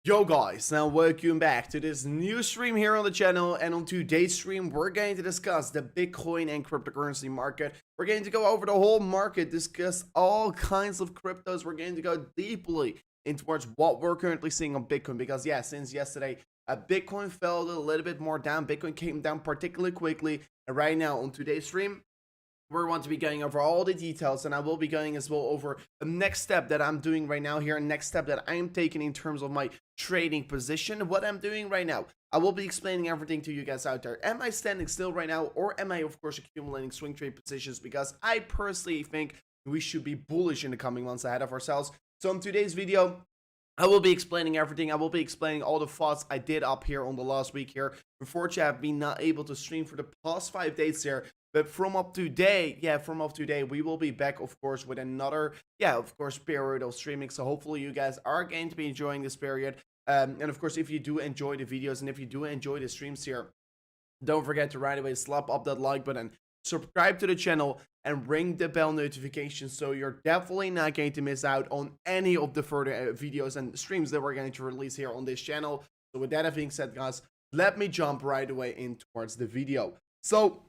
Yo guys, now welcome back to this new stream here on the channel, and on today's stream we're going to discuss the Bitcoin and cryptocurrency market. We're going to go over the whole market, discuss all kinds of cryptos. We're going to go deeply in towards what we're currently seeing on Bitcoin, because yeah, since yesterday Bitcoin fell a little bit more down. Bitcoin came down particularly quickly, and right now on today's stream we're going to be going over all the details, and I will be going as well over the next step that I'm doing right now here, next step that I'm taking in terms of my trading position, what I'm doing right now. I will be explaining everything to you guys out there. Am I standing still right now, or am I of course accumulating swing trade positions? Because I personally think we should be bullish in the coming months ahead of ourselves. So in today's video, I will be explaining everything. I will be explaining all the thoughts I did up here on the last week here. Unfortunately, I've been not able to stream for the past 5 days here. But from up to today, we will be back, of course, with another, period of streaming. So hopefully you guys are going to be enjoying this period. And of course, if you do enjoy the videos and if you do enjoy the streams here, don't forget to right away slap up that like button, subscribe to the channel, and ring the bell notification so you're definitely not going to miss out on any of the further videos and streams that we're going to release here on this channel. So with that being said, guys, let me jump right away in towards the video. So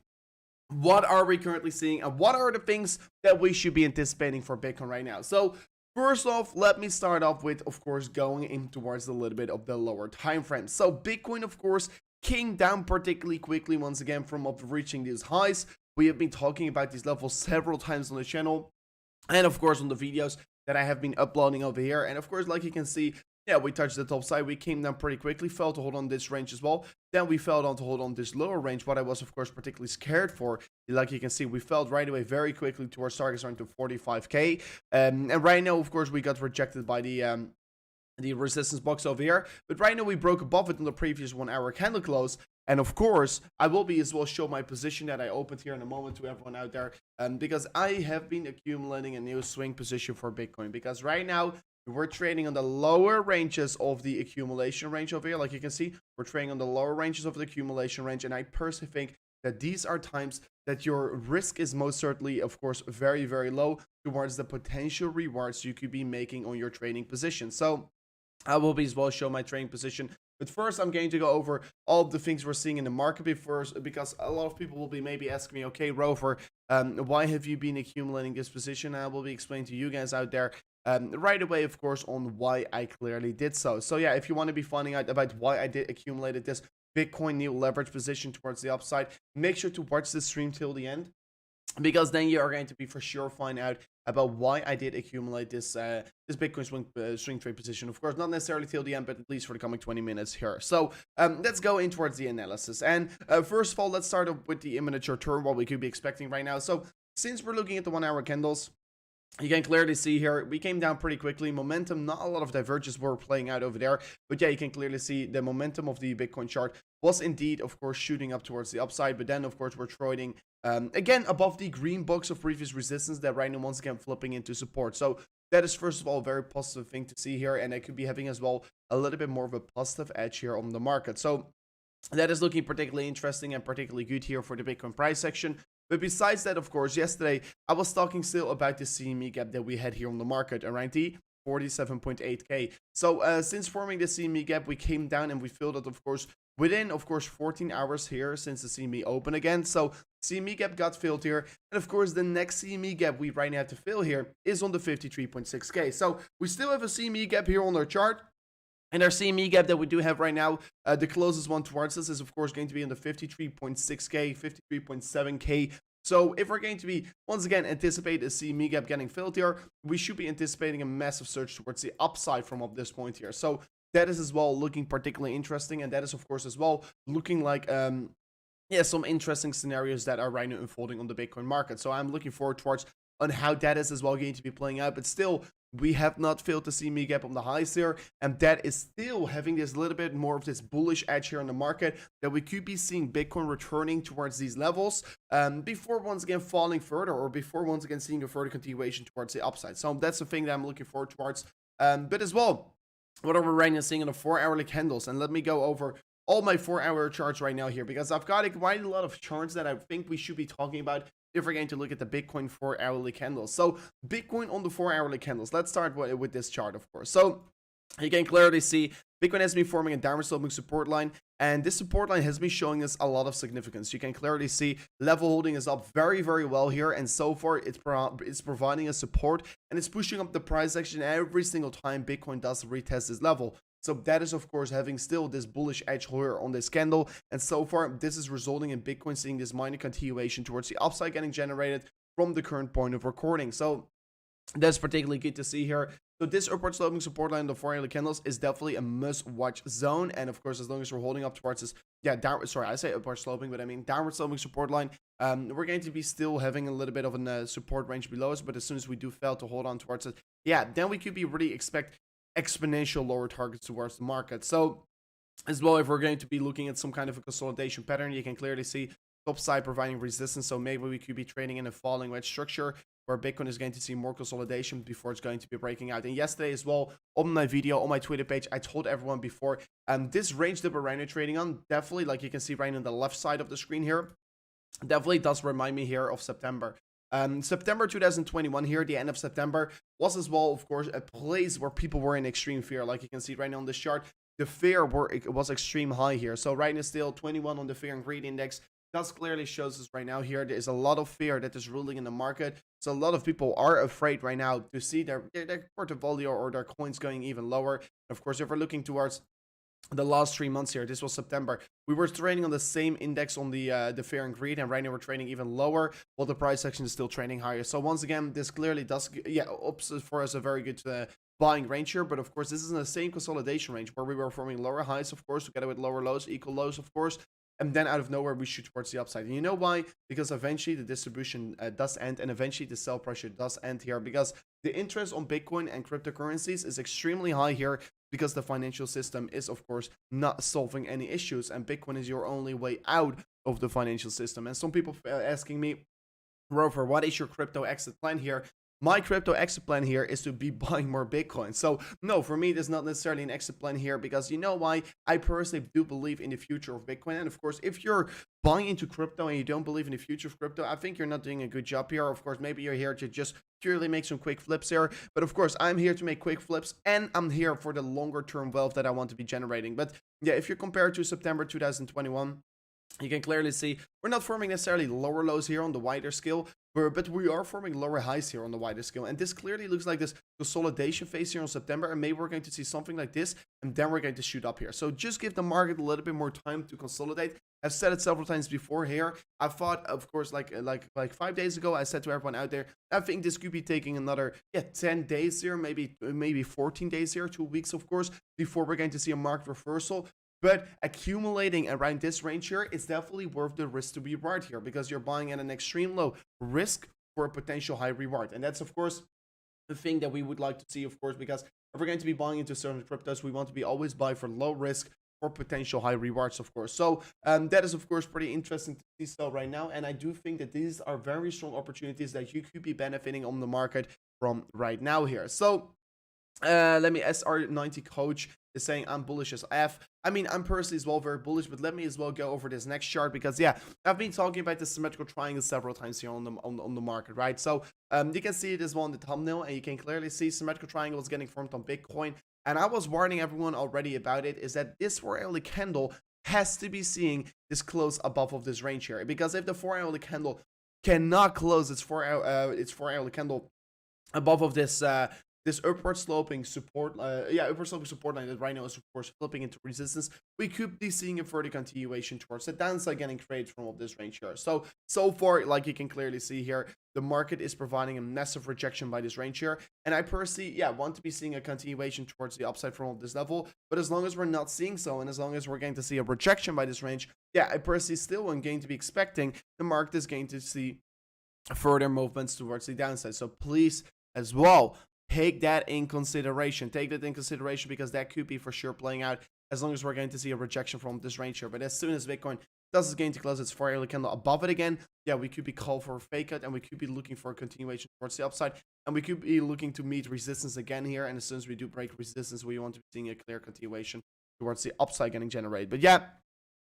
what are we currently seeing, and what are the things that we should be anticipating for Bitcoin right now? So first off, let me start off with, of course, going in towards a little bit of the lower time frame. So Bitcoin, of course, came down particularly quickly once again from up reaching these highs. We have been talking about these levels several times on the channel, and of course on the videos that I have been uploading over here. And of course, like you can see, yeah, we touched the top side, we came down pretty quickly, fell to hold on this range as well. Then we fell down to hold on this lower range, what I was of course particularly scared for. Like you can see, we fell right away very quickly towards targets around to 45k. And right now, of course, we got rejected by the resistance box over here. But right now we broke above it on the previous 1 hour candle close. And of course, I will be as well show my position that I opened here in a moment to everyone out there. Because I have been accumulating a new swing position for Bitcoin. Because right now, we're trading on the lower ranges of the accumulation range over here. Like you can see, we're trading on the lower ranges of the accumulation range. And I personally think that these are times that your risk is most certainly, of course, very, very low towards the potential rewards you could be making on your trading position. So I will be as well show my trading position. But first, I'm going to go over all of the things we're seeing in the market because a lot of people will be maybe asking me, okay, Rover, why have you been accumulating this position? I will be explaining to you guys out there right away, of course, on why I clearly did so. So yeah, if you want to be finding out about why I did accumulated this Bitcoin new leverage position towards the upside, make sure to watch this stream till the end, because then you are going to be for sure find out about why I did accumulate this this Bitcoin swing trade position. Of course, not necessarily till the end, but at least for the coming 20 minutes here. So let's go in towards the analysis. And first of all, let's start up with the imminent short term, what we could be expecting right now. So since we're looking at the 1 hour candles, you can clearly see here, we came down pretty quickly. Momentum, not a lot of divergence were playing out over there. But yeah, you can clearly see the momentum of the Bitcoin chart was indeed, of course, shooting up towards the upside. But then, of course, we're trading again above the green box of previous resistance that right now once again flipping into support. So that is, first of all, a very positive thing to see here. And I could be having as well a little bit more of a positive edge here on the market. So that is looking particularly interesting and particularly good here for the Bitcoin price section. But besides that, of course, yesterday I was talking still about the CME gap that we had here on the market around the 47.8k. So since forming the CME gap, we came down and we filled it, of course, within, of course, 14 hours here since the CME opened again. So CME gap got filled here. And of course, the next CME gap we right now have to fill here is on the 53.6k. So we still have a CME gap here on our chart. And our CME gap that we do have right now, the closest one towards us is, of course, going to be in the 53.6k, 53.7k. So if we're going to be, once again, anticipate a CME gap getting filled here, we should be anticipating a massive surge towards the upside from up this point here. So that is as well looking particularly interesting. And that is, of course, as well looking like, some interesting scenarios that are right now unfolding on the Bitcoin market. So I'm looking forward towards on how that is as well going to be playing out. But still, we have not filled the CME gap on the highs here, and that is still having this little bit more of this bullish edge here in the market that we could be seeing Bitcoin returning towards these levels before once again falling further, or before once again seeing a further continuation towards the upside. So that's the thing that I'm looking forward towards. But as well, what are we right now seeing in the 4 hourly candles? And let me go over all my 4 hour charts right now here, because I've got quite a lot of charts that I think we should be talking about if we're going to look at the Bitcoin 4 hourly candles. So Bitcoin on the 4 hourly candles, let's start with this chart, of course. So you can clearly see Bitcoin has been forming a downward sloping support line, and this support line has been showing us a lot of significance. You can clearly see level holding is up very, very well here, and so far it's providing us support, and it's pushing up the price action every single time Bitcoin does retest this level. So that is, of course, having still this bullish edge here on this candle, and so far this is resulting in Bitcoin seeing this minor continuation towards the upside getting generated from the current point of recording. So that's particularly good to see here. So this upward sloping support line, the 4 hourly candles, is definitely a must-watch zone. And of course, as long as we're holding up towards this, downward, sorry, I say upward sloping, but I mean downward sloping support line, we're going to be still having a little bit of a support range below us. But as soon as we do fail to hold on towards it, then we could be really expect exponential lower targets towards the market. So as well, if we're going to be looking at some kind of a consolidation pattern, you can clearly see top side providing resistance. So maybe we could be trading in a falling wedge structure where Bitcoin is going to see more consolidation before it's going to be breaking out. And yesterday as well, on my video, on my Twitter page, I told everyone before, this range that we're right now trading on, definitely, like you can see right on the left side of the screen here, definitely does remind me here of September. September 2021 here, the end of September, was as well, of course, a place where people were in extreme fear. Like you can see right now on this chart, the fear was extreme high here. So right now still 21 on the fear and greed index. That clearly shows us right now here there is a lot of fear that is ruling in the market. So a lot of people are afraid right now to see their portfolio or their coins going even lower. Of course, if we're looking towards the last 3 months here, this was September, we were trading on the same index on the fear and greed, and right now we're trading even lower while the price action is still trading higher. So once again, this clearly does ups for us a very good buying range here. But of course, this is in the same consolidation range where we were forming lower highs, of course, together with lower lows, equal lows, of course. And then out of nowhere, we shoot towards the upside. And you know why? Because eventually the distribution does end, and eventually the sell pressure does end here, because the interest on Bitcoin and cryptocurrencies is extremely high here, because the financial system is, of course, not solving any issues, and Bitcoin is your only way out of the financial system. And some people asking me, Rover, what is your crypto exit plan here? My crypto exit plan here is to be buying more Bitcoin. So no, for me, there's not necessarily an exit plan here, because you know why? I personally do believe in the future of Bitcoin. And of course, if you're buying into crypto and you don't believe in the future of crypto, I think you're not doing a good job here. Of course, maybe you're here to just purely make some quick flips here. But of course, I'm here to make quick flips, and I'm here for the longer term wealth that I want to be generating. But yeah, if you compare to September 2021, you can clearly see we're not forming necessarily lower lows here on the wider scale, but we are forming lower highs here on the wider scale. And this clearly looks like this consolidation phase here in September, and maybe we're going to see something like this, and then we're going to shoot up here. So just give the market a little bit more time to consolidate. I've said it several times before here. I thought, of course, like 5 days ago, I said to everyone out there, I think this could be taking another 10 days here, maybe 14 days here, 2 weeks, of course, before we're going to see a market reversal. But accumulating around this range here is definitely worth the risk to be reward here, because you're buying at an extreme low risk for a potential high reward. And that's, of course, the thing that we would like to see, of course, because if we're going to be buying into certain cryptos, we want to be always buy for low risk for potential high rewards, of course. So that is, of course, pretty interesting to see still right now. And I do think that these are very strong opportunities that you could be benefiting on the market from right now here. So let me, SR90 coach is saying I'm bullish as F. I mean, I'm personally as well very bullish, but let me as well go over this next chart, because I've been talking about the symmetrical triangle several times here on the market, right? So you can see it as well in the thumbnail, and you can clearly see symmetrical triangle is getting formed on Bitcoin. And I was warning everyone already about it, is that this 4-hourly candle has to be seeing this close above of this range here, because if the 4-hourly candle cannot close its 4-hourly candle above of this this upward sloping support, upward sloping support line that right now is, of course, flipping into resistance, we could be seeing a further continuation towards the downside getting created from all this range here. So far, like you can clearly see here, the market is providing a massive rejection by this range here. And I personally, want to be seeing a continuation towards the upside from all this level. But as long as we're not seeing so, and as long as we're going to see a rejection by this range, I personally still am going to be expecting the market is going to see further movements towards the downside. So please, as well, take that in consideration. Take that in consideration, because that could be for sure playing out as long as we're going to see a rejection from this range here. But as soon as Bitcoin is going to close its 4-hourly candle above it again, we could be called for a fake out, and we could be looking for a continuation towards the upside, and we could be looking to meet resistance again here. And as soon as we do break resistance, we want to be seeing a clear continuation towards the upside getting generated. But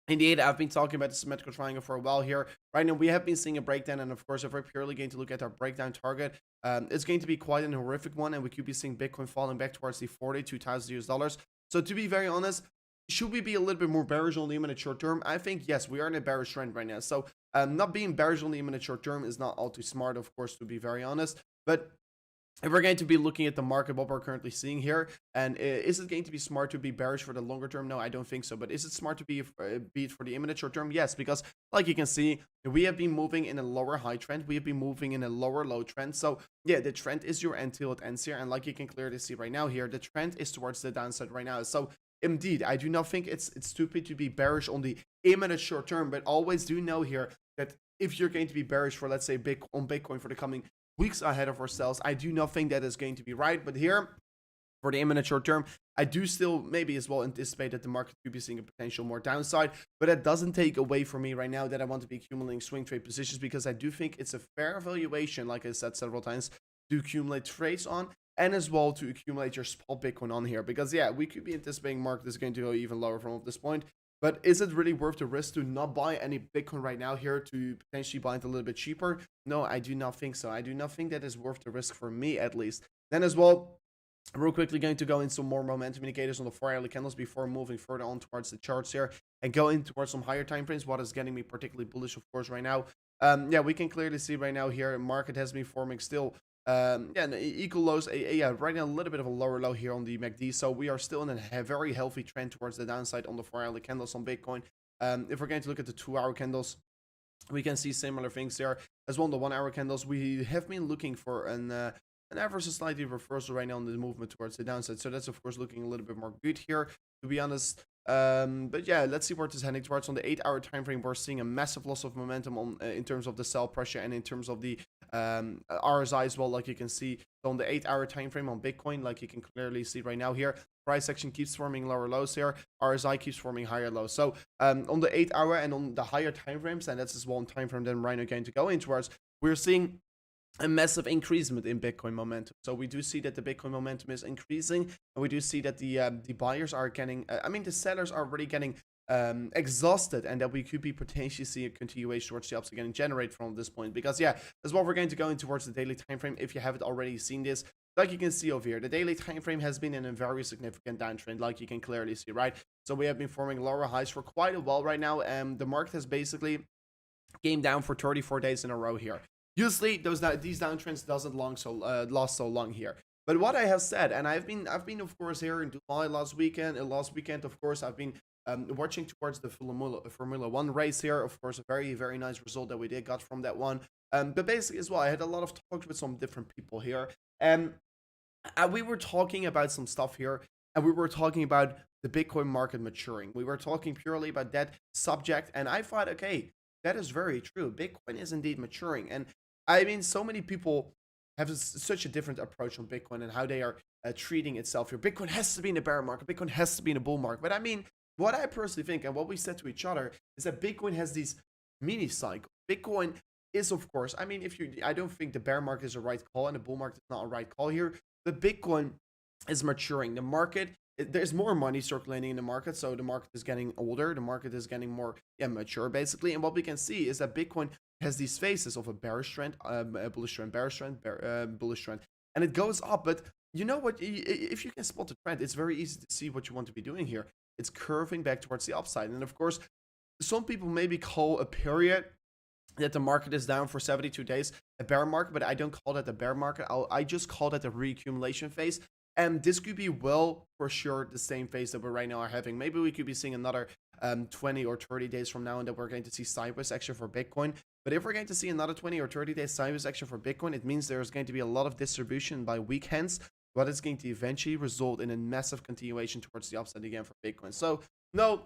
indeed, I've been talking about the symmetrical triangle for a while here. Right now, we have been seeing a breakdown, and of course, if we're purely going to look at our breakdown target, it's going to be quite an horrific one, and we could be seeing Bitcoin falling back towards the $42,000 US. So to be very honest, should we be a little bit more bearish on the imminent short term? I think yes, we are in a bearish trend right now. So not being bearish on the imminent short term is not all too smart, of course, to be very honest. But if we're going to be looking at the market, what we're currently seeing here, and is it going to be smart to be bearish for the longer term? No, I don't think so. But is it smart to be beat for the imminent short term? Yes, because like you can see, we have been moving in a lower high trend. We have been moving in a lower low trend. So yeah, the trend is your end till it ends here. And like you can clearly see right now here, the trend is towards the downside right now. So indeed, I do not think it's stupid to be bearish on the imminent short term, but always do know here that if you're going to be bearish for, let's say, on Bitcoin for the coming weeks ahead of ourselves, I do not think that is going to be right. But here, for the imminent short term, I do still maybe as well anticipate that the market could be seeing a potential more downside, but that doesn't take away from me right now that I want to be accumulating swing trade positions, because I do think it's a fair valuation, like I said several times, to accumulate trades on, and as well to accumulate your spot Bitcoin on here, because yeah, we could be anticipating market is going to go even lower from this point. But is it really worth the risk to not buy any Bitcoin right now here to potentially buy it a little bit cheaper? No, I do not think so. I do not think that is worth the risk for me, at least. Then as well, real quickly going to go into some more momentum indicators on the 4-hourly candles before moving further on towards the charts here and going towards some higher time frames. What is getting me particularly bullish, of course, right now. Yeah, we can clearly see right now here, market has been forming still yeah, equal lows. Yeah, right now a little bit of a lower low here on the MACD. So we are still in a very healthy trend towards the downside on the 4-hourly candles on Bitcoin. If we're going to look at the 2-hour candles, we can see similar things there as well. On the 1-hour candles, we have been looking for an ever so slightly reversal right now on the movement towards the downside. So that's of course looking a little bit more good here, to be honest. But yeah, let's see where it is heading towards. On the 8-hour time frame, we're seeing a massive loss of momentum on in terms of the sell pressure and in terms of the RSI as well, like you can see. So on the 8-hour time frame on Bitcoin, like you can clearly see right now here, price action keeps forming lower lows here, RSI keeps forming higher lows. So on the 8-hour and on the higher time frames, and that's just one time frame then right now going to go in towards, we're seeing a massive increasement in Bitcoin momentum. So we do see that the Bitcoin momentum is increasing, and we do see that the buyers are getting, I mean, the sellers are already getting exhausted, and that we could be potentially see a continuation towards the upside getting generated from this point. Because yeah, as well, we're going to go in towards the daily time frame. If you haven't already seen this, like you can see over here, the daily time frame has been in a very significant downtrend, like you can clearly see, right? So we have been forming lower highs for quite a while right now, and the market has basically came down for 34 days in a row here. Usually, these downtrends doesn't last so long here. But what I have said, and I've been of course here in Dubai last weekend. Of course, I've been watching towards the Formula One race here. Of course, a very nice result that we got from that one. But basically as well, I had a lot of talks with some different people here, and we were talking about some stuff here, and we were talking about the Bitcoin market maturing. We were talking purely about that subject, and I thought, okay, that is very true. Bitcoin is indeed maturing, and I mean, so many people have such a different approach on Bitcoin and how they are treating itself here. Bitcoin has to be in a bear market. Bitcoin has to be in a bull market. But I mean, what I personally think and what we said to each other is that Bitcoin has these mini cycles. Bitcoin is, of course, I mean, I don't think the bear market is a right call and the bull market is not a right call here. But Bitcoin is maturing. The market, there's more money circulating in the market, so the market is getting older. The market is getting more mature, basically. And what we can see is that Bitcoin has these phases of a bearish trend, a bullish trend, bearish trend, bullish trend, and it goes up. But you know what? If you can spot the trend, it's very easy to see what you want to be doing here. It's curving back towards the upside, and of course, some people maybe call a period that the market is down for 72 days a bear market, but I don't call that a bear market. I just call that a reaccumulation phase. And this could be, well, for sure, the same phase that we're right now are having. Maybe we could be seeing another 20 or 30 days from now, and that we're going to see sideways action for Bitcoin. But if we're going to see another 20 or 30 days sideways action for Bitcoin, it means there's going to be a lot of distribution by weekends, but it's going to eventually result in a massive continuation towards the upside again for Bitcoin. So no,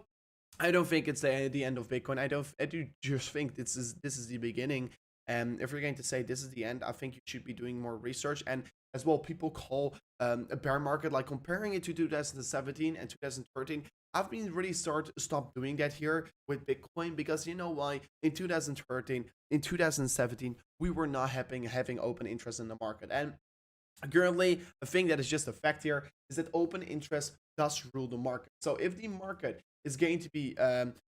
I don't think it's the end of Bitcoin. I do just think this is the beginning. And if you're going to say this is the end, I think you should be doing more research. And as well, people call a bear market, like comparing it to 2017 and 2013. I've been really stop doing that here with Bitcoin, because you know why? In 2013, in 2017, we were not having open interest in the market. And currently, a thing that is just a fact here is that open interest does rule the market. So if the market is going to be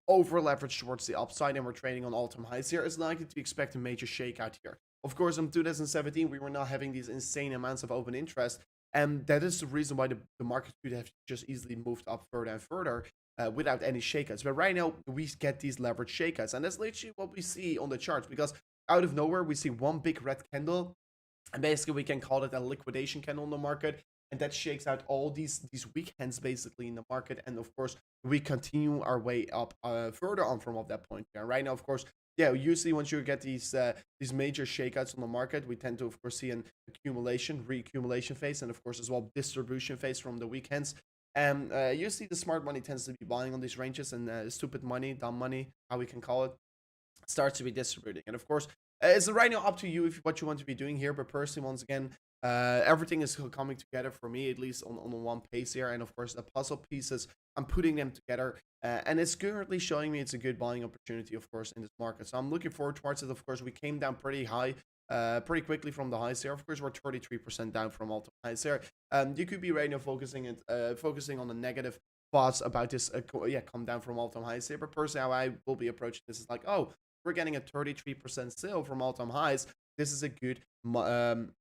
over leveraged towards the upside and we're trading on all-time highs here, it's likely to expect a major shakeout here. Of course, in 2017, we were not having these insane amounts of open interest, And that is the reason why the market could have just easily moved up further and further without any shakeouts. But right now, we get these leverage shakeouts. And that's literally what we see on the charts, because out of nowhere, we see one big red candle. And basically, we can call it a liquidation candle in the market. And that shakes out all these weak hands basically in the market. And of course, we continue our way up further on from that point. And right now, of course, yeah, usually once you get these major shakeouts on the market, we tend to, of course, see an reaccumulation phase, and of course as well distribution phase from the weekends. And usually the smart money tends to be buying on these ranges, and stupid money, dumb money, how we can call it, starts to be distributing. And of course, it's right now up to you if what you want to be doing here. But personally, once again, everything is coming together for me, at least on one pace here. And of course, the puzzle pieces, I'm putting them together, and it's currently showing me it's a good buying opportunity, of course, in this market. So I'm looking forward towards it. Of course, we came down pretty high, pretty quickly from the highs here. Of course, we're 33% down from all-time highs here. You could be right now focusing on the negative thoughts about this, come down from all-time highs here. But personally, how I will be approaching this is like, oh, we're getting a 33% sale from all-time highs. This is a good buying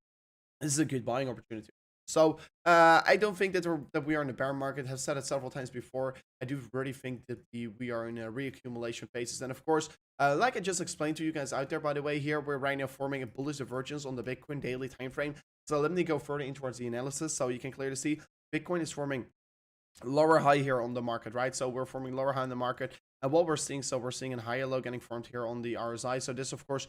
opportunity. So I don't think that we are in a bear market. I've said it several times before. I do really think that we are in a reaccumulation phases. And of course, like I just explained to you guys out there, by the way, here we're right now forming a bullish divergence on the Bitcoin daily time frame. So let me go further in towards the analysis so you can clearly see Bitcoin is forming lower high here on the market, right? So we're forming lower high in the market. And what we're seeing, a higher low getting formed here on the RSI. So this, of course,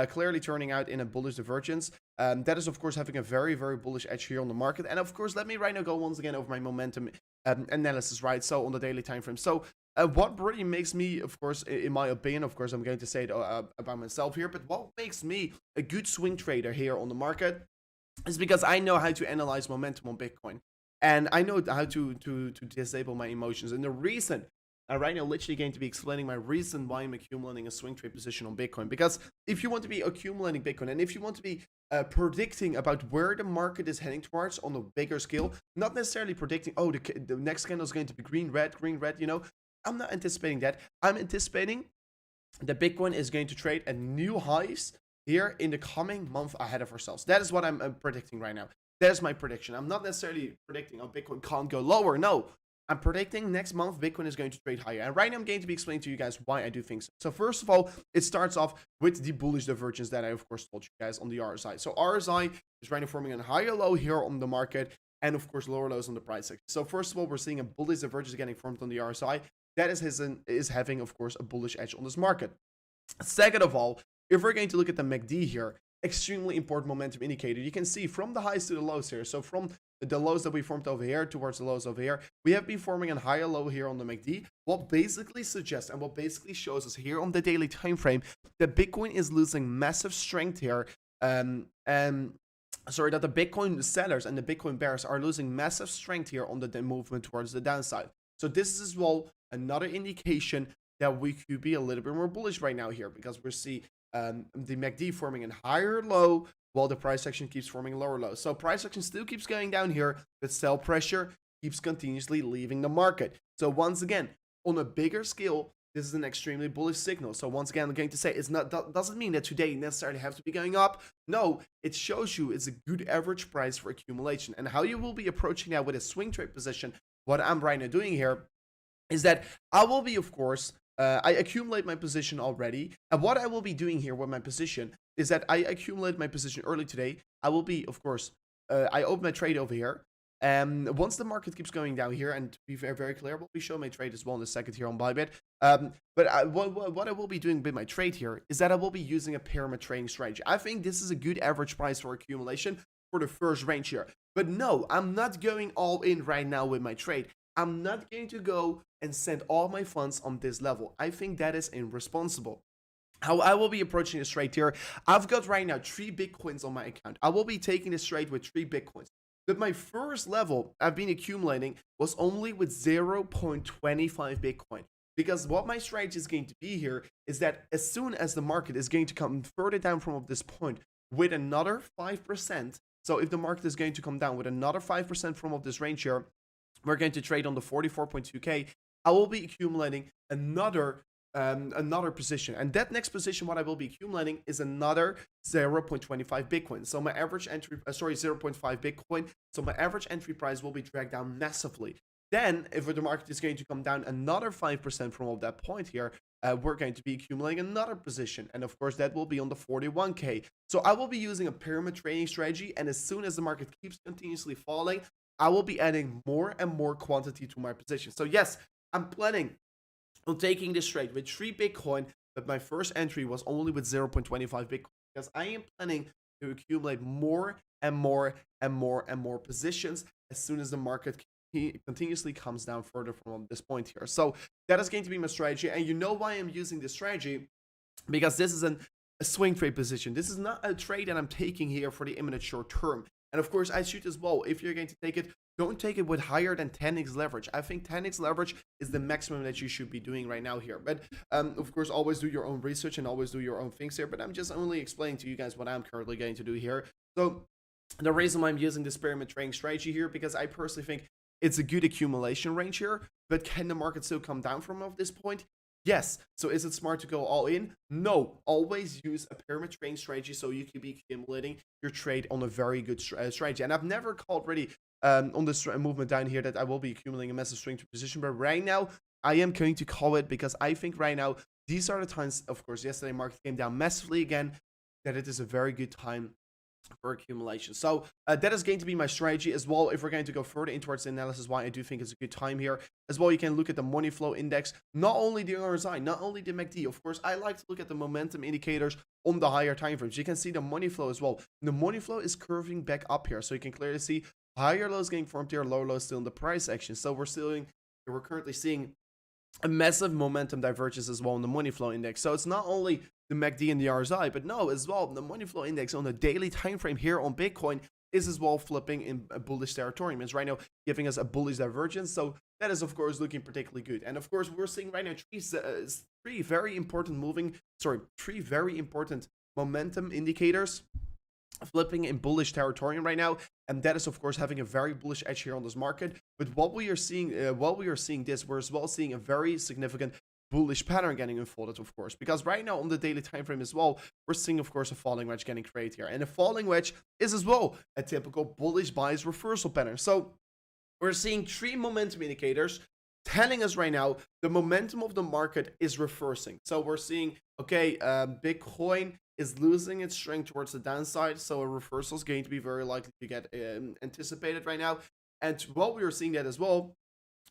clearly turning out in a bullish divergence. That is, of course, having a very, very bullish edge here on the market. And of course, let me right now go once again over my momentum analysis, right? So on the daily time frame. So what really makes me, of course, in my opinion, of course, I'm going to say it about myself here, but what makes me a good swing trader here on the market is because I know how to analyze momentum on Bitcoin. And I know how to disable my emotions. And the reason right now, literally going to be explaining my reason why I'm accumulating a swing trade position on Bitcoin. Because if you want to be accumulating Bitcoin, and if you want to be predicting about where the market is heading towards on a bigger scale, not necessarily predicting, oh, the next candle is going to be green, red, you know, I'm not anticipating that. I'm anticipating that Bitcoin is going to trade at new highs here in the coming month ahead of ourselves. That is what I'm predicting right now. That is my prediction. I'm not necessarily predicting, oh, Bitcoin can't go lower. No. I'm predicting next month Bitcoin is going to trade higher. And right now I'm going to be explaining to you guys why I do think so. So first of all, it starts off with the bullish divergence that I of course told you guys on the RSI. So RSI is right now forming a higher low here on the market, and of course lower lows on the price section. So first of all, we're seeing a bullish divergence getting formed on the RSI. That is having, of course, a bullish edge on this market. Second of all, if we're going to look at the MACD here, extremely important momentum indicator. You can see from the highs to the lows here. So from the lows that we formed over here towards the lows over here, we have been forming a higher low here on the MACD. What basically suggests and what basically shows us here on the daily time frame that Bitcoin is losing massive strength here. That the Bitcoin sellers and the Bitcoin bears are losing massive strength here on the movement towards the downside. So this is as well another indication that we could be a little bit more bullish right now here, because we see the MACD forming a higher low while the price action keeps forming lower lows. So price action still keeps going down here, but sell pressure keeps continuously leaving the market. So once again, on a bigger scale, this is an extremely bullish signal. So once again, I'm going to say doesn't mean that today necessarily have to be going up. No, it shows you it's a good average price for accumulation. And how you will be approaching that with a swing trade position, what I'm right now doing here is that I will be, of course, I accumulate my position already. And what I will be doing here with my position is that I accumulate my position early today. I will be, of course, I open my trade over here. Once the market keeps going down here, and to be very, very clear, we'll be showing my trade as well in a second here on BYBIT. But what I will be doing with my trade here is that I will be using a pyramid trading strategy. I think this is a good average price for accumulation for the first range here. But no, I'm not going all in right now with my trade. I'm not going to go and send all my funds on this level. I think that is irresponsible. How I will be approaching this trade here, I've got right now 3 Bitcoins on my account. I will be taking this trade with 3 Bitcoins. But my first level I've been accumulating was only with 0.25 Bitcoin. Because what my strategy is going to be here is that as soon as the market is going to come further down from this point with another 5%, so if the market is going to come down with another 5% from this range here, we're going to trade on the 44.2K. I will be accumulating another another position, and that next position what I will be accumulating is another 0.25 Bitcoin. So my average entry 0.5 Bitcoin, so my average entry price will be dragged down massively. Then if the market is going to come down another 5% from that point here, we're going to be accumulating another position, and of course that will be on the 41k. So I will be using a pyramid trading strategy, and as soon as the market keeps continuously falling, I will be adding more and more quantity to my position. So yes, I'm planning on taking this trade with 3 Bitcoin, but my first entry was only with 0.25 Bitcoin, because I am planning to accumulate more and more and more and more positions as soon as the market continuously comes down further from this point here. So that is going to be my strategy, and you know why I'm using this strategy, because this is a swing trade position. This is not a trade that I'm taking here for the imminent short term. And of course, I should as well, if you're going to take it, don't take it with higher than 10x leverage. I think 10x leverage is the maximum that you should be doing right now here. But of course, always do your own research and always do your own things here. But I'm just only explaining to you guys what I'm currently going to do here. So the reason why I'm using this pyramid trading strategy here, because I personally think it's a good accumulation range here. But can the market still come down from this point? Yes. So is it smart to go all in? No. Always use a pyramid trading strategy so you can be accumulating your trade on a very good strategy. And I've never called really on this movement down here that I will be accumulating a massive swing to position. But right now, I am going to call it, because I think right now, these are the times, of course, yesterday market came down massively again, that it is a very good time for accumulation. So that is going to be my strategy as well. If we're going to go further in towards the analysis, why I do think it's a good time here as well, you can look at the money flow index, not only the RSI, not only the MACD. Of course, I like to look at the momentum indicators on the higher time frames. You can see the money flow as well. The money flow is curving back up here, so you can clearly see higher lows getting formed here, lower lows still in the price action. So we're currently seeing a massive momentum divergence as well in the money flow index. So it's not only the MACD and the RSI, but no, as well, the money flow index on the daily time frame here on Bitcoin is as well flipping in a bullish territory. It's right now giving us a bullish divergence. So that is, of course, looking particularly good. And of course, we're seeing right now three very important momentum indicators flipping in bullish territory right now, and that is of course having a very bullish edge here on this market. But what we are seeing, we're as well seeing a very significant bullish pattern getting unfolded, of course, because right now on the daily time frame as well, we're seeing of course a falling wedge getting created here, and a falling wedge is as well a typical bullish bias reversal pattern. So we're seeing 3 momentum indicators telling us right now the momentum of the market is reversing. So we're seeing, okay, Bitcoin is losing its strength towards the downside, so a reversal is going to be very likely to get anticipated right now. And while we are seeing that as well,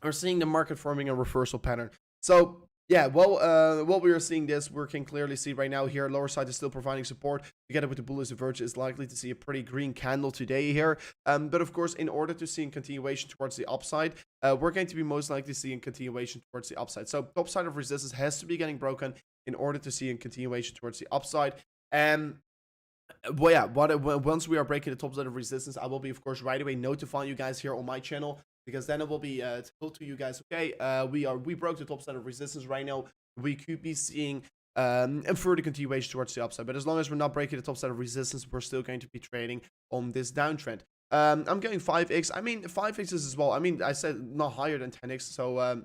we're seeing the market forming a reversal pattern. So yeah, well, what we are seeing this, we can clearly see right now here, lower side is still providing support. Together with the bullish divergence, is likely to see a pretty green candle today here. But of course, in order to see a continuation towards the upside, we're going to be most likely seeing continuation towards the upside. So top side of resistance has to be getting broken in order to see a continuation towards the upside. Well, yeah, once we are breaking the top side of resistance, I will be, of course, right away notifying you guys here on my channel, because then it will be told to you guys, okay, we broke the top side of resistance right now. We could be seeing a further continuation towards the upside, but as long as we're not breaking the top side of resistance, we're still going to be trading on this downtrend. I'm going 5x. I mean, 5x is as well. I mean, I said not higher than 10x, so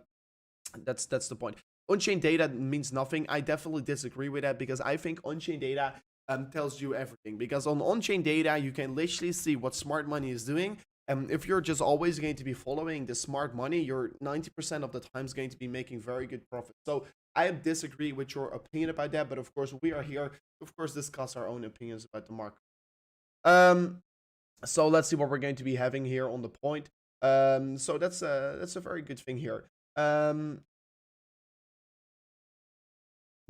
that's the point. On-chain data means nothing. I definitely disagree with that, because I think on-chain data tells you everything. Because on on-chain data, you can literally see what smart money is doing. And if you're just always going to be following the smart money, you're 90% of the times going to be making very good profits. So I disagree with your opinion about that, but of course we are here to, of course, discuss our own opinions about the market. So let's see what we're going to be having here on the point. So that's a very good thing here.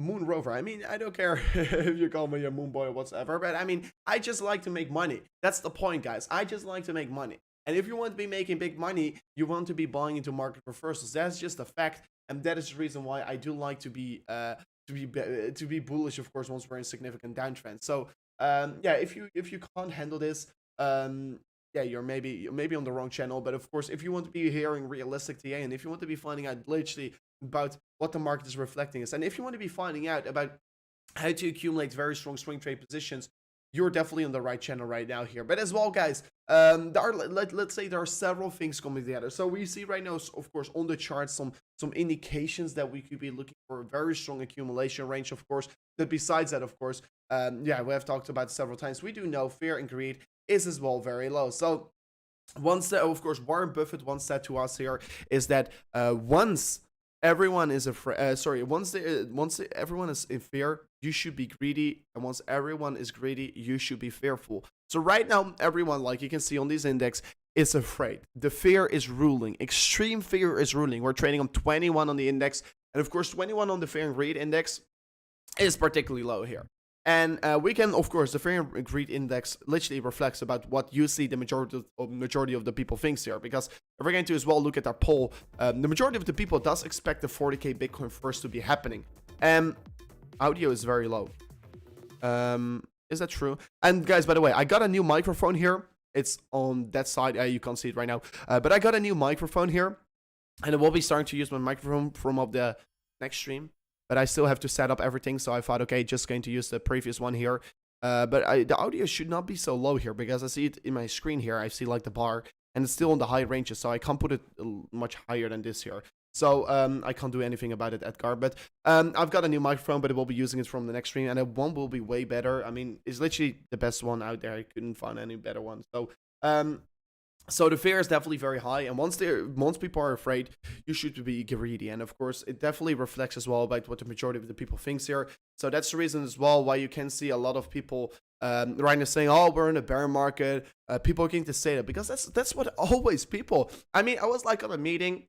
Moon Rover. I mean, I don't care if you call me a moon boy or whatsoever, but I mean, I just like to make money. That's the point, guys. I just like to make money. And if you want to be making big money, you want to be buying into market reversals. That's just a fact, and that is the reason why I do like to be bullish, of course, once we're in significant downtrend. So yeah, if you can't handle this, yeah, you're maybe on the wrong channel. But of course, if you want to be hearing realistic TA, and if you want to be finding out literally about what the market is reflecting is, and if you want to be finding out about how to accumulate very strong swing trade positions you're definitely on the right channel right now here. But as well, guys, let's say there are several things coming together. So we see right now, of course, on the chart, some indications that we could be looking for a very strong accumulation range, of course. But besides that, of course, yeah, we have talked about it several times. We do know fear and greed is as well very low. So once that, of course, Warren Buffett once said to us here is that once everyone is afraid, once everyone is in fear, you should be greedy, and once everyone is greedy, you should be fearful. So right now, everyone, like you can see on this index, is afraid. The fear is ruling. Extreme fear is ruling. We're trading on 21 on the index, and of course, 21 on the fear and greed index is particularly low here. And we can, of course, the fear and greed index literally reflects about what you see the majority of the people thinks here. Because if we're going to as well look at our poll, the majority of the people does expect the 40k Bitcoin first to be happening. Audio is very low. Is that true? And guys, by the way, I got a new microphone here. It's on that side. You can't see it right now. But I got a new microphone here. And I will be starting to use my microphone from up the next stream. But I still have to set up everything, so I thought, okay, just going to use the previous one here. But the audio should not be so low here, because I see it in my screen here. I see like the bar, and it's still on the high ranges, so I can't put it much higher than this here. So I can't do anything about it, Edgar. But I've got a new microphone, but I will be using it from the next stream, and the one will be way better. I mean, it's literally the best one out there. I couldn't find any better one. So the fear is definitely very high, and once people are afraid, you should be greedy. And of course, it definitely reflects as well about what the majority of the people thinks here. So that's the reason as well why you can see a lot of people right now saying, "Oh, we're in a bear market." People are going to say that because that's what always people. I mean, I was like on a meeting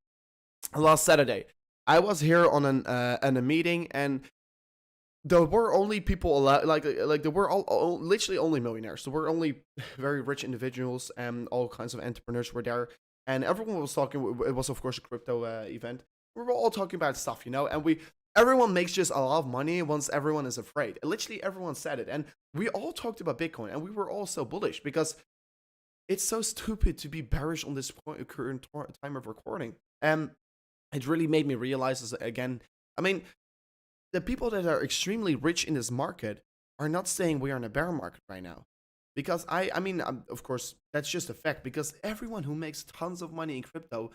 last Saturday. I was here on a meeting, and there were only people allowed, like there were all literally only millionaires. There were only very rich individuals, and all kinds of entrepreneurs were there, and everyone was talking. It was of course a crypto event. We were all talking about stuff, you know, and everyone makes just a lot of money once everyone is afraid. Literally everyone said it, and we all talked about Bitcoin, and we were all so bullish because it's so stupid to be bearish on this current time of recording, and it really made me realize this again. I mean, the people that are extremely rich in this market are not saying we are in a bear market right now. Because I mean, of course, that's just a fact. Because everyone who makes tons of money in crypto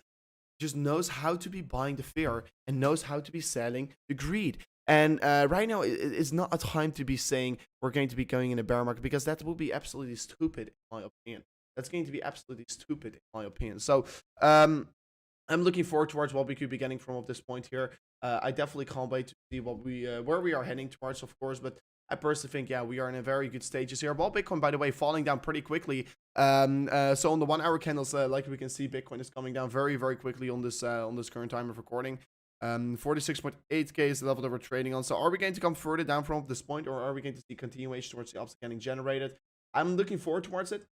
just knows how to be buying the fear and knows how to be selling the greed. And right now, it's not a time to be saying we're going to be going in a bear market, because that will be absolutely stupid, in my opinion. That's going to be absolutely stupid, in my opinion. So, I'm looking forward towards what we could be getting from this point here. I definitely can't wait to see what where we are heading towards, of course. But I personally think, yeah, we are in a very good stages here. Well, Bitcoin, by the way, falling down pretty quickly. So on the 1 hour candles, like we can see, Bitcoin is coming down very, very quickly on this current time of recording. 46.8k is the level that we're trading on. So are we going to come further down from this point, or are we going to see continuation towards the upside getting generated? I'm looking forward towards it.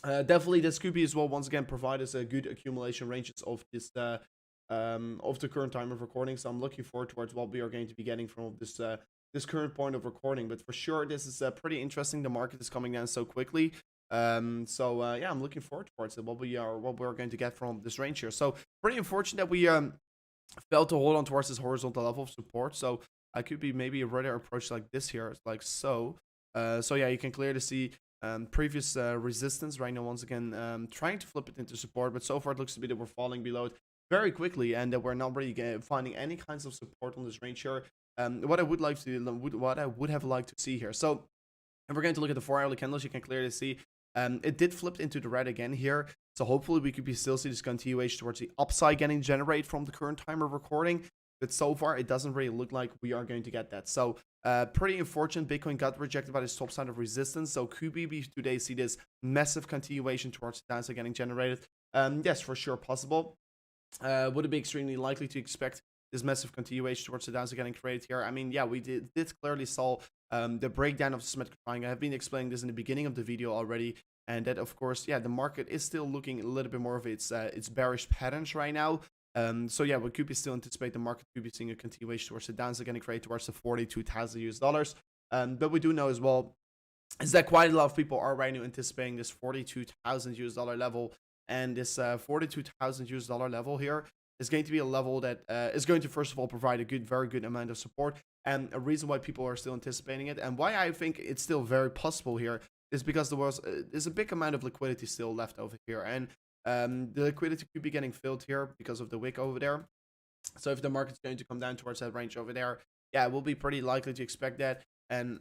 Definitely, this could be as well once again provide us a good accumulation ranges of this of the current time of recording. So I'm looking forward towards what we are going to be getting from this current point of recording. But for sure, this is pretty interesting. The market is coming down so quickly. Yeah, I'm looking forward towards it. What we're going to get from this range here. So pretty unfortunate that we failed to hold on towards this horizontal level of support. So I could be maybe a rather approach like this here, like so. So yeah, you can clearly see previous resistance right now, once again trying to flip it into support, but so far it looks to be that we're falling below it very quickly, and that we're not really finding any kinds of support on this range here. What I would have liked to see here. So if we're going to look at the 4 hourly candles, you can clearly see it did flip into the red again here. So hopefully we could still see this continuation towards the upside getting generated from the current time of recording. But so far, it doesn't really look like we are going to get that. So pretty unfortunate. Bitcoin got rejected by this top side of resistance. So could we today see this massive continuation towards the downside getting generated? Yes, for sure possible. Would it be extremely likely to expect this massive continuation towards the downside getting created here? I mean, yeah, we did clearly saw the breakdown of the symmetric triangle. I have been explaining this in the beginning of the video already. And that, of course, yeah, the market is still looking a little bit more of its bearish patterns right now. So yeah, we could be still anticipate the market could be seeing a continuation towards the downside getting created towards the 42,000 US dollars. But we do know as well is that quite a lot of people are right now anticipating this 42,000 US dollar level, and this 42,000 US dollar level here is going to be a level that is going to first of all provide a very good amount of support, And a reason why people are still anticipating it and why I think it's still very possible here is because there's a big amount of liquidity still left over here, and the liquidity could be getting filled here because of the wick over there. So if the market's going to come down towards that range over there, yeah, it will be pretty likely to expect that. And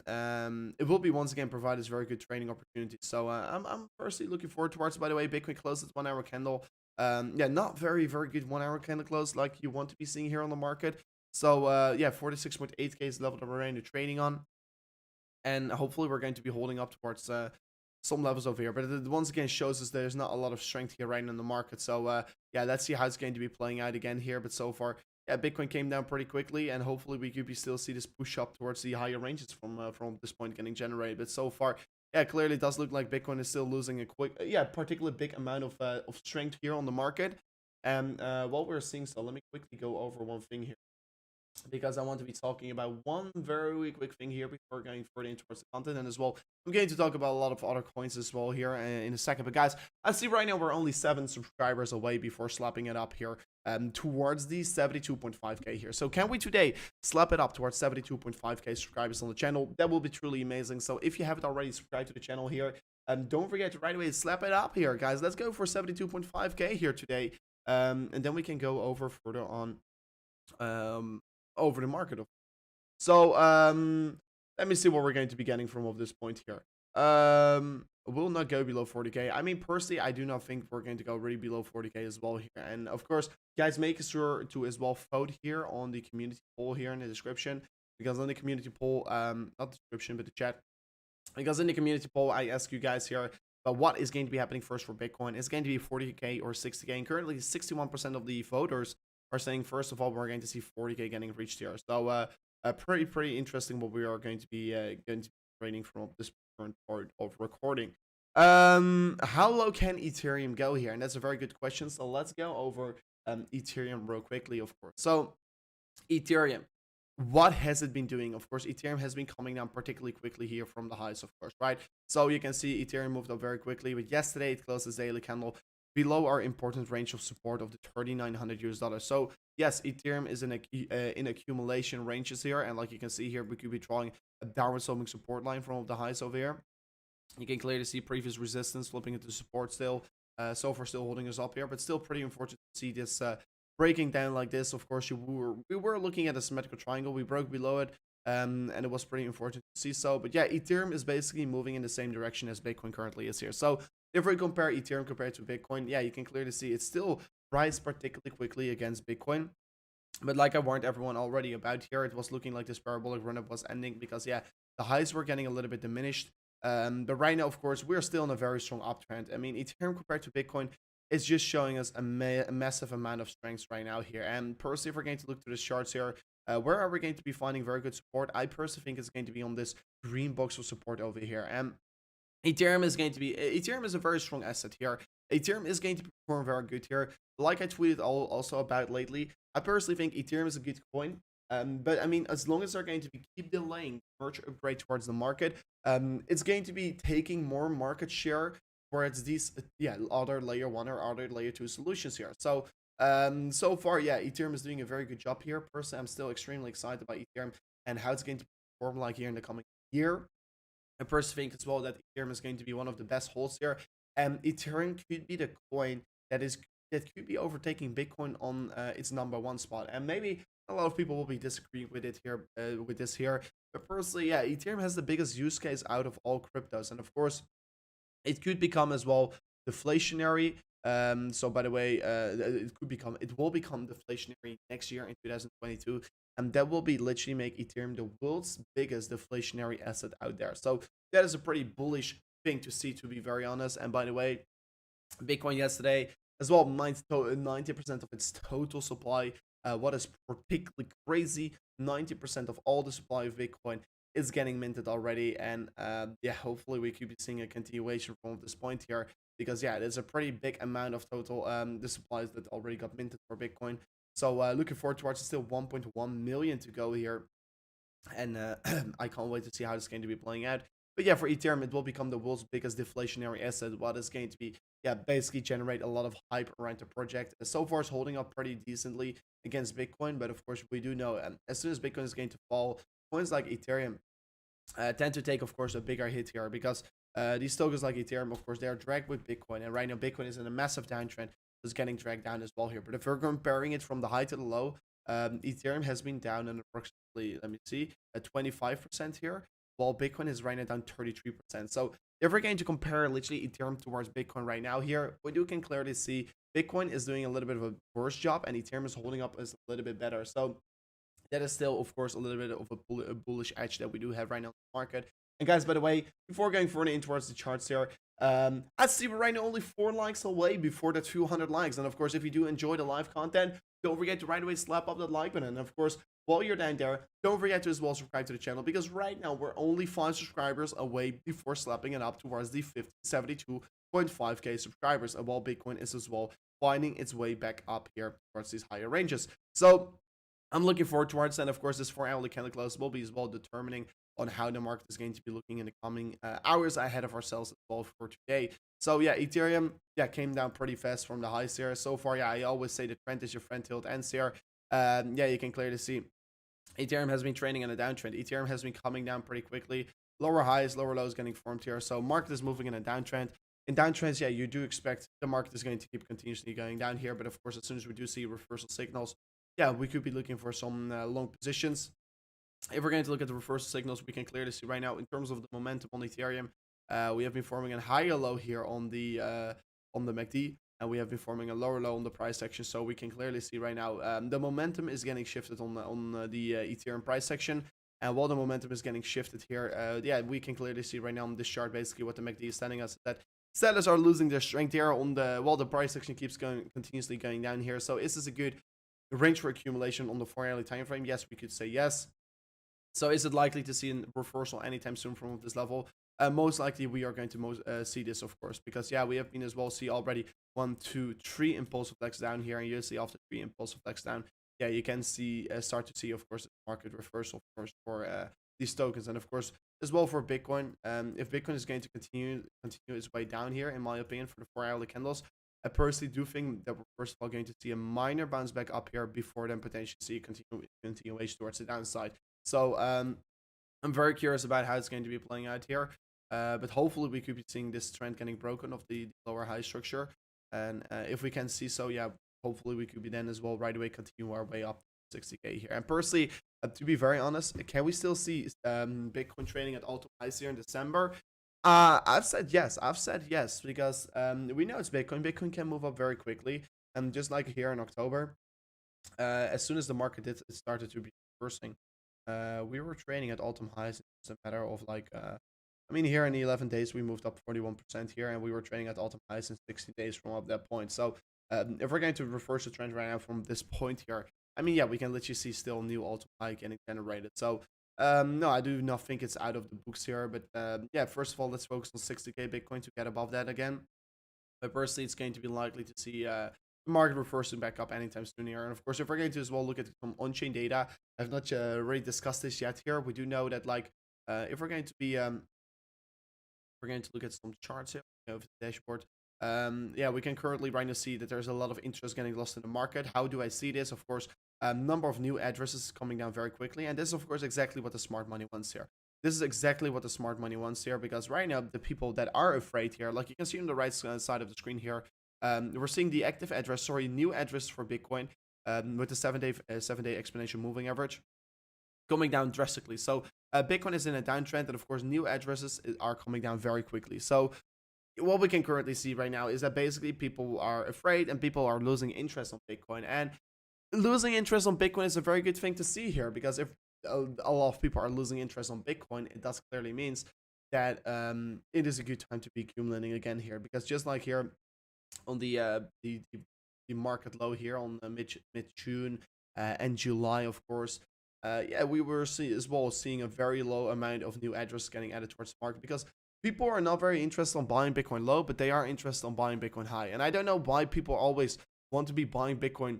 it will be once again provide us very good trading opportunities. So I'm personally looking forward towards. By the way, Bitcoin closed its 1 hour candle. Yeah, not very good 1 hour candle close like you want to be seeing here on the market. So yeah, 46.8k is the level that we're going to trading on, and hopefully we're going to be holding up towards some levels over here. But it once again shows us there's not a lot of strength here right now in the market. So yeah, let's see how it's going to be playing out again here. But so far, yeah, Bitcoin came down pretty quickly, and hopefully we could be still see this push up towards the higher ranges from this point getting generated. But so far, yeah, clearly it does look like Bitcoin is still losing a particularly big amount of strength here on the market. And what we're seeing, so let me quickly go over one thing here, because I want to be talking about one very quick thing here before going further into the content. And as well, I'm going to talk about a lot of other coins as well here in a second. But guys, I see right now we're only 7 subscribers away before slapping it up here towards the 72.5k here. So can we today slap it up towards 72.5k subscribers on the channel? That will be truly amazing. So if you haven't already subscribed to the channel here, don't forget to right away slap it up here, guys. Let's go for 72.5k here today. And then we can go over further on over the market. So let me see what we're going to be getting from this point here. Will not go below 40k. I mean, personally, I do not think we're going to go really below 40k as well here. And of course, guys, make sure to as well vote here on the community poll here in the description, because in the community poll, not the description but the chat, because in the community poll I ask you guys here about what is going to be happening first for Bitcoin. It's going to be 40k or 60k, and currently 61% of the voters are saying first of all we're going to see 40k getting reached here. So pretty interesting what we are going to be trading from this current part of recording. How low can Ethereum go here? And that's a very good question. So let's go over Ethereum real quickly, of course. So Ethereum, what has it been doing? Of course, Ethereum has been coming down particularly quickly here from the highs, of course, right? So you can see Ethereum moved up very quickly, but yesterday it closed its daily candle below our important range of support of the $3,900. So yes, Ethereum is in accumulation ranges here, and like you can see here, we could be drawing a downward sloping support line from the highs over here. You can clearly see previous resistance flipping into support still. So far still holding us up here, but still pretty unfortunate to see this breaking down like this. Of course, we were looking at a symmetrical triangle. We broke below it, and it was pretty unfortunate to see so. But yeah, Ethereum is basically moving in the same direction as Bitcoin currently is here. So if we compare Ethereum compared to Bitcoin, yeah, you can clearly see it's still priced particularly quickly against Bitcoin. But like I warned everyone already about here, it was looking like this parabolic run-up was ending, because yeah, the highs were getting a little bit diminished. But right now, of course, we're still in a very strong uptrend. I mean, Ethereum compared to Bitcoin is just showing us a massive amount of strength right now here. And personally, if we're going to look to the charts here, where are we going to be finding very good support? I personally think it's going to be on this green box of support over here. And Ethereum is a very strong asset here. Ethereum is going to perform very good here. Like I tweeted also about lately, I personally think Ethereum is a good coin. But I mean, as long as they're going to keep delaying merge upgrade towards the market, it's going to be taking more market share towards these other layer 1 or other layer 2 solutions here. So so far, yeah, Ethereum is doing a very good job here. Personally, I'm still extremely excited about Ethereum and how it's going to perform like here in the coming year. I personally think as well that Ethereum is going to be one of the best holds here, and Ethereum could be the coin that could be overtaking Bitcoin on its #1 spot. And maybe a lot of people will be disagreeing with it here, with this here. But personally, yeah, Ethereum has the biggest use case out of all cryptos, and of course, it could become as well deflationary. So by the way, it will become deflationary next year in 2022, and that will be literally make Ethereum the world's biggest deflationary asset out there. So that is a pretty bullish thing to see, to be very honest. And by the way, Bitcoin yesterday as well, 90% of its total supply. What is particularly crazy, 90% of all the supply of Bitcoin is getting minted already. And yeah, hopefully we could be seeing a continuation from this point here, because yeah, there's a pretty big amount of total the supplies that already got minted for Bitcoin. So looking forward towards still 1.1 million to go here, and I can't wait to see how it's going to be playing out. But yeah, for Ethereum, it will become the world's biggest deflationary asset. What is going to be, yeah, basically generate a lot of hype around the project. So far, it's holding up pretty decently against Bitcoin, but of course, we do know as soon as Bitcoin is going to fall, coins like Ethereum tend to take, of course, a bigger hit here because these tokens like Ethereum, of course, they are dragged with Bitcoin, and right now Bitcoin is in a massive downtrend. It's getting dragged down as well here. But if we're comparing it from the high to the low, Ethereum has been down in approximately, let me see, at 25% here, while Bitcoin is right now down 33%. So if we're going to compare literally Ethereum towards Bitcoin right now here, we can clearly see Bitcoin is doing a little bit of a worse job, and Ethereum is holding up as a little bit better. So that is still, of course, a little bit of a bullish edge that we do have right now in the market. And guys, by the way, before going further in towards the charts here, I see we're right now only 4 likes away before the 200 likes. And of course, if you do enjoy the live content, don't forget to right away slap up that like button. And of course, while you're down there, don't forget to as well subscribe to the channel, because right now we're only 5 subscribers away before slapping it up towards the 72.5k subscribers. And while Bitcoin is as well finding its way back up here towards these higher ranges. So I'm looking forward towards that. Of course, this 4-hourly candle close will be as well determining on how the market is going to be looking in the coming hours ahead of ourselves as well for today. So yeah, Ethereum, yeah, came down pretty fast from the highs here. So far, yeah, I always say the trend is your friend till it ends here. Yeah, you can clearly see Ethereum has been trading in a downtrend. Ethereum has been coming down pretty quickly. Lower highs, lower lows getting formed here. So market is moving in a downtrend. In downtrends, yeah, you do expect the market is going to keep continuously going down here. But of course, as soon as we do see reversal signals, yeah, we could be looking for some long positions. If we're going to look at the reversal signals, we can clearly see right now in terms of the momentum on Ethereum, we have been forming a higher low here on the MACD, and we have been forming a lower low on the price section. So we can clearly see right now the momentum is getting shifted on the Ethereum price section. And while the momentum is getting shifted here, yeah, we can clearly see right now on this chart basically what the MACD is telling us, that sellers are losing their strength here on the while the price section keeps continuously going down here. So is this a good range for accumulation on the 4-hourly time frame? Yes, we could say yes. So is it likely to see a reversal anytime soon from this level? Most likely we are going to see this, of course, because yeah, we have been as well see already 1, 2, 3 impulsive flex down here, and you see after 3 impulsive flex down, yeah, you can see start to see, of course, the market reversal first for these tokens, and of course as well for Bitcoin. If Bitcoin is going to continue its way down here, in my opinion, for the 4-hourly candles, I personally do think that we're first of all going to see a minor bounce back up here before then potentially see a continuation towards the downside. So I'm very curious about how it's going to be playing out here. But hopefully we could be seeing this trend getting broken of the lower high structure. And if we can see so, yeah, hopefully we could be then as well right away continue our way up to 60k here. And personally, to be very honest, can we still see Bitcoin trading at all-time highs here in December? I've said yes. Because we know it's Bitcoin. Bitcoin can move up very quickly. And just like here in October, as soon as the market started to be reversing, we were trading at all-time highs. It's a matter of like, I mean, here in the 11 days, we moved up 41% here, and we were trading at all-time highs in 60 days from up that point. So if we're going to reverse the trend right now from this point here, I mean, yeah, we can literally see still new all-time high getting generated. So no, I do not think it's out of the books here. But yeah, first of all, let's focus on 60k Bitcoin to get above that again. But personally, it's going to be likely to see the market reversing back up anytime soon here. And of course, if we're going to as well look at some on-chain data, I've not really discussed this yet here. We do know that like if we're going to be we're going to look at some charts here of the dashboard. Yeah, we can currently right now see that there's a lot of interest getting lost in the market. How do I see this? Of course, number of new addresses coming down very quickly, and this is of course exactly what the smart money wants here. This is exactly what the smart money wants here, because right now the people that are afraid here, like you can see on the right side of the screen here, we're seeing the active address, new address for Bitcoin with the 7-day exponential moving average coming down drastically. So Bitcoin is in a downtrend, and of course new addresses are coming down very quickly. So what we can currently see right now is that basically people are afraid and people are losing interest on Bitcoin. And losing interest on Bitcoin is a very good thing to see here, because if a lot of people are losing interest on Bitcoin, it does clearly means that it is a good time to be accumulating again here, because just like here on the market low here on mid-June and July, of course, yeah, we were seeing a very low amount of new addresses getting added towards the market, because people are not very interested on buying Bitcoin low, but they are interested on buying Bitcoin high. And I don't know why people always want to be buying Bitcoin.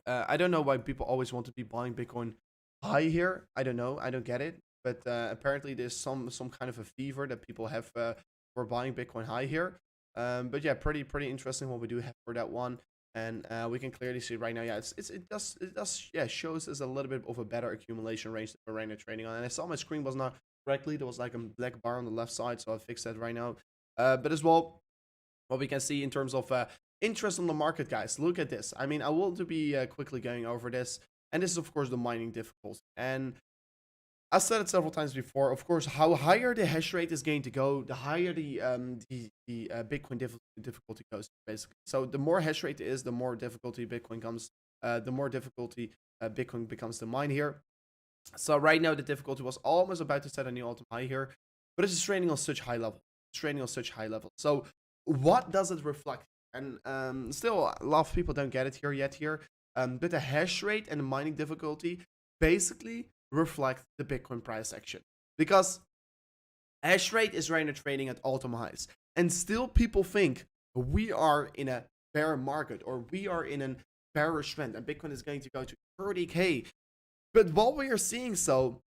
I don't know why people always want to be buying Bitcoin high here. I don't know. I don't get it. But apparently there's some kind of a fever that people have for buying Bitcoin high here. But yeah, pretty interesting what we do have for that one. And we can clearly see right now, yeah, it does yeah, shows us a little bit of a better accumulation range that we're right now trading on. And I saw my screen was not correctly. There was like a black bar on the left side, so I fixed that right now. But as well, what we can see in terms of interest on the market, guys, look at this. I mean, I want to be quickly going over this, and this is of course the mining difficulty. And I said it several times before. Of course, how higher the hash rate is going to go, the higher the Bitcoin difficulty goes, basically. So the more hash rate is, the more difficulty Bitcoin comes. The more difficulty Bitcoin becomes to mine here. So right now the difficulty was almost about to set a new all-time high here, but it's trading on such high level. It's trading on such high level. So what does it reflect? And still, a lot of people don't get it here yet. But the hash rate and the mining difficulty basically reflect the Bitcoin price action, because hash rate is right now trading at all-time highs, and still people think we are in a bear market or we are in a bearish trend and Bitcoin is going to go to 30K. But what we are seeing, so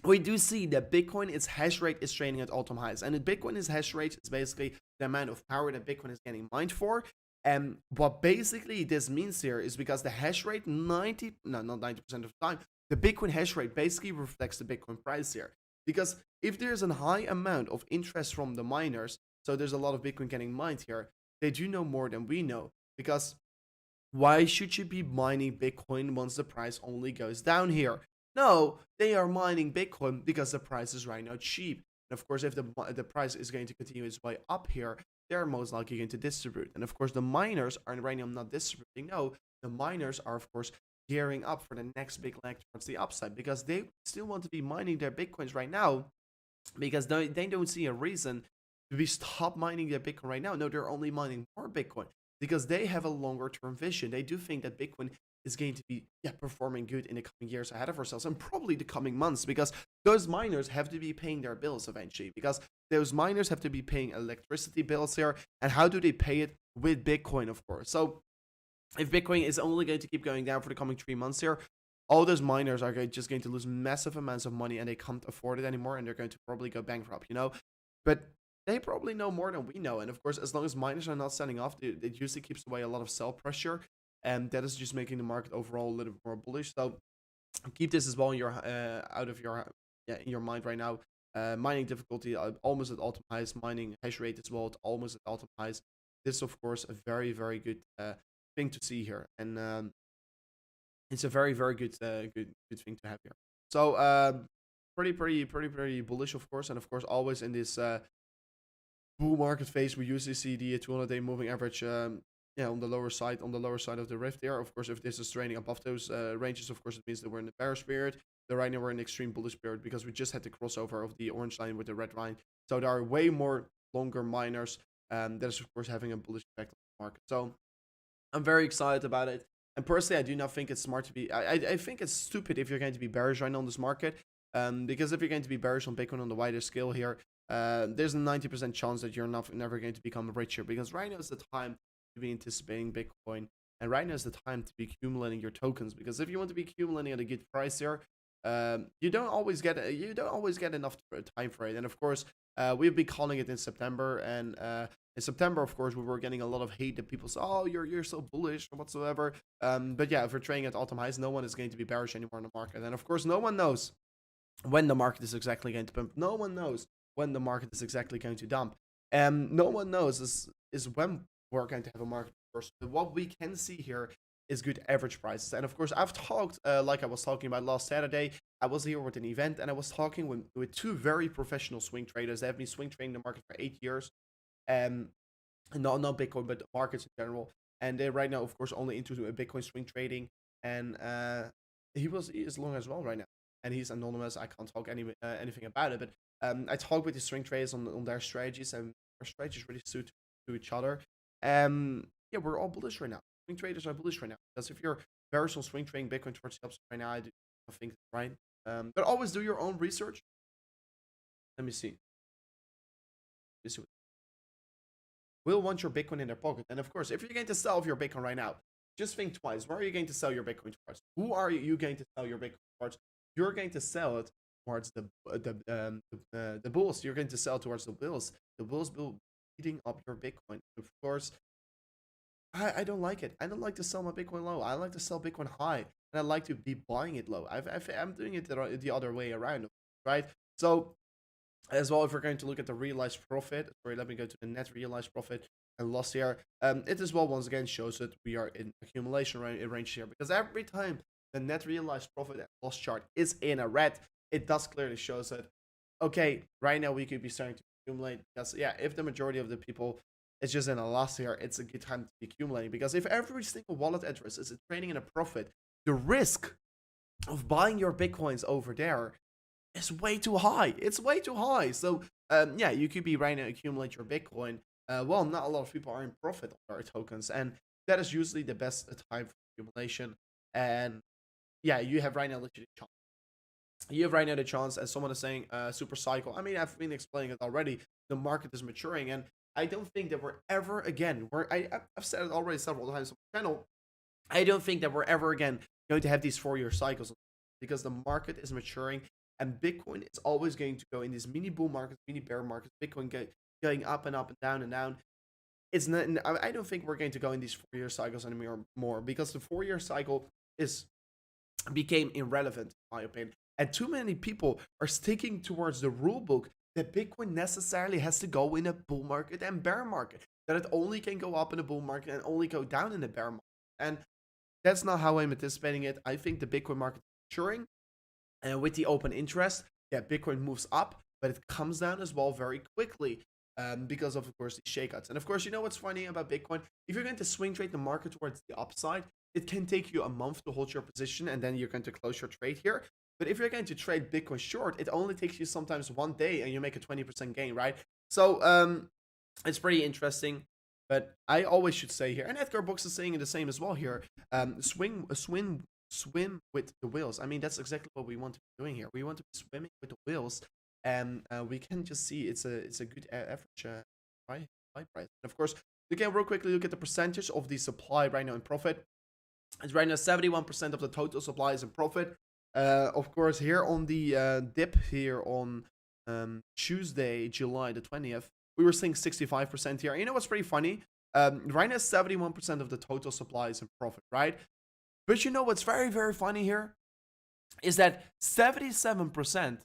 we do see that Bitcoin, its hash rate is trading at all-time highs, and Bitcoin is hash rate is basically the amount of power that Bitcoin is getting mined for. And what basically this means here is because the hash rate not 90% of the time, the Bitcoin hash rate basically reflects the Bitcoin price here. Because if there's a high amount of interest from the miners, so there's a lot of Bitcoin getting mined here, they do know more than we know. Because why should you be mining Bitcoin once the price only goes down here? No, they are mining Bitcoin because the price is right now cheap. And of course, if the price is going to continue its way up here, they're most likely going to distribute. And of course, the miners are right now not distributing. No, the miners are, of course, gearing up for the next big leg towards the upside, because they still want to be mining their Bitcoins right now, because they don't see a reason to be stop mining their Bitcoin right now. No, they're only mining more Bitcoin because they have a longer term vision. They do think that Bitcoin is going to be performing good in the coming years ahead of ourselves, and probably the coming months, because those miners have to be paying their bills eventually, because those miners have to be paying electricity bills here. And how do they pay it? With Bitcoin, of course. So if Bitcoin is only going to keep going down for the coming 3 months here, all those miners are just going to lose massive amounts of money, and they can't afford it anymore, and they're going to probably go bankrupt, But they probably know more than we know. And of course, as long as miners are not selling off, it usually keeps away a lot of sell pressure, and that is just making the market overall a little bit more bullish. So keep this as well in your in your mind right now. Mining difficulty almost at all-time highs. Mining hash rate as well almost at all-time highs. This is of course a very, very good thing to see here, and it's a very, very good good thing to have here. So pretty bullish, of course. And of course, always in this bull market phase, we usually see the 200-day moving average on the lower side of the rift there. Of course, if this is trading above those ranges, of course it means that we're in the bearish period. But right now we're in extreme bullish period, because we just had the crossover of the orange line with the red line. So there are way more longer miners, that is of course having a bullish effect on the market. So I'm very excited about it. And personally, I do not think it's smart to be. I think it's stupid if you're going to be bearish right now on this market. Because if you're going to be bearish on Bitcoin on the wider scale here, there's a 90% chance that you're never going to become richer. Because right now is the time to be anticipating Bitcoin, and right now is the time to be accumulating your tokens. Because if you want to be accumulating at a good price here, you don't always get enough time for it. And of course, we've been calling it in September, and in September, of course, we were getting a lot of hate that people say, "Oh, you're so bullish," or whatsoever. But yeah, if we're trading at all-time highs, no one is going to be bearish anymore in the market. And of course, no one knows when the market is exactly going to pump. No one knows when the market is exactly going to dump. And no one knows is when we're going to have a market first. But what we can see here is good average prices. And of course, I've talked, like I was talking about last Saturday, I was here with an event, and I was talking with two very professional swing traders. They have been swing trading the market for 8 years. Not Bitcoin, but markets in general. And they're right now, of course, only into Bitcoin swing trading. And he is long as well right now, and he's anonymous. I can't talk anything about it. But I talk with the swing traders on their strategies, and our strategies really suit to each other. Yeah, we're all bullish right now. Swing traders are bullish right now, because if you're bearish on swing trading Bitcoin towards the upside right now, I think it's right. But always do your own research. Let me see. Will want your Bitcoin in their pocket. And of course, if you're going to sell your Bitcoin right now, just think twice. Where are you going to sell your Bitcoin towards? Who are you going to sell your Bitcoin towards? You're going to sell it towards the bulls. You're going to sell towards the bulls. The bulls will be eating up your Bitcoin. Of course, I don't like it. I don't like to sell my Bitcoin low. I like to sell Bitcoin high, and I like to be buying it low. I'm doing it the other way around, right? So as well, if we're going to look at the realized profit, sorry, let me go to the net realized profit and loss here. It as well once again shows that we are in accumulation range here, because every time the net realized profit and loss chart is in a red, it does clearly shows that okay, right now we could be starting to accumulate, because yeah, if the majority of the people is just in a loss here, it's a good time to be accumulating, because if every single wallet address is trading in a profit, the risk of buying your Bitcoins over there is way too high. It's way too high. So yeah, you could be right now accumulate your Bitcoin. Well, not a lot of people are in profit on our tokens, and that is usually the best time for accumulation. And yeah, you have right now literally chance. You have right now the chance, as someone is saying, super cycle. I mean, I've been explaining it already. The market is maturing, and I don't think that we're ever again. I've said it already several times on the channel. I don't think that we're ever again going to have these 4-year cycles, because the market is maturing, and Bitcoin is always going to go in these mini bull markets, mini bear markets. Bitcoin going up and up and down and down. It's not. I don't think we're going to go in these 4-year cycles anymore, because the 4-year cycle is became irrelevant in my opinion, and too many people are sticking towards the rule book that Bitcoin necessarily has to go in a bull market and bear market, that it only can go up in a bull market and only go down in a bear market. And that's not how I'm anticipating it. I think the Bitcoin market is maturing, and with the open interest, yeah, Bitcoin moves up, but it comes down as well very quickly, because of course, the shakeouts. And of course, you know what's funny about Bitcoin? If you're going to swing trade the market towards the upside, it can take you a month to hold your position, and then you're going to close your trade here. But if you're going to trade Bitcoin short, it only takes you sometimes 1 day, and you make a 20% gain, right? So it's pretty interesting. But I always should say here, and Edgar Box is saying the same as well here. Swim with the whales. I mean, that's exactly what we want to be doing here. We want to be swimming with the whales, and we can just see it's a good average buy price. And of course, you can real quickly look at the percentage of the supply right now in profit. It's right now 71% of the total supply is in profit. Of course, here on the dip here on Tuesday, July the 20th, we were seeing 65% here. You know what's pretty funny? Right now, 71% of the total supply is in profit, right? But you know what's very, very funny here? Is that 77%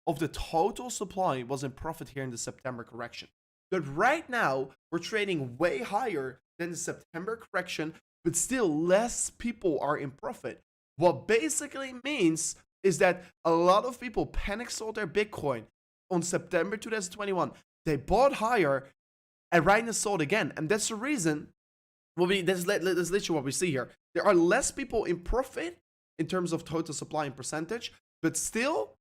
of the total supply was in profit here in the September correction. But right now, we're trading way higher than the September correction, but still less people are in profit. What basically means is that a lot of people panic sold their Bitcoin on September 2021. They bought higher and right now sold again. And that's the reason. That's literally what we see here. There are less people in profit in terms of total supply and percentage, but still,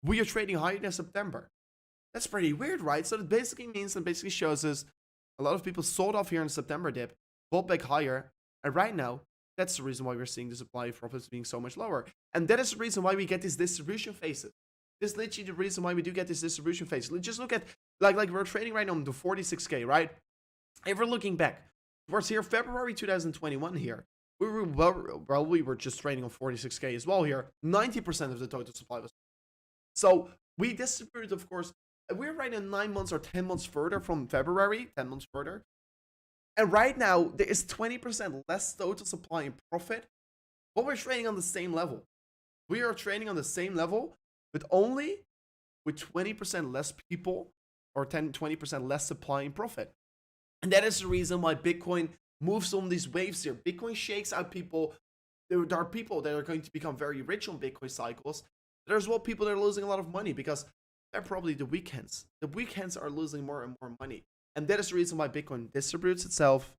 we are trading higher than September. That's pretty weird, right? So that basically means and basically shows us a lot of people sold off here in September dip, bought back higher, and right now, that's the reason why we're seeing the supply of profits being so much lower. And that is the reason why we get these distribution phases. This is literally the reason why we do get this distribution phase. Just look at, like we're trading right now on the 46K, right? If we're looking back, towards here, February 2021 here, we were just trading on 46K as well here. 90% of the total supply was. So we distributed, of course, we're right now 9 months or 10 months further from February, 10 months further. And right now, there is 20% less total supply in profit, but we're trading on the same level. We are trading on the same level, but only with 20% less people or 20% less supply in profit. And that is the reason why Bitcoin moves on these waves here. Bitcoin shakes out people. There are people that are going to become very rich on Bitcoin cycles. There's well people that are losing a lot of money because they're probably the weekends. The weekends are losing more and more money. And that is the reason why Bitcoin distributes itself.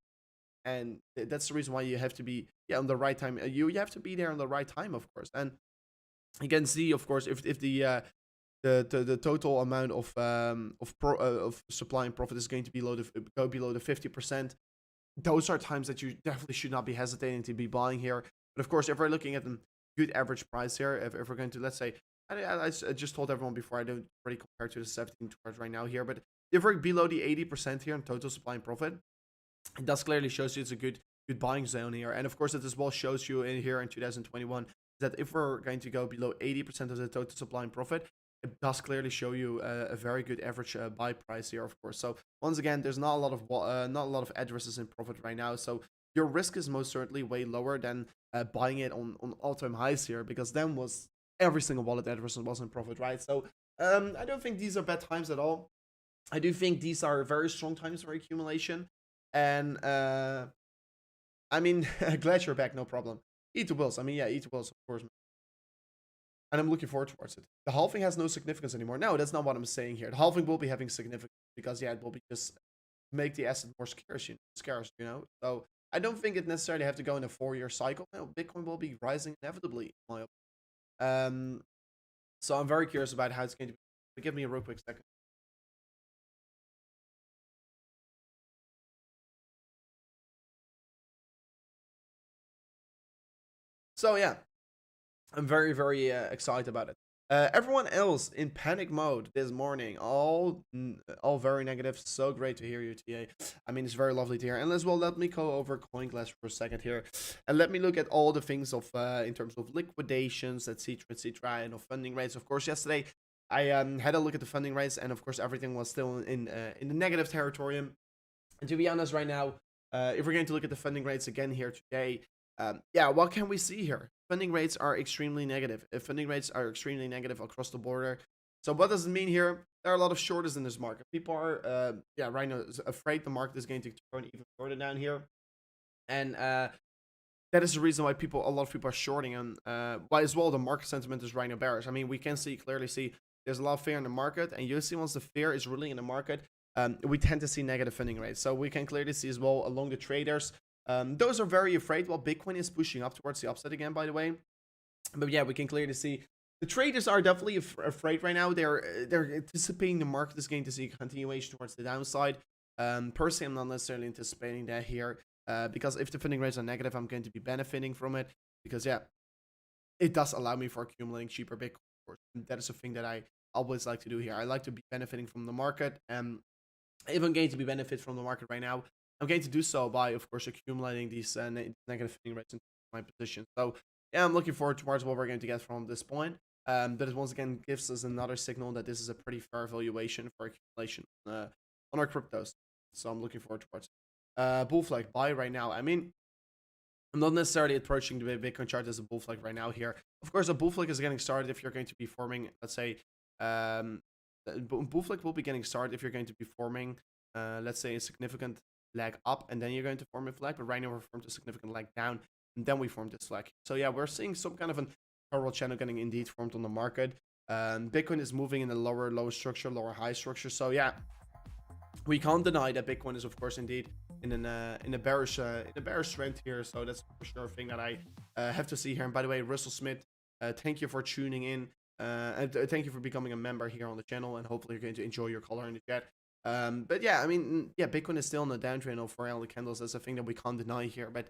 And that's the reason why you have to be on the right time. You have to be there on the right time, of course. And you can see, of course, if the total amount of supply and profit is going to be go below the 50%. Those are times that you definitely should not be hesitating to be buying here. But of course, if we're looking at a good average price here, if we're going to, let's say, I just told everyone before, I don't really compare to the 17 charts right now here, but if we're below the 80% here in total supply and profit, it does clearly shows you it's a good buying zone here. And of course, it as well shows you in here in 2021 that if we're going to go below 80% of the total supply and profit, it does clearly show you a very good average buy price here, of course. So once again, there's not a lot of addresses in profit right now. So your risk is most certainly way lower than buying it on all-time highs here, because then was every single wallet address was in profit, right? So I don't think these are bad times at all. I do think these are very strong times for accumulation. And I mean, glad you're back, no problem. Eat the wills. I mean, yeah, eat the wills, of course. And I'm looking forward towards it. The halving has no significance anymore. No, that's not what I'm saying here. The halving will be having significance because, yeah, it will be just make the asset more scarce, you know? So I don't think it necessarily have to go in a 4-year cycle. No, Bitcoin will be rising inevitably, in my opinion. So I'm very curious about how it's going to be. Give me a real quick second. So yeah, I'm very, very excited about it. Everyone else in panic mode this morning, all very negative. So great to hear you, TA. I mean, it's very lovely to hear. And as well, let me go over CoinGlass for a second here, and let me look at all the things of in terms of liquidations, etc., and of funding rates. Of course, yesterday I had a look at the funding rates, and of course, everything was still in the negative territory. And to be honest, right now, if we're going to look at the funding rates again here today, yeah, what can we see here? Funding rates are extremely negative. Funding rates are extremely negative across the border. So what does it mean here? There are a lot of shorters in this market. People are, yeah, right now afraid the market is going to turn even further down here, and that is the reason why a lot of people are shorting, and why as well the market sentiment is right now bearish. I mean, we can clearly see there's a lot of fear in the market, and you see once the fear is really in the market, we tend to see negative funding rates. So we can clearly see as well along the traders. Those are very afraid. Well, Bitcoin is pushing up towards the upside again, by the way. But yeah, we can clearly see the traders are definitely afraid right now. They're anticipating the market is going to see a continuation towards the downside. Personally, I'm not necessarily anticipating that here, because if the funding rates are negative, I'm going to be benefiting from it, because yeah, it does allow me for accumulating cheaper Bitcoin. Of course, and that is a thing that I always like to do here. I like to be benefiting from the market, and if I'm going to be benefit from the market right now, I'm going to do so by, of course, accumulating these negative funding rates into my position. So yeah, I'm looking forward towards what we're going to get from this point. That once again gives us another signal that this is a pretty fair valuation for accumulation on our cryptos. So I'm looking forward towards it. Bull flag buy right now. I mean, I'm not necessarily approaching the Bitcoin chart as a bull flag right now here. Of course, a bull flag is getting started if you're going to be forming, let's say, bull flag will be getting started if you're going to be forming, let's say, a significant leg up, and then you're going to form a flag. But right now we're formed a significant leg down, and then we form this flag. So yeah, we're seeing some kind of an parallel channel getting indeed formed on the market. Bitcoin is moving in a lower structure, lower high structure. So yeah, we can't deny that Bitcoin is, of course, indeed in a bearish trend here. So that's for sure a thing that I have to see here. And by the way, Russell Smith, thank you for tuning in. And thank you for becoming a member here on the channel, and hopefully you're going to enjoy your color in the chat. But yeah, I mean, yeah, Bitcoin is still on the downtrend of 4 hourly candles. That's a thing that we can't deny here. But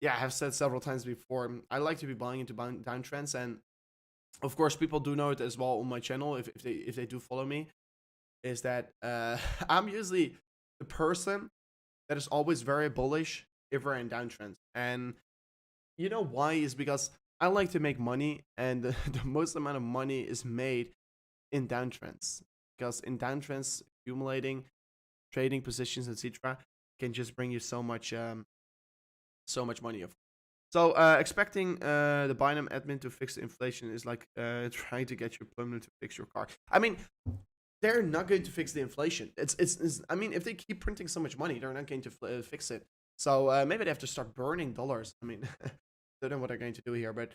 yeah, I have said several times before, I like to be buying into downtrends, and of course, people do know it as well on my channel if they do follow me. Is that I'm usually the person that is always very bullish if we're in downtrends, and you know why is because I like to make money, and the most amount of money is made in downtrends, because in downtrends accumulating trading positions, etc., can just bring you so much money. So expecting the Binance admin to fix the inflation is like trying to get your plumber to fix your car. I mean, they're not going to fix the inflation. It's I mean, if they keep printing so much money, they're not going to fix it. So maybe they have to start burning dollars. I mean, I don't know what they're going to do here, but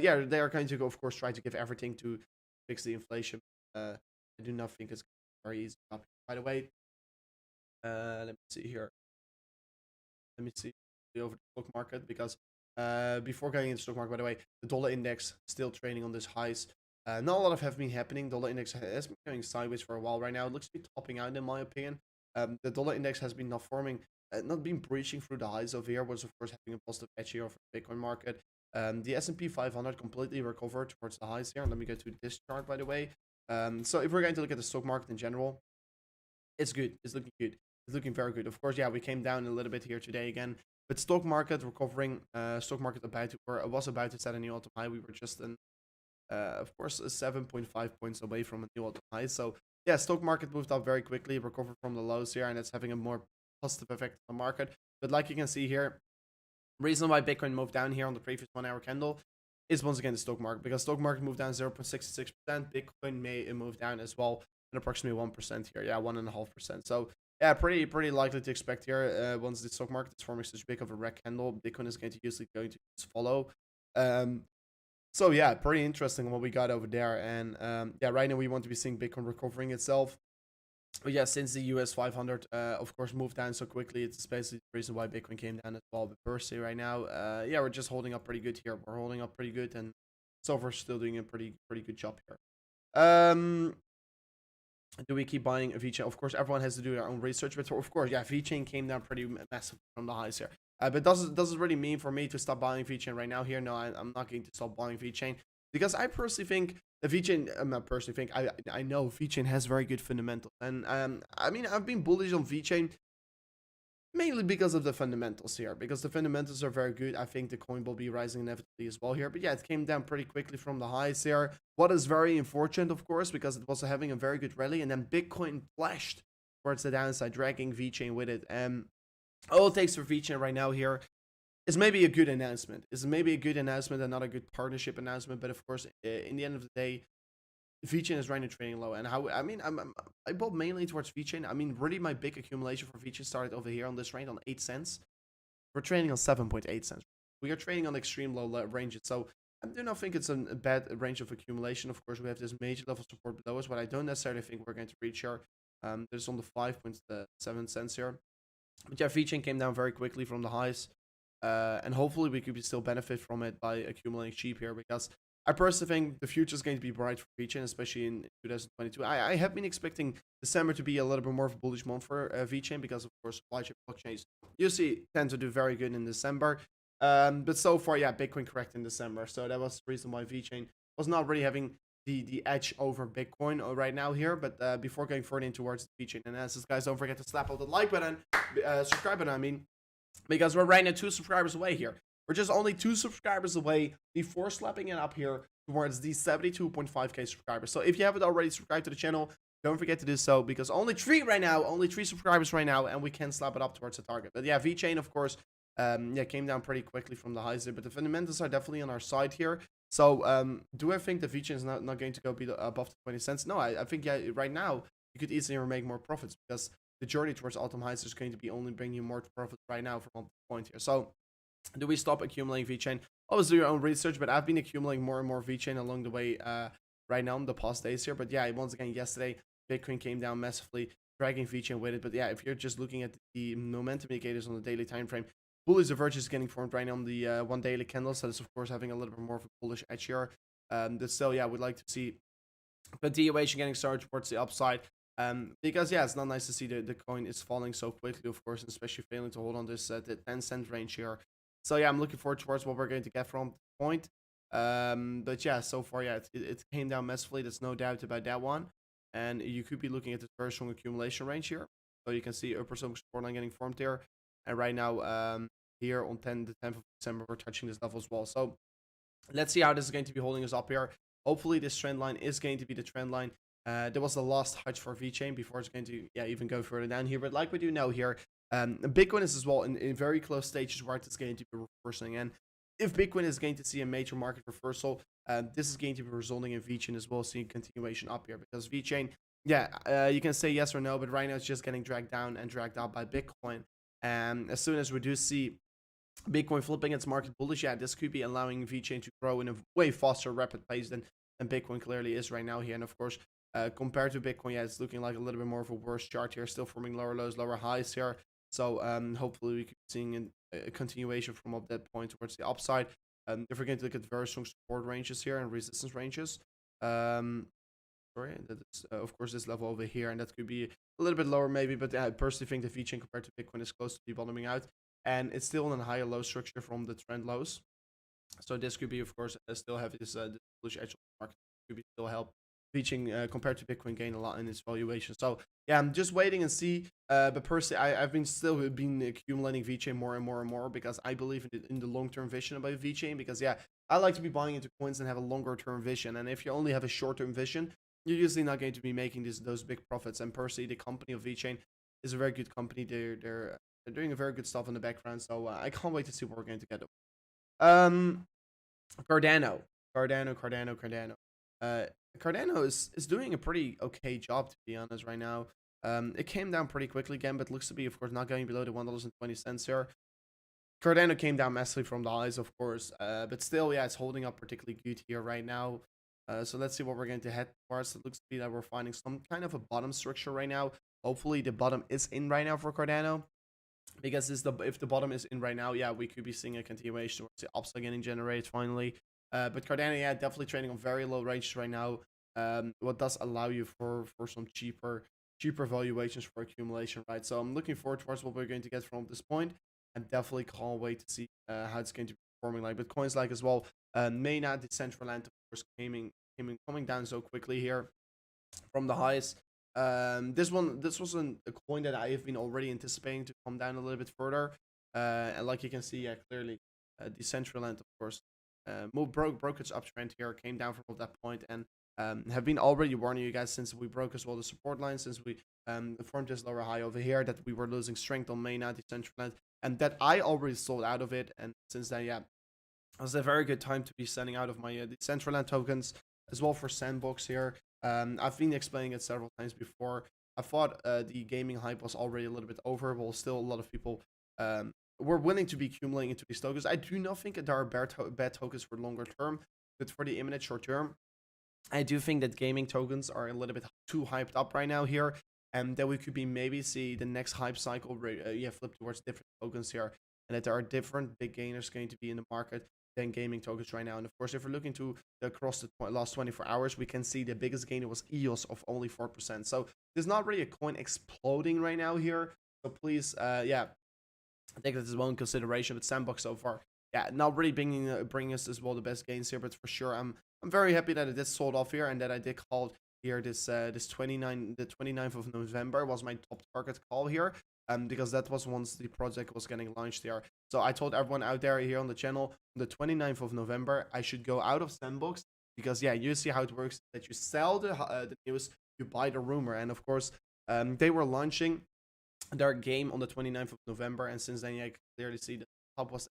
yeah, they are going to go, of course, try to give everything to fix the inflation. I do not think it's very easy. By the way, let me see here. Let me see over the stock market, because before going into the stock market, by the way, the dollar index still trading on this highs. Not a lot of have been happening. Dollar index has been going sideways for a while right now. It looks to be topping out, in my opinion. The dollar index has been not been breaching through the highs over here, was of course having a positive edge here for the Bitcoin market. The S&P 500 completely recovered towards the highs here. And let me go to this chart, by the way. So if we're going to look at the stock market in general, it's good. It's looking good. It's looking very good. Of course, yeah, we came down a little bit here today again, but stock market recovering. Stock market was about to set a new all-time high. We were just in Of course, 7.5 points away from a new all-time high. So yeah, stock market moved up very quickly, recovered from the lows here, and it's having a more positive effect on the market. But like you can see here, reason why Bitcoin moved down here on the previous 1 hour candle is once again the stock market, because stock market moved down 0.66%. Bitcoin may move down as well, and approximately 1% here. Yeah, 1.5%. So yeah, pretty likely to expect here once the stock market is forming such big of a red candle, Bitcoin is usually going to follow. So yeah, pretty interesting what we got over there. And yeah, right now we want to be seeing Bitcoin recovering itself. But yeah, since the US 500, of course, moved down so quickly, it's basically the reason why Bitcoin came down as well. But personally, right now, yeah, we're just holding up pretty good here. We're holding up pretty good, and so far still doing a pretty good job here. Do we keep buying VeChain? Of course, everyone has to do their own research, but of course, yeah, VeChain came down pretty massive from the highs here. But does it really mean for me to stop buying VeChain right now here? No, I'm not going to stop buying VeChain, because I personally think the VeChain, I'm not personally think, I know VeChain has very good fundamentals. And I mean, I've been bullish on VeChain mainly because of the fundamentals here, because the fundamentals are very good. I think the coin will be rising inevitably as well here. But yeah, it came down pretty quickly from the highs here. What is very unfortunate, of course, because it was having a very good rally, and then Bitcoin flashed towards the downside, dragging VeChain with it. All it takes for VeChain right now here is maybe a good announcement. Is maybe a good announcement and not a good partnership announcement. But of course, in the end of the day, VeChain is right now trading low, and how I mean I bought mainly towards VeChain. I mean, really, my big accumulation for VeChain started over here on this range on 8 cents. We're trading on 7.8 cents. We are trading on extreme low ranges, so I do not think it's a bad range of accumulation. Of course, we have this major level support below us, but I don't necessarily think we're going to reach here. There's on the 5.7 cents here. But yeah, VeChain came down very quickly from the highs, and hopefully we could still benefit from it by accumulating cheap here, because I personally think the future is going to be bright for VeChain, especially in 2022. I have been expecting December to be a little bit more of a bullish month for VeChain, because of course supply chain blockchains usually tend to do very good in December. But so far, yeah, Bitcoin correct in December, so that was the reason why VeChain was not really having the edge over Bitcoin right now here. But before going further in towards the VeChain analysis, guys, don't forget to slap on the like button, subscribe button, I mean, because we're right now 2 subscribers away here. We're just only 2 subscribers away before slapping it up here towards the 72.5k subscribers. So if you haven't already subscribed to the channel, don't forget to do so, because only 3 subscribers right now, and we can slap it up towards the target. But yeah, VeChain, of course, yeah, came down pretty quickly from the highs there, but the fundamentals are definitely on our side here. So do I think the VeChain is not going to go above the 20 cents? No, I think, yeah, right now you could easily make more profits, because the journey towards all-time highs is going to be only bringing you more profits right now from the point here. So do we stop accumulating VeChain? Always do your own research, but I've been accumulating more and more VeChain along the way right now in the past days here. But yeah, once again, yesterday, Bitcoin came down massively, dragging VeChain with it. But yeah, if you're just looking at the momentum indicators on the daily time frame, Bullish Divergence is getting formed right now on the 1 daily candle. So it's, of course, having a little bit more of a bullish edge here. But still, yeah, we'd like to see continuation getting started towards the upside. Because yeah, it's not nice to see the coin is falling so quickly, of course, and especially failing to hold on this the 10-cent range here. So yeah, I'm looking forward towards what we're going to get from the point. But yeah, so far, yeah, it came down massively. There's no doubt about that one. And you could be looking at this very strong accumulation range here. So you can see upper support line getting formed there. And right now, here on the 10th of December, we're touching this level as well. So let's see how this is going to be holding us up here. Hopefully, this trend line is going to be the trend line. There was the last hedge for VeChain before it's going to, yeah, even go further down here. But like we do know here, Bitcoin is as well in very close stages where it's going to be reversing. And if Bitcoin is going to see a major market reversal, this is going to be resulting in VeChain as well, seeing continuation up here. Because VeChain, yeah, you can say yes or no, but right now it's just getting dragged down and dragged out by Bitcoin. And as soon as we do see Bitcoin flipping its market bullish, yeah, this could be allowing VeChain to grow in a way faster, rapid pace than Bitcoin clearly is right now here. And of course, compared to Bitcoin, yeah, it's looking like a little bit more of a worse chart here, still forming lower lows, lower highs here. So hopefully we keep seeing a continuation from up that point towards the upside. If we're going to look at very strong support ranges here and resistance ranges, sorry, that is of course this level over here, and that could be a little bit lower maybe, but I personally think the VeChain compared to Bitcoin is close to be bottoming out, and it's still in a higher low structure from the trend lows. So this could be, of course, still have this bullish edge on the market. Could be still help VeChain compared to Bitcoin gain a lot in its valuation. So yeah, I'm just waiting and see. But personally, I've been accumulating VeChain more and more and more because I believe in the long term vision about VeChain. Because yeah, I like to be buying into coins and have a longer term vision. And if you only have a short term vision, you're usually not going to be making those big profits. And personally, the company of VeChain is a very good company. They're doing a very good stuff in the background. So I can't wait to see what we're going to get. Um, Cardano, Cardano. Uh, Cardano is doing a pretty okay job, to be honest, right now. It came down pretty quickly again, but looks to be, of course, not going below the $1.20 here. Cardano came down massively from the highs, of course, but still, yeah, it's holding up particularly good here right now. So let's see what we're going to head towards. It looks to be that we're finding some kind of a bottom structure right now. Hopefully, the bottom is in right now for Cardano. Because if the bottom is in right now, yeah, we could be seeing a continuation towards the upside getting generated finally. But Cardano, yeah, definitely trading on very low ranges right now. What does allow you for some cheaper valuations for accumulation, right? So I'm looking forward towards what we're going to get from this point, and definitely can't wait to see how it's going to be performing. Like, but coins like as well, may not decentralized, of course, coming down so quickly here from the highs. This wasn't a coin that I have been already anticipating to come down a little bit further. And like you can see, yeah, clearly, Decentraland, of course, broke its uptrend here, came down from that point, and have been already warning you guys since we broke as well the support line, since we formed this lower high over here, that we were losing strength on mainnet Decentraland, and that I already sold out of it. And since then, yeah, it was a very good time to be selling out of my Decentraland tokens as well for Sandbox here. I've been explaining it several times before. I thought the gaming hype was already a little bit over, but still a lot of people were willing to be accumulating into these tokens. I do not think that there are bad tokens for longer term, but for the imminent short term, I do think that gaming tokens are a little bit too hyped up right now here, and that we could be maybe see the next hype cycle flip towards different tokens here, and that there are different big gainers going to be in the market than gaming tokens right now. And of course, if we're looking to across the last 24 hours, we can see the biggest gainer was EOS of only 4%. So there's not really a coin exploding right now here. So please, yeah, take that as well in consideration. But Sandbox so far, yeah, not really bringing us as well the best gains here. But for sure, I'm very happy that it did sold off here, and that I did call here the 29th of November was my top target call here. Because that was once the project was getting launched there. So I told everyone out there here on the channel, on the 29th of November, I should go out of Sandbox, because yeah, you see how it works, that you sell the news, you buy the rumor. And of course, they were launching their game on the 29th of November, and since then, yeah, I can clearly see the top was,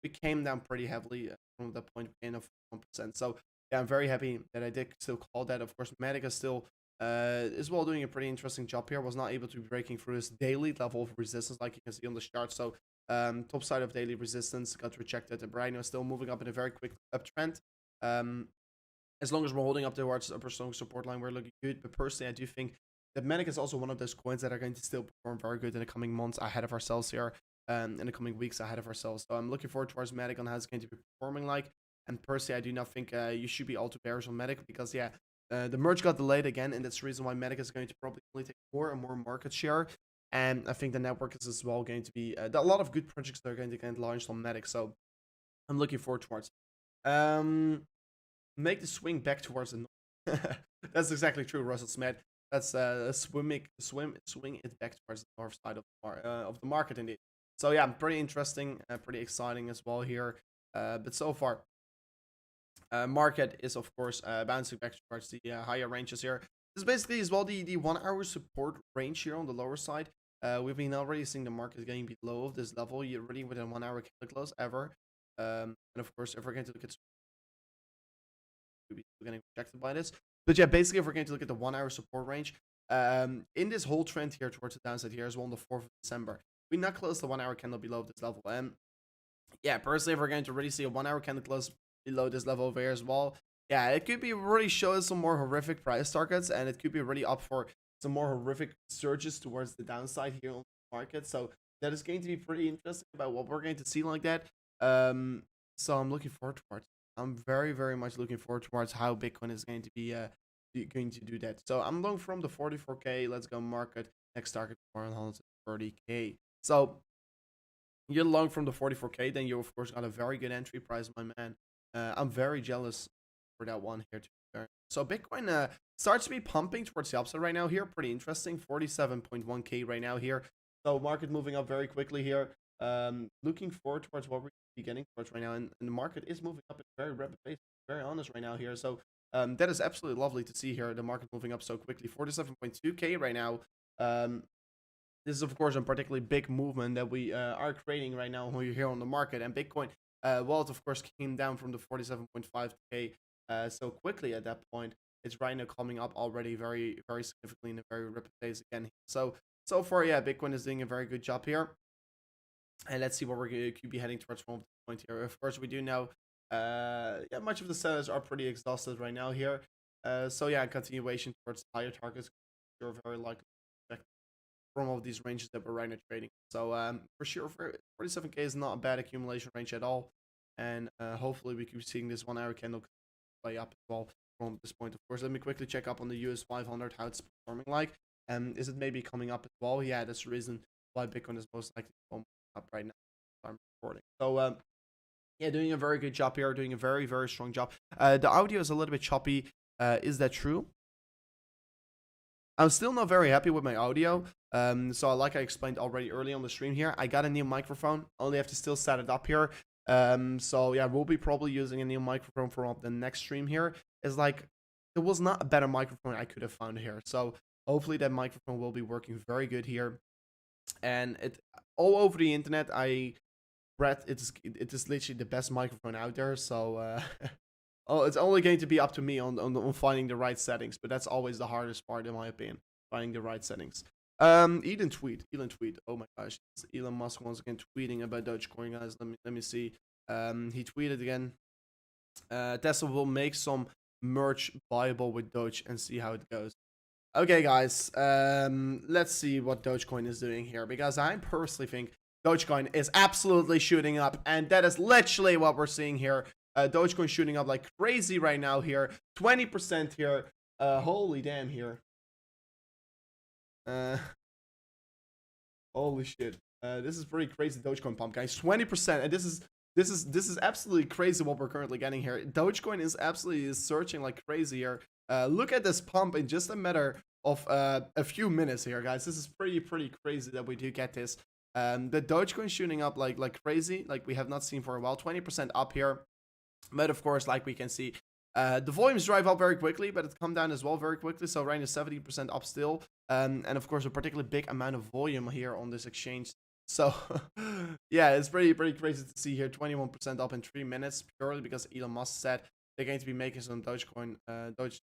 we came down pretty heavily from that point, gain of 1%. So yeah, I'm very happy that I did still call that. Of course, Medica still as well doing a pretty interesting job here. Was not able to be breaking through this daily level of resistance, like you can see on the chart. So top side of daily resistance got rejected, and right now still moving up in a very quick uptrend. As long as we're holding up towards upper strong support line, we're looking good. But personally, I do think that Medic is also one of those coins that are going to still perform very good in the coming months ahead of ourselves here, in the coming weeks ahead of ourselves. So I'm looking forward towards Medic on how it's going to be performing like. And personally, I do not think you should be all too bearish on Medic, because yeah, the merge got delayed again, and that's the reason why Medic is going to probably take more and more market share. And I think the network is as well going to be a lot of good projects that are going to get launched on Medic. So I'm looking forward towards make the swing back towards the north. That's exactly true, Russell Smith. That's swing it back towards the north side of the market indeed. So yeah, pretty interesting, pretty exciting as well here. But so far, market is of course bouncing back towards the higher ranges here. This is basically as well the 1 hour support range here on the lower side. We've been already seeing the market getting below this level. You're already within 1 hour candle close ever. And of course, if we're going to look at, we're getting rejected by this. But yeah, basically, if we're going to look at the 1 hour support range, in this whole trend here towards the downside here as well on the 4th of December, we not close the 1 hour candle below this level. And yeah, personally, if we're going to really see a 1 hour candle close below this level over here as well, yeah, it could be really showing some more horrific price targets, and it could be really up for some more horrific surges towards the downside here on the market. So that is going to be pretty interesting about what we're going to see like that. So I'm looking forward towards. I'm very, very much looking forward towards how Bitcoin is going to be going to do that. So I'm long from the 44K. Let's go market. Next target 130K. So you're long from the 44K, then you of course got a very good entry price, my man. I'm very jealous for that one here too. So Bitcoin starts to be pumping towards the upside right now here. Pretty interesting. 47.1K right now here. So market moving up very quickly here. Looking forward towards what we're getting towards right now. And the market is moving up at a very rapid pace. Very honest right now here. So that is absolutely lovely to see here. The market moving up so quickly. 47.2K right now. This is, of course, a particularly big movement that we are creating right now when you're here on the market. And Bitcoin, well, it, of course, came down from the 47.5K so quickly at that point. It's right now coming up already very, very significantly in a very rapid pace again. So far, yeah, Bitcoin is doing a very good job here. And let's see what we're going to be heading towards from the point here. Of course, we do know, yeah, much of the sellers are pretty exhausted right now here. So yeah, continuation towards higher targets. You're very likely to expect from all of these ranges that we're right now trading. So for sure, 47K is not a bad accumulation range at all. And hopefully we keep seeing this 1 hour candle play up as well from this point. Of course, let me quickly check up on the US 500, how it's performing like. Is it maybe coming up as well? Yeah, that's the reason why Bitcoin is most likely up right now. I'm recording. So yeah, doing a very good job here, doing a very, very strong job. The audio is a little bit choppy. Is that true? I'm still not very happy with my audio. So like I explained already early on the stream here, I got a new microphone. Only have to still set it up here. So yeah, we'll be probably using a new microphone for the next stream here. It's like, there was not a better microphone I could have found here. So hopefully that microphone will be working very good here. And it all over the internet, I read it is literally the best microphone out there. So oh, it's only going to be up to me on finding the right settings, but that's always the hardest part in my opinion, finding the right settings. Elon tweet. Oh my gosh, it's Elon Musk once again tweeting about Dogecoin, guys. Let me see. He tweeted again. Tesla will make some merch buyable with Doge and see how it goes. Okay, guys. Let's see what Dogecoin is doing here, because I personally think Dogecoin is absolutely shooting up, and that is literally what we're seeing here. Dogecoin shooting up like crazy right now here. 20% here. Holy damn here. Holy shit. This is pretty crazy Dogecoin pump, guys. 20%, and this is absolutely crazy what we're currently getting here. Dogecoin is absolutely searching like crazy here. Look at this pump in just a matter of a few minutes here, guys. This is pretty crazy that we do get this. The Dogecoin shooting up like crazy, like we have not seen for a while. 20% up here. But of course, like we can see, the volumes drive up very quickly, but it's come down as well very quickly. So right now 70% up still. And of course, a particularly big amount of volume here on this exchange. So yeah, it's pretty crazy to see here. 21% up in 3 minutes, purely because Elon Musk said they're going to be making some Dogecoin merge.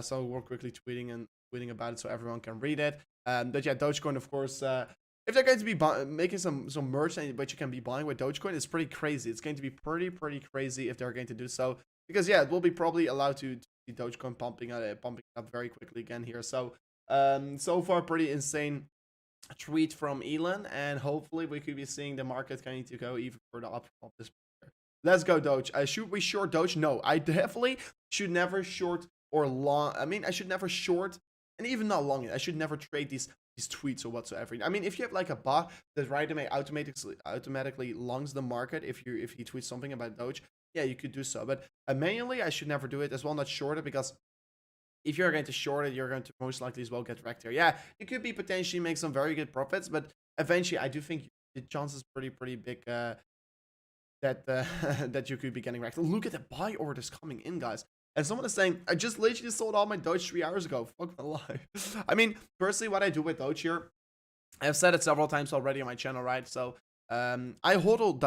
So we're quickly tweeting about it so everyone can read it. But yeah, Dogecoin, of course, if they're going to be making some merch but you can be buying with Dogecoin, it's pretty crazy. It's going to be pretty crazy if they're going to do so, because yeah, it will be probably allowed to see Dogecoin pumping up very quickly again here. So so far pretty insane tweet from Elon, and hopefully we could be seeing the market going to go even further up from this. Let's go Doge. Should we short Doge? No, I definitely should never short or long. I mean, I should never short, and even not long it. I should never trade these tweets or whatsoever. I mean, if you have like a bot that right away automatically longs the market if he tweets something about Doge, yeah, you could do so. But manually, I should never do it as well, not short it, because if you're going to short it, you're going to most likely as well get wrecked here. Yeah, you could be potentially make some very good profits, but eventually, I do think the chance is pretty big that that you could be getting wrecked. Look at the buy orders coming in, guys. And someone is saying, I just literally sold all my Doge 3 hours ago. Fuck my life. I mean, personally, what I do with Doge here, I've said it several times already on my channel, right? So, I hodl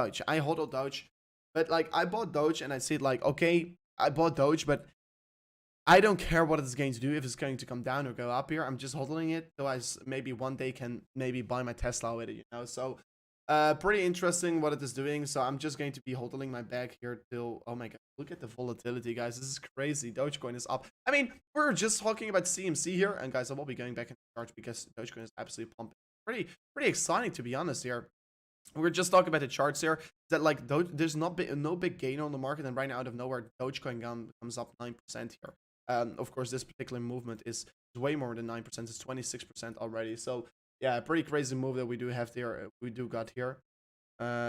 Doge. But, like, I bought Doge and I said, like, okay, I bought Doge, but I don't care what it's going to do, if it's going to come down or go up here. I'm just hodling it, so I maybe one day can maybe buy my Tesla with it, you know? So, pretty interesting what it is doing. So I'm just going to be holding my bag here till, oh my god, look at the volatility, guys. This is crazy. Dogecoin is up. I mean, we're just talking about CMC here, and guys, I will be going back in the charts because Dogecoin is absolutely pumping. Pretty exciting, to be honest here. We're just talking about the charts here, that like there's no big gain on the market, and right now out of nowhere Dogecoin comes up 9% here. Of course, this particular movement is way more than 9%. It's 26% already. So yeah, pretty crazy move that we do have there. We do got here.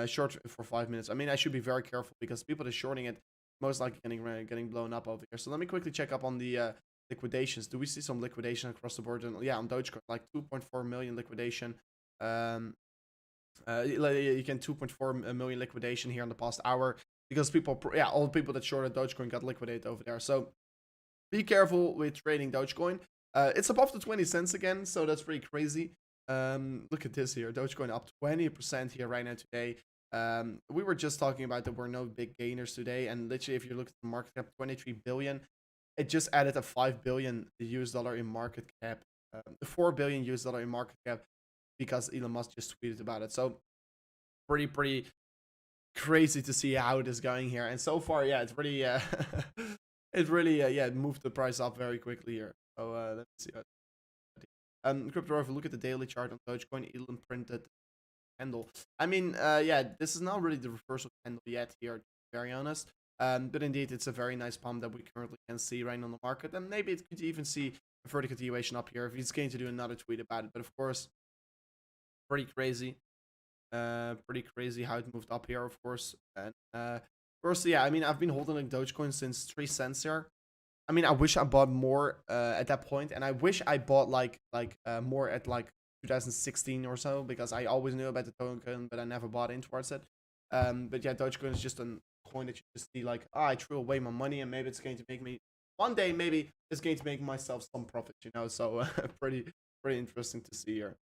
Short for 5 minutes. I mean, I should be very careful because people are shorting it most likely getting blown up over here. So let me quickly check up on the liquidations. Do we see some liquidation across the board? And yeah, on Dogecoin, like 2.4 million liquidation. You can 2.4 million liquidation here in the past hour because people, yeah, all the people that shorted Dogecoin got liquidated over there. So be careful with trading Dogecoin. It's above the 20 cents again, so that's pretty crazy. Look at this here, Dogecoin up 20% here right now today. We were just talking about there were no big gainers today, and literally if you look at the market cap, 23 billion, it just added a 5 billion US dollar in market cap, 4 billion US dollar in market cap, because Elon Musk just tweeted about it. So pretty crazy to see how it is going here. And so far, yeah, it's really it really yeah, moved the price up very quickly here. So let's see. Crypto, if you look at the daily chart on Dogecoin, Elon printed candle. I mean, yeah, this is not really the reversal candle yet here, to be very honest. But indeed, it's a very nice pump that we currently can see right now on the market, and maybe it could even see a further continuation up here if he's going to do another tweet about it. But of course, pretty crazy how it moved up here, of course. And first, yeah, I mean, I've been holding like Dogecoin since 3 cents here. I mean, I wish I bought more at that point, and I wish I bought like more at like 2016 or so, because I always knew about the token, but I never bought in towards it. But yeah, Dogecoin is just a coin that you just see like, oh, I threw away my money, and maybe it's going to make me one day, maybe it's going to make myself some profit, you know. So pretty interesting to see here.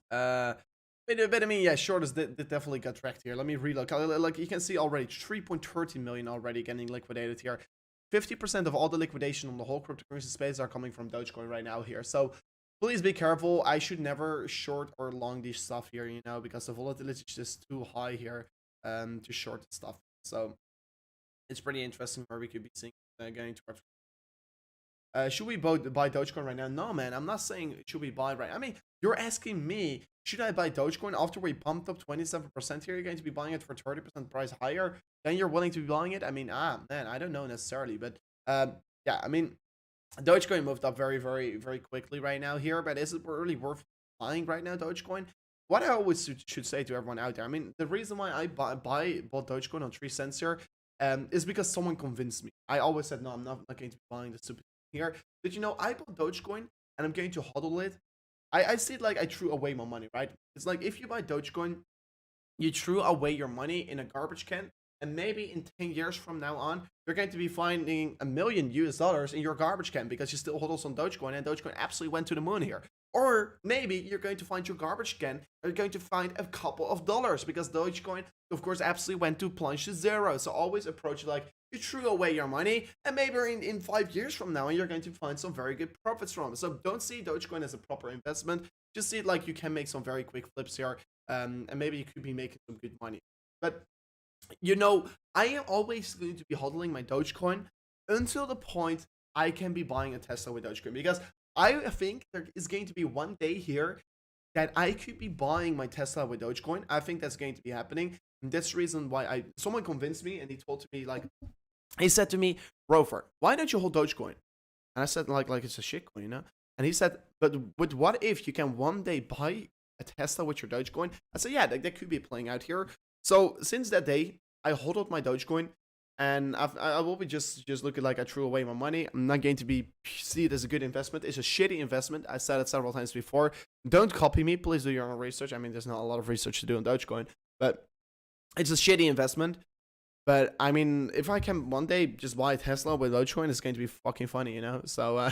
But I mean, yeah, shorters did definitely got tracked here. Let me relook. Like you can see already, 3.30 million already getting liquidated here. 50% of all the liquidation on the whole cryptocurrency space are coming from Dogecoin right now here. So please be careful. I should never short or long this stuff here, you know, because the volatility is just too high here to short stuff. So it's pretty interesting where we could be seeing going towards. Should we buy Dogecoin right now? No, man, I'm not saying should we buy right. I mean, you're asking me, should I buy Dogecoin after we pumped up 27% here? You're going to be buying it for 30% price higher. Then you're willing to be buying it? I mean, man, I don't know necessarily. But yeah, I mean, Dogecoin moved up very quickly right now here. But is it really worth buying right now, Dogecoin? What I always should say to everyone out there, I mean, the reason why I bought Dogecoin on 3 cents here is because someone convinced me. I always said, no, I'm not going to be buying the stupid here. But you know, I bought Dogecoin and I'm going to hodl it. I see it like I threw away my money, right? It's like if you buy Dogecoin, you threw away your money in a garbage can, and maybe in 10 years from now on, you're going to be finding $1 million US in your garbage can because you still hodl some Dogecoin, and Dogecoin absolutely went to the moon here. Or maybe you're going to find your garbage can, and you're going to find a couple of dollars because Dogecoin, of course, absolutely went to plunge to zero. So always approach it like you threw away your money, and maybe in 5 years from now, you're going to find some very good profits from it. So don't see Dogecoin as a proper investment. Just see it like you can make some very quick flips here, and maybe you could be making some good money. But you know, I am always going to be hodling my Dogecoin until the point I can be buying a Tesla with Dogecoin, because I think there is going to be one day here that I could be buying my Tesla with Dogecoin. I think that's going to be happening. And that's the reason why someone convinced me, and he told me, like, he said to me, Rover, why don't you hold Dogecoin? And I said, like it's a shitcoin, you know? And he said, but what if you can one day buy a Tesla with your Dogecoin? I said, yeah, that could be playing out here. So since that day, I hodled my Dogecoin, and I will be just looking like I threw away my money. I'm not going to see it as a good investment. It's a shitty investment. I said it several times before. Don't copy me. Please do your own research. I mean, there's not a lot of research to do on Dogecoin, but it's a shitty investment. But I mean, if I can one day just buy a Tesla with Dogecoin, it's going to be fucking funny, you know? So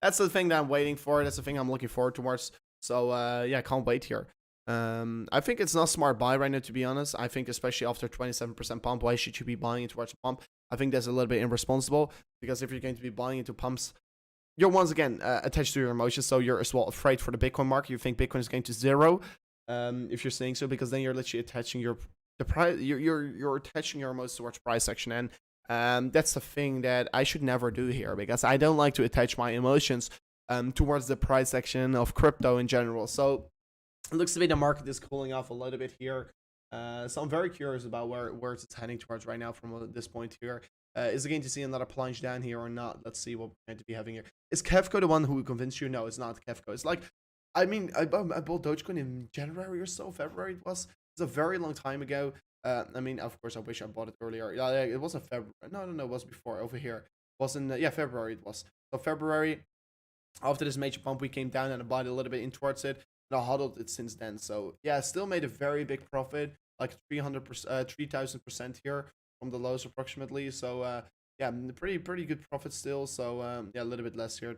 that's the thing that I'm waiting for. That's the thing I'm looking forward towards. So yeah, I can't wait here. I think it's not smart buy right now, to be honest. I think especially after 27% pump, why should you be buying it towards a pump? I think that's a little bit irresponsible, because if you're going to be buying into pumps, you're once again attached to your emotions. So you're as well afraid for the Bitcoin market. You think Bitcoin is going to zero, if you're saying so, because then you're literally attaching the price. You're attaching your emotions towards price action, and that's the thing that I should never do here, because I don't like to attach my emotions towards the price action of crypto in general. So it looks to be the market is cooling off a little bit here. So I'm very curious about where it's heading towards right now from this point here. Is it going to see another plunge down here or not? Let's see what we're going to be having here. Is Kefko the one who convinced you? No, it's not Kefko. It's like, I mean, I bought Dogecoin in January or so, February it was. It's a very long time ago. I mean, of course, I wish I bought it earlier. Yeah, it was in February. No, it was before over here. It was in yeah, February. It was so February. After this major pump, we came down and I bought a little bit in towards it, and I hodled it since then. So yeah, still made a very big profit, like 3,000% here from the lows approximately. So yeah, pretty good profit still. So yeah, a little bit less here,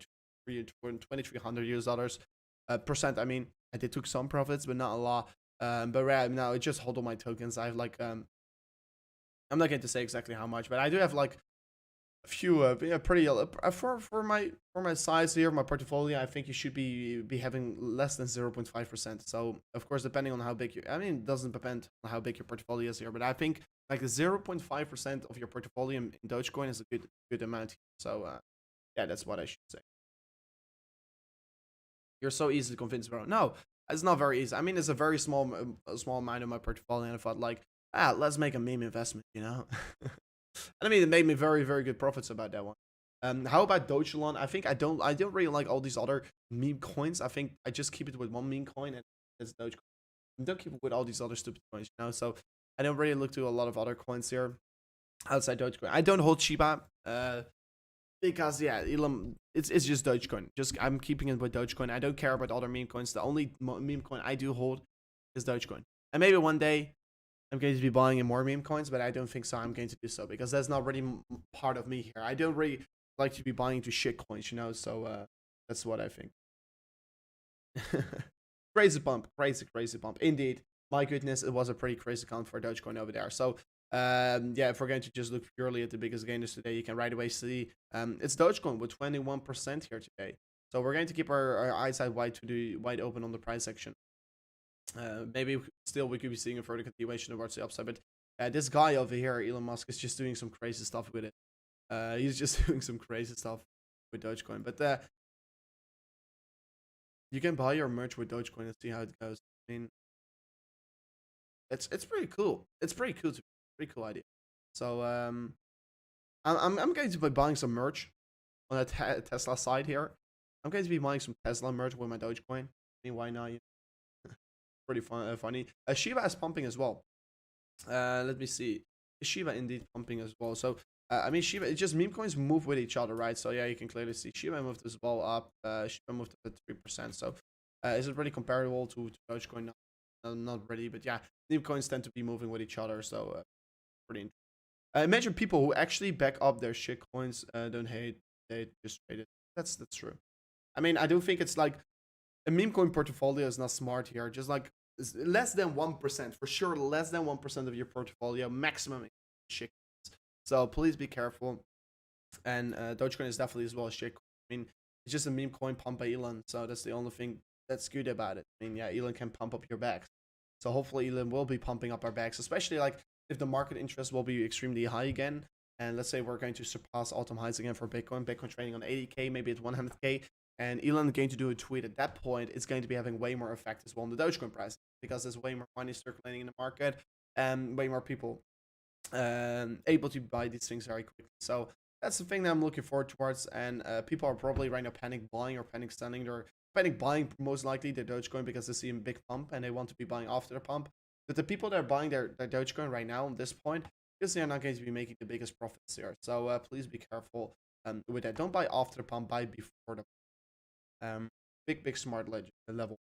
2,300 US dollars percent. I mean, I did took some profits, but not a lot. But right now, I just hold all my tokens. I have like I'm not going to say exactly how much, but I do have like a few yeah, pretty for my size here, my portfolio. I think you should be having less than 0.5%. So of course, depending on how big you, I mean, it doesn't depend on how big your portfolio is here, but I think like the 0.5% of your portfolio in Dogecoin is a good amount. So yeah, that's what I should say. You're so easy to convince, bro. No, it's not very easy. I mean, it's a very small amount of my portfolio, and I thought like, let's make a meme investment, you know. And I mean, it made me very good profits about that one. How about Dogecoin? I think I don't really like all these other meme coins. I think I just keep it with one meme coin, and it's Dogecoin. I don't keep it with all these other stupid coins, you know. So I don't really look to a lot of other coins here outside Dogecoin. I don't hold Shiba. Because yeah, Elon, it's just Dogecoin. I'm keeping it with Dogecoin. I don't care about other meme coins. The only meme coin I do hold is Dogecoin. And maybe one day I'm going to be buying in more meme coins, but I don't think so. I'm going to do so because that's not really part of me here. I don't really like to be buying into shit coins, you know. So that's what I think. Crazy bump, crazy bump. Indeed, my goodness, it was a pretty crazy count for Dogecoin over there. So yeah, if we're going to just look purely at the biggest gainers today, you can right away see it's Dogecoin with 21% here today. So we're going to keep our eyes wide open on the price section. Maybe still we could be seeing a further continuation towards the upside, but this guy over here, Elon Musk, is just doing some crazy stuff with it. He's just doing some crazy stuff with Dogecoin, but you can buy your merch with Dogecoin and see how it goes. I mean, it's pretty cool. It's pretty cool idea. So I'm going to be buying some merch on the Tesla side here. I'm going to be buying some Tesla merch with my Dogecoin. I mean, why not? Pretty funny. Shiba is pumping as well. Let me see. Is Shiba indeed pumping as well? So I mean, Shiba, it's just meme coins move with each other, right? So yeah, you can clearly see Shiba moved as well up. Shiba moved up at 3%. So is it really comparable to Dogecoin? No, not really, but yeah, meme coins tend to be moving with each other. So pretty interesting. Imagine people who actually back up their shit coins don't hate, they just trade it. That's true. I mean, I do think it's like a meme coin portfolio is not smart here. Just like less than 1%, for sure, less than 1% of your portfolio maximum shit coins. So please be careful. And Dogecoin is definitely as well as shit coin. I mean, it's just a meme coin pumped by Elon, so that's the only thing that's good about it. I mean, yeah, Elon can pump up your bags. So hopefully Elon will be pumping up our bags, especially like if the market interest will be extremely high again. And let's say we're going to surpass all-time highs again for Bitcoin trading on 80K, maybe at 100K. And Elon is going to do a tweet at that point. It's going to be having way more effect as well on the Dogecoin price because there's way more money circulating in the market and way more people able to buy these things very quickly. So that's the thing that I'm looking forward towards. And people are probably right now panic buying or panic selling. They're panic buying most likely their Dogecoin because they see a big pump and they want to be buying after the pump. But the people that are buying their Dogecoin right now at this point, because they're not going to be making the biggest profits here. So please be careful with that. Don't buy after the pump, buy before the big smart level.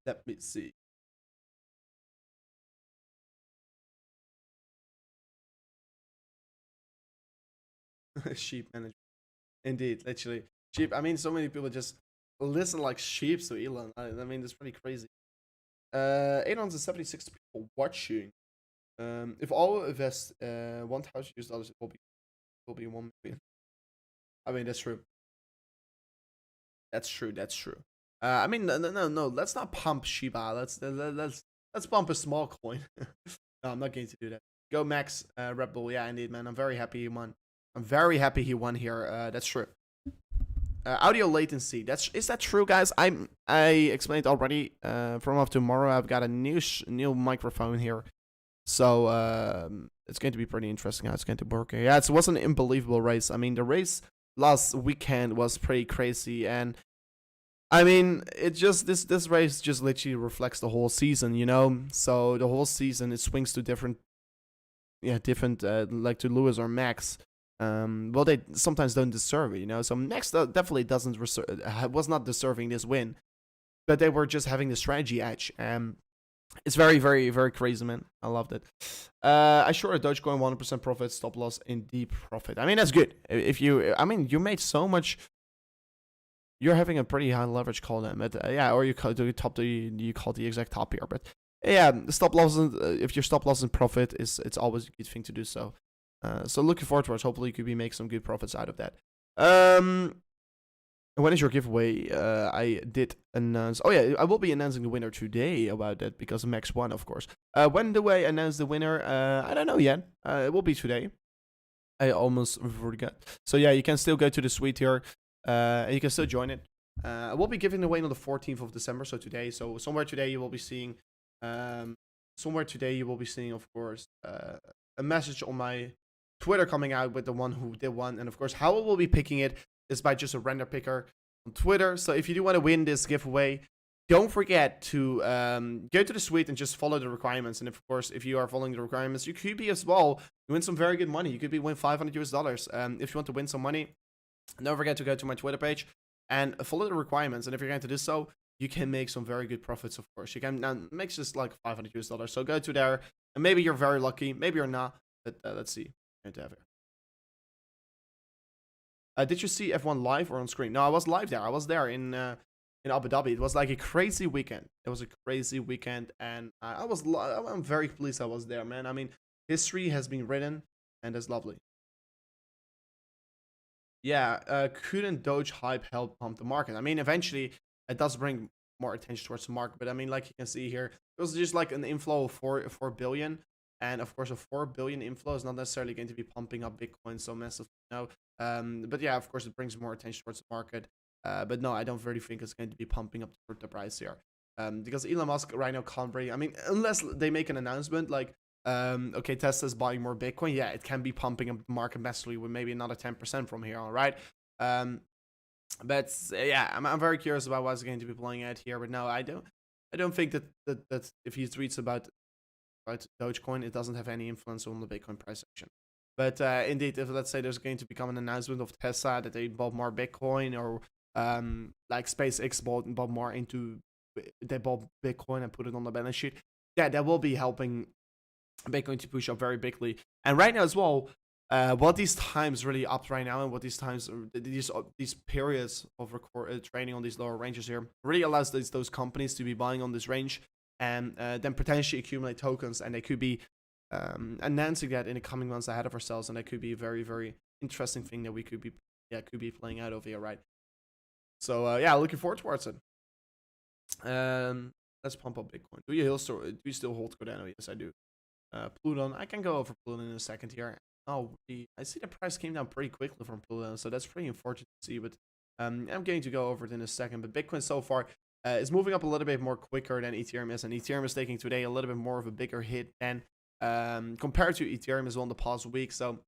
Let me see. Sheep management. Indeed, literally. Sheep. I mean, so many people just listen like sheep to Elon. I mean, it's pretty crazy. 876 people watching. If all invest $1,000, it will be 1 million. I mean, that's true. That's true. I mean, no. Let's not pump Shiba. Let's pump a small coin. No, I'm not going to do that. Go Max, Red Bull. Yeah, indeed, man. I'm very happy he won. I'm very happy he won here. That's true. Audio latency. Is that true, guys? I explained already. From off tomorrow, I've got a new microphone here, so it's going to be pretty interesting how it's going to work. Yeah, it was an unbelievable race. I mean, the race last weekend was pretty crazy, and I mean, it just this race just literally reflects the whole season, you know. So the whole season it swings to different, different like to Lewis or Max. Well, they sometimes don't deserve it, you know. So Max definitely doesn't was not deserving this win, but they were just having the strategy edge. It's very, very, very crazy, man. I loved it. I shorted Dogecoin 100% profit, stop loss in deep profit. I mean, that's good. If you, I mean, you made so much. You're having a pretty high leverage call then, but yeah, or you call the top, you call the exact top here, but yeah, stop loss. If your stop loss in profit it's always a good thing to do so. So looking forward towards. Hopefully, you could be make some good profits out of that. When is your giveaway? I did announce. Oh yeah, I will be announcing the winner today about that because Max won, of course. When do I announce the winner? I don't know yet. It will be today. I almost forgot. So yeah, you can still go to the suite here. You can still join it. I will be giving away on the 14th of December, so today. So somewhere today you will be seeing, of course, a message on my Twitter coming out with the one who did one, and of course how I will be picking it is by just a random picker on Twitter. So if you do want to win this giveaway, don't forget to go to the suite and just follow the requirements. And of course, if you are following the requirements, you could be as well. You win some very good money. You could be win $500 US. If you want to win some money, don't forget to go to my Twitter page and follow the requirements. And if you're going to do so, you can make some very good profits, of course. You can now make just like $500 US. So go to there, and maybe you're very lucky, maybe you're not. But let's see. Going to have here. Did you see F1 live or on screen? No, I was live there. I was there in Abu Dhabi. It was like a crazy weekend. It was a crazy weekend, and I'm very pleased I was there, man. I mean, history has been written, and it's lovely. Yeah, couldn't Doge hype help pump the market? I mean, eventually it does bring more attention towards the market, but I mean, like you can see here, it was just like an inflow of 4 billion, and of course, a 4 billion inflow is not necessarily going to be pumping up Bitcoin so massive, you know. But yeah, of course, it brings more attention towards the market. But no, I don't really think it's going to be pumping up the price here, because Elon Musk right now can't really. I mean, unless they make an announcement like, okay, Tesla's buying more Bitcoin. Yeah, it can be pumping up the market massively with maybe another 10% from here on, right? But yeah, I'm very curious about what's going to be playing out here. But no, I don't think that if he tweets about Dogecoin, it doesn't have any influence on the Bitcoin price action. But indeed, if let's say there's going to become an announcement of Tesla that they bought more Bitcoin, or like SpaceX bought more into, they bought Bitcoin and put it on the balance sheet, yeah, that will be helping Bitcoin to push up very bigly. And right now as well, what these times really up right now, and what these times, these periods of trading on these lower ranges here really allows those companies to be buying on this range, and then potentially accumulate tokens, and they could be announcing that in the coming months ahead of ourselves, and that could be a very, very interesting thing that we could be playing out over here, right? So yeah, looking forward towards it. Let's pump up Bitcoin. Do you still hold Cardano? Yes, I do. Pluton, I can go over Pluton in a second here. Oh, I see the price came down pretty quickly from Pluton, so that's pretty unfortunate to see. But I'm going to go over it in a second. But Bitcoin so far is moving up a little bit more quicker than Ethereum is, and Ethereum is taking today a little bit more of a bigger hit than compared to Ethereum as well in the past week. So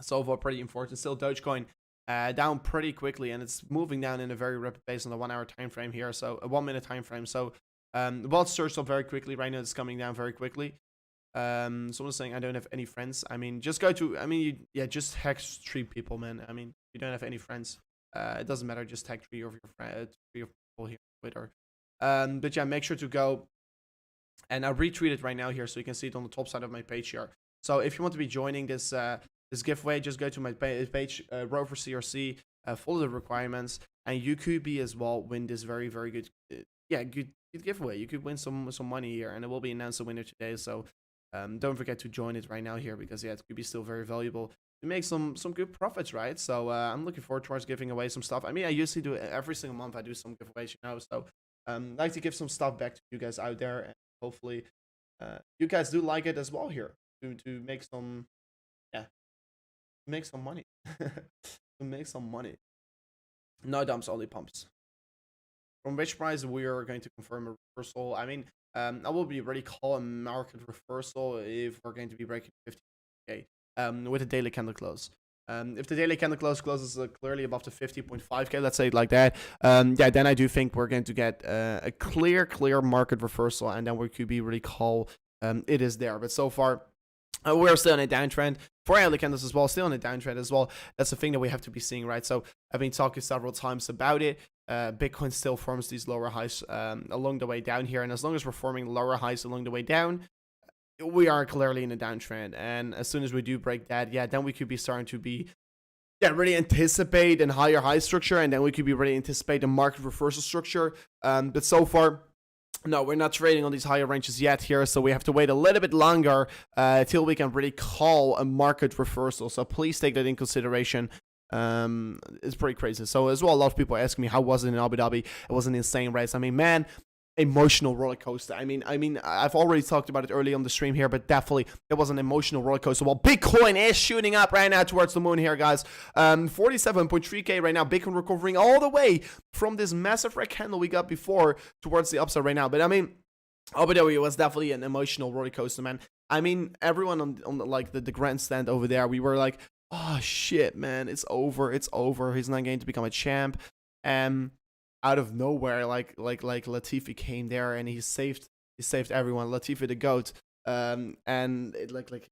far pretty unfortunate. Still Dogecoin down pretty quickly, and it's moving down in a very rapid pace on the 1 hour time frame here. So a 1 minute time frame. So well, it's surged up very quickly. Right now it's coming down very quickly. Someone's saying I don't have any friends. I mean, just go to, I mean, just tag 3 people, man. I mean, you don't have any friends. It doesn't matter. Just tag 3 of your friends, 3 of people here on Twitter. But yeah, make sure to go. And I'll retweet it right now here so you can see it on the top side of my page here. So if you want to be joining this this giveaway, just go to my page, Rover CRC, follow the requirements, and you could be as well win this very, very good, good giveaway. You could win some money here, and it will be announced the winner today. So don't forget to join it right now here, because yeah, it could be still very valuable to make some good profits, right? So I'm looking forward towards giving away some stuff. I mean, I usually do it every single month. I do some giveaways, you know. So I'd like to give some stuff back to you guys out there, and hopefully you guys do like it as well here, to make some, make some money. To make some money. No dumps, only pumps. From which price we are going to confirm a reversal? I mean, I will be ready call a market reversal if we're going to be breaking 50k with a daily candle close. If the daily candle closes clearly above the 50.5k, let's say it like that, yeah, then I do think we're going to get a clear market reversal, and then we could be really call it is there. But so far, we're still in a downtrend for early candles as well, still in a downtrend as well. That's the thing that we have to be seeing, right? So I've been talking several times about it. Bitcoin still forms these lower highs along the way down here, and as long as we're forming lower highs along the way down, we are clearly in a downtrend. And as soon as we do break that, yeah, then we could be starting to be, yeah, really anticipate a higher high structure, and then we could be really anticipate a market reversal structure. But so far, no, we're not trading on these higher ranges yet here, so we have to wait a little bit longer till we can really call a market reversal. So please take that in consideration. It's pretty crazy. So as well, a lot of people ask me, how was it in Abu Dhabi? It was an insane race. I mean, man, emotional roller coaster. I mean, I've already talked about it early on the stream here, but definitely it was an emotional roller coaster. Well, Bitcoin is shooting up right now towards the moon here, guys. 47.3k right now. Bitcoin recovering all the way from this massive red candle we got before towards the upside right now. But I mean, Abu Dhabi was definitely an emotional roller coaster, man. I mean, everyone on like the grandstand over there, we were like, oh shit, man, it's over. He's not going to become a champ. Out of nowhere, like Latifi came there and he saved everyone. Latifi the GOAT, and it like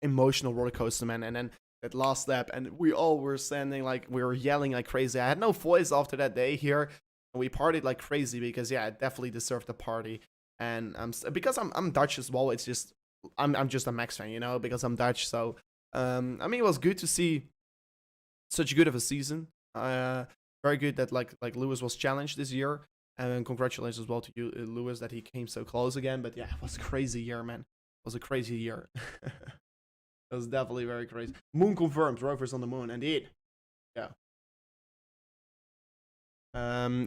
emotional roller coaster, man. And then that last lap, and we all were standing like we were yelling like crazy. I had no voice after that day here, and we partied like crazy because yeah, it definitely deserved the party. And because I'm Dutch as well. It's just I'm just a Max fan, you know, because I'm Dutch. So I mean, it was good to see such good of a season. Very good that like Lewis was challenged this year, and congratulations as well to you, Lewis, that he came so close again. But yeah, it was a crazy year, man. It was a crazy year. It was definitely very crazy. Moon confirmed, rovers on the moon, indeed. Yeah.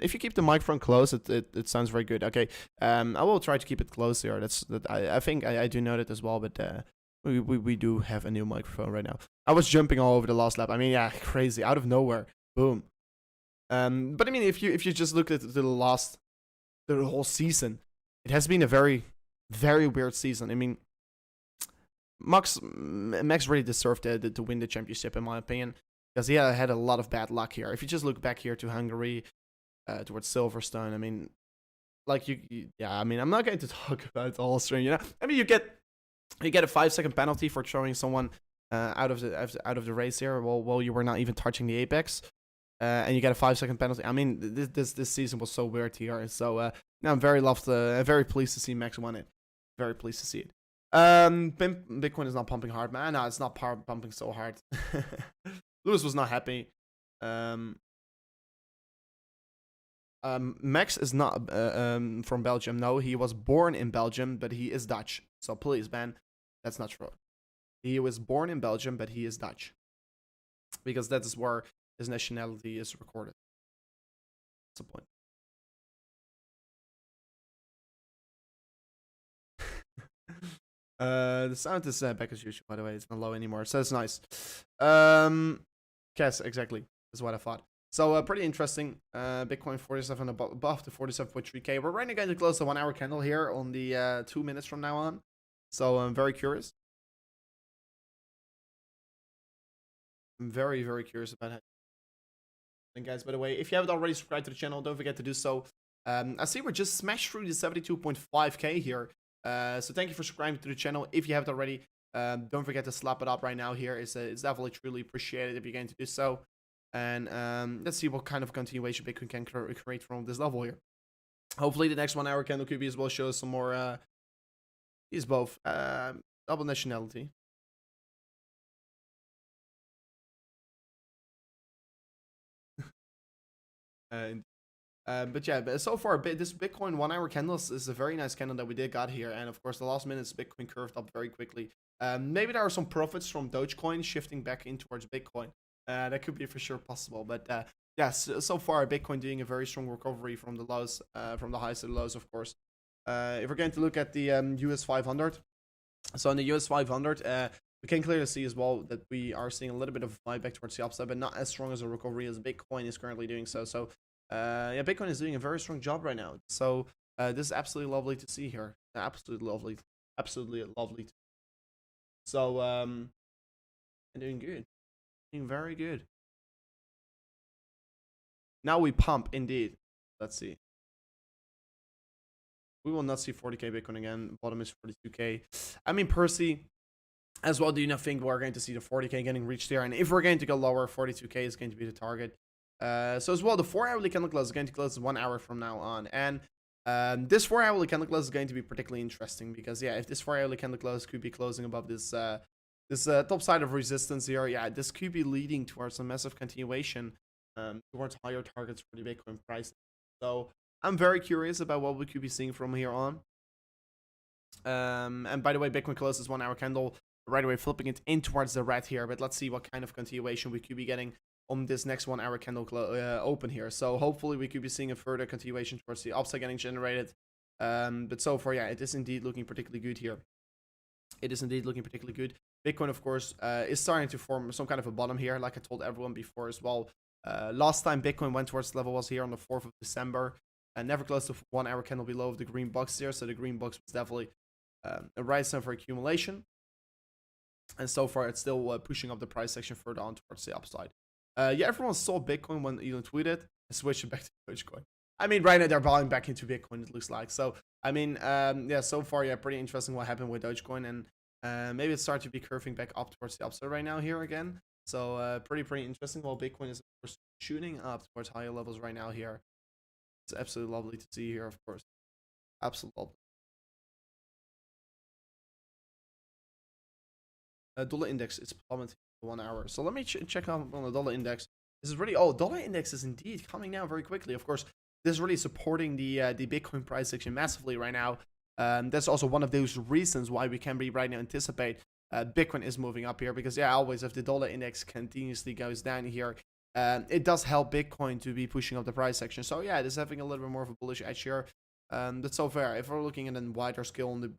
If you keep the microphone close, it sounds very good. Okay. I will try to keep it close here. I think I do know that as well, but we do have a new microphone right now. I was jumping all over the last lap. I mean, yeah, crazy, out of nowhere, boom. But I mean, if you just look at the whole season, it has been a very weird season. I mean, Max really deserved to win the championship, in my opinion, because he had a lot of bad luck here. If you just look back here to Hungary, towards Silverstone, I mean, like yeah, I mean, I'm not going to talk about the whole stream, you know. I mean, you get a 5-second penalty for throwing someone out of the race here while you were not even touching the apex. And you get a 5-second penalty. I mean, this season was so weird here. So now I'm very pleased to see Max won it. Very pleased to see it. Bitcoin is not pumping hard, man. No, it's not pumping so hard. Lewis was not happy. Max is not from Belgium. No, he was born in Belgium, but he is Dutch. So please, man, that's not true. He was born in Belgium, but he is Dutch, because that is where his nationality is recorded. That's the point. The sound is back as usual, by the way. It's not low anymore, so it's nice. Yes, exactly. That's what I thought. So pretty interesting. Bitcoin 47 above the 47.3k. We're right now going to close the 1 hour candle here on the 2 minutes from now on. So I'm very curious. I'm very curious about it. And guys, by the way, if you haven't already subscribed to the channel, don't forget to do so. I see we're just smashed through the 72.5k here. So thank you for subscribing to the channel. If you haven't already, don't forget to slap it up right now here. It's definitely truly appreciated if you're going to do so. And let's see what kind of continuation Bitcoin can create from this level here. Hopefully the next 1 hour candle QB as well shows some more, is both double nationality. But yeah, so far this Bitcoin 1 hour candle is a very nice candle that we got here, and of course the last minutes Bitcoin curved up very quickly. Maybe there are some profits from Dogecoin shifting back in towards Bitcoin. That could be for sure possible, but yes, so far Bitcoin doing a very strong recovery from the lows, from the highs to the lows, of course. If we're going to look at the US 500, so in the US 500, we can clearly see as well that we are seeing a little bit of a back towards the upside, but not as strong as a recovery as Bitcoin is currently doing so. So yeah, Bitcoin is doing a very strong job right now. So this is absolutely lovely to see here. Absolutely lovely. So I'm doing good. looking very good. Now we pump, indeed. Let's see. We will not see 40k Bitcoin again. Bottom is 42k. I mean, Percy, as well, do you not think we're going to see the 40k getting reached here? And if we're going to go lower, 42k is going to be the target. So as well, the 4-hourly candle close is going to close 1 hour from now on. And this 4-hourly candle close is going to be particularly interesting because, yeah, if this 4-hourly candle close could be closing above this top side of resistance here, yeah, this could be leading towards a massive continuation towards higher targets for the Bitcoin price. So I'm very curious about what we could be seeing from here on. And by the way, Bitcoin closes 1 hour candle right away, flipping it in towards the red here. But let's see what kind of continuation we could be getting on this next 1 hour candle open here. So hopefully we could be seeing a further continuation towards the upside getting generated. But so far, yeah, it is indeed looking particularly good here. It is indeed looking particularly good. Bitcoin, of course, is starting to form some kind of a bottom here, like I told everyone before as well. Last time Bitcoin went towards the level was here on the 4th of December. And never close to 1 hour candle below the green box here. So the green box was definitely a right sign for accumulation. And so far, it's still pushing up the price section further on towards the upside. Yeah, everyone saw Bitcoin when Elon tweeted and switched it back to Dogecoin. I mean, right now they're buying back into Bitcoin, it looks like. So, I mean, yeah, so far, yeah, pretty interesting what happened with Dogecoin. And maybe it's starting to be curving back up towards the upside right now here again. So, pretty interesting. While Bitcoin is, of course, shooting up towards higher levels right now here. It's absolutely lovely to see here, of course. Absolutely. Dollar index is plummeting for 1 hour. So let me check out on the dollar index. This is really, oh, dollar index is indeed coming down very quickly. Of course, this is really supporting the Bitcoin price action massively right now. That's also one of those reasons why we can be right now anticipate Bitcoin is moving up here, because yeah, always if the dollar index continuously goes down here, it does help Bitcoin to be pushing up the price section. So yeah, it is having a little bit more of a bullish edge here. That's so fair. If we're looking at a wider scale on the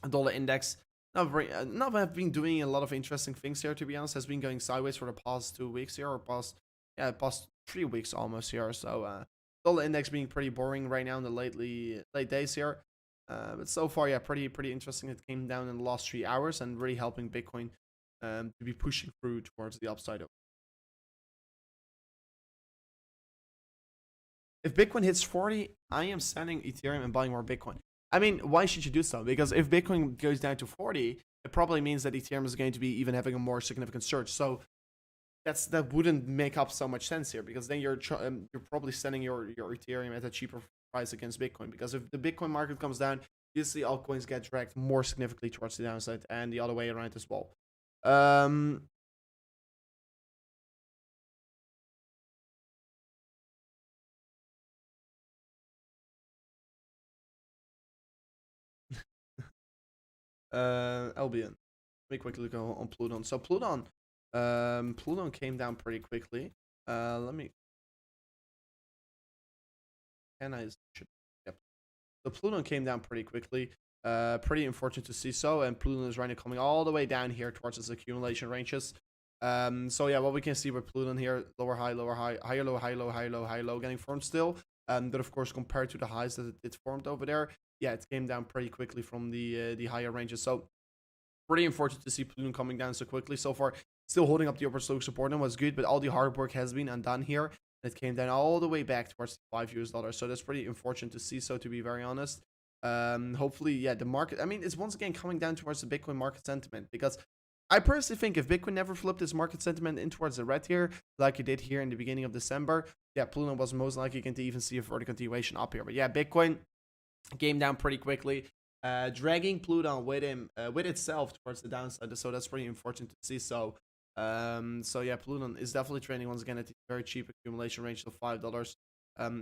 dollar index, Nav have been doing a lot of interesting things here, to be honest. Has been going sideways for the past 2 weeks here, or past 3 weeks almost here. So dollar index being pretty boring right now in the late days here. But so far, yeah, pretty interesting. It came down in the last 3 hours and really helping Bitcoin to be pushing through towards the upside. If Bitcoin hits 40, I am selling Ethereum and buying more Bitcoin. I mean, why should you do so? Because if Bitcoin goes down to 40, it probably means that Ethereum is going to be even having a more significant surge. So that wouldn't make up so much sense here, because then you're probably selling your Ethereum at a cheaper price against Bitcoin. Because if the Bitcoin market comes down, you see altcoins get dragged more significantly towards the downside, and the other way around as well. Albion. Let me quickly go on Pluton. So Pluton came down pretty quickly. Let me. Can I? Yep. So Pluton came down pretty quickly. Pretty unfortunate to see so. And Pluton is right now coming all the way down here towards its accumulation ranges. So yeah, what we can see with Pluton here: lower high, higher low, high low, high low, high low, getting formed still. But of course, compared to the highs that it formed over there, yeah, it came down pretty quickly from the higher ranges. So pretty unfortunate to see Pluton coming down so quickly. So far, still holding up the upper slope support and was good, but all the hard work has been undone here. It came down all the way back towards $5. So that's pretty unfortunate to see, so to be very honest. Hopefully, yeah, the market, I mean, it's once again coming down towards the Bitcoin market sentiment, because I personally think if Bitcoin never flipped this market sentiment in towards the red here, like it did here in the beginning of December, yeah, Pluton was most likely going to even see a further continuation up here. But yeah, Bitcoin came down pretty quickly, dragging Pluton with him, with itself towards the downside. So that's pretty unfortunate to see. So yeah, Pluton is definitely trading once again at the very cheap accumulation range of $5.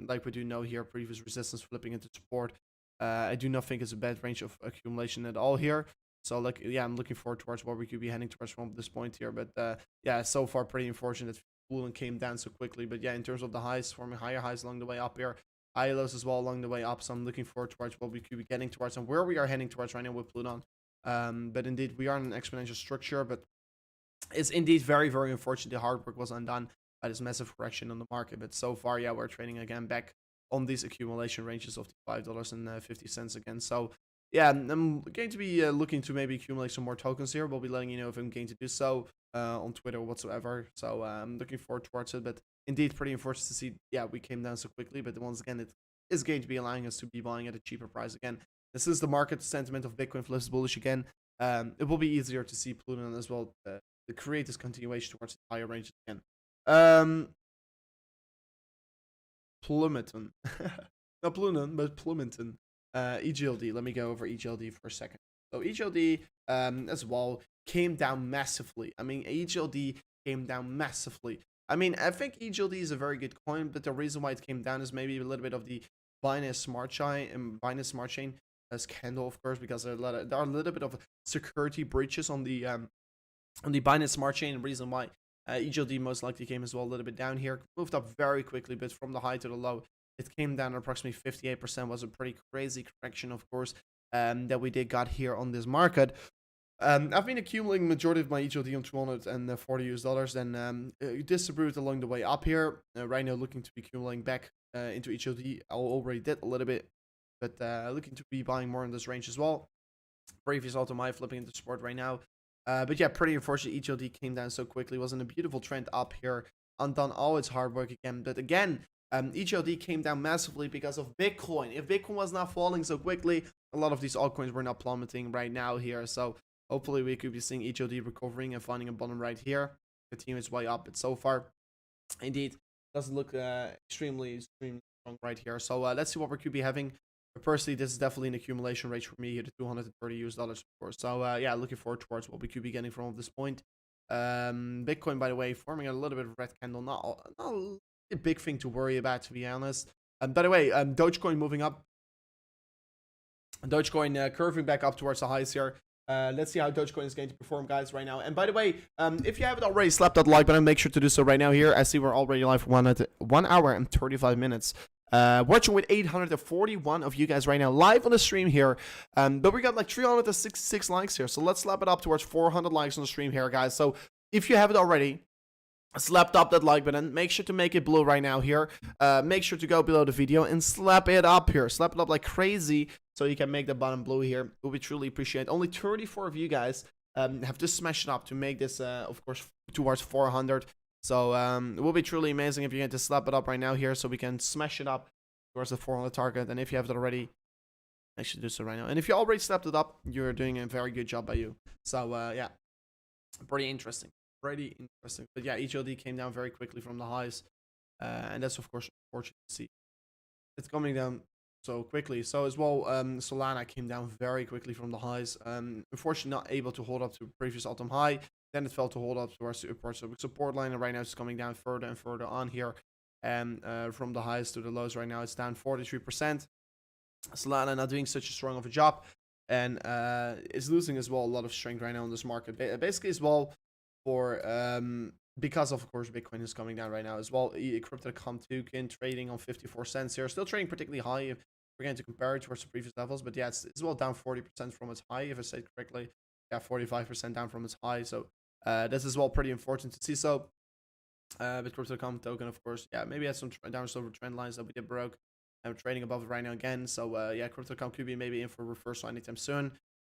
Like we do know here, previous resistance flipping into support. I do not think it's a bad range of accumulation at all here. So like, yeah, I'm looking forward towards what we could be heading towards from this point here. But yeah, so far pretty unfortunate that Pluton came down so quickly. But yeah, in terms of the highs, forming higher highs along the way up here, high lows as well along the way up. So I'm looking forward towards what we could be getting towards and where we are heading towards right now with Pluton. But indeed, we are in an exponential structure, but it's indeed very, very unfortunate the hard work was undone by this massive correction on the market. But so far, yeah, we're trading again back on these accumulation ranges of the $5.50 again. So yeah, I'm going to be looking to maybe accumulate some more tokens here. We'll be letting you know if I'm going to do so. on Twitter whatsoever. So I'm looking forward towards it. But indeed, pretty unfortunate to see, yeah, we came down so quickly. But once again, it is going to be allowing us to be buying at a cheaper price again. This is the market sentiment of Bitcoin flips bullish again. It will be easier to see Pluton as well to create this continuation towards the higher ranges again. Plumiton. Not Pluton, but Plumiton. EGLD. Let me go over EGLD for a second. So EGLD as well came down massively. I mean, EGLD came down massively. I mean, I think EGLD is a very good coin, but the reason why it came down is maybe a little bit of the Binance Smart Chain and Binance Smart Chain scandal, of course, because there are a little bit of security breaches on the Binance Smart Chain. The reason why EGLD most likely came as well a little bit down here, moved up very quickly, but from the high to the low, it came down approximately 58%. Was a pretty crazy correction, of course, that we got here on this market. I've been accumulating majority of my EGLD on $240 and distributed along the way up here. Right now, looking to be accumulating back into EGLD. I already did a little bit, but looking to be buying more in this range as well. Previous autumn high flipping into support right now. But yeah, pretty unfortunate EGLD came down so quickly. It was in a beautiful trend up here, undone all its hard work again. But again, EGLD came down massively because of Bitcoin. If Bitcoin was not falling so quickly, a lot of these altcoins were not plummeting right now here. So hopefully we could be seeing EGLD recovering and finding a bottom right here. Continue its way up, but so far, indeed, doesn't look extremely strong right here. So let's see what we could be having. But personally, this is definitely an accumulation range for me here to $230 of course. So yeah, looking forward towards what we could be getting from this point. Bitcoin, by the way, forming a little bit of a red candle, not a big thing to worry about, to be honest. By the way, Dogecoin moving up. Dogecoin curving back up towards the highs here. Let's see how Dogecoin is going to perform, guys, right now. And by the way, if you haven't already slapped that like button, make sure to do so right now here. I see we're already live for 1 hour and 35 minutes. Watching with 841 of you guys right now live on the stream here. But we got like 366 likes here. So let's slap it up towards 400 likes on the stream here, guys. So if you haven't already slapped up that like button, make sure to make it blue right now here. Make sure to go below the video and slap it up here. Slap it up like crazy so you can make the button blue here. It will be truly appreciated. Only 34 of you guys have to smash it up to make this, of course, towards 400. So it will be truly amazing if you get to slap it up right now here so we can smash it up towards the 400 target. And if you have it already, make sure to do so right now. And if you already slapped it up, you're doing a very good job by you. So yeah, pretty interesting. Pretty interesting. But yeah, EGLD came down very quickly from the highs. And that's, of course, unfortunate to see. It's coming down so quickly. So as well, Solana came down very quickly from the highs. Unfortunately, not able to hold up to previous autumn high. Then it fell to hold up towards the support line. And right now it's coming down further and further on here. And from the highs to the lows right now, it's down 43%. Solana not doing such a strong of a job. And is losing as well a lot of strength right now in this market. Basically as well, for because of course Bitcoin is coming down right now as well. Crypto.com token trading on 54 cents here, still trading particularly high if we're going to compare it towards the previous levels, but yeah, it's well down 40% from its high, if I said correctly. Yeah, 45% down from its high. So this is well pretty important to see. So with Crypto.com token, of course, yeah, maybe has some downward over trend lines that we did broke. I'm trading above it right now again. So yeah, Crypto.com could be maybe in for a reversal anytime soon.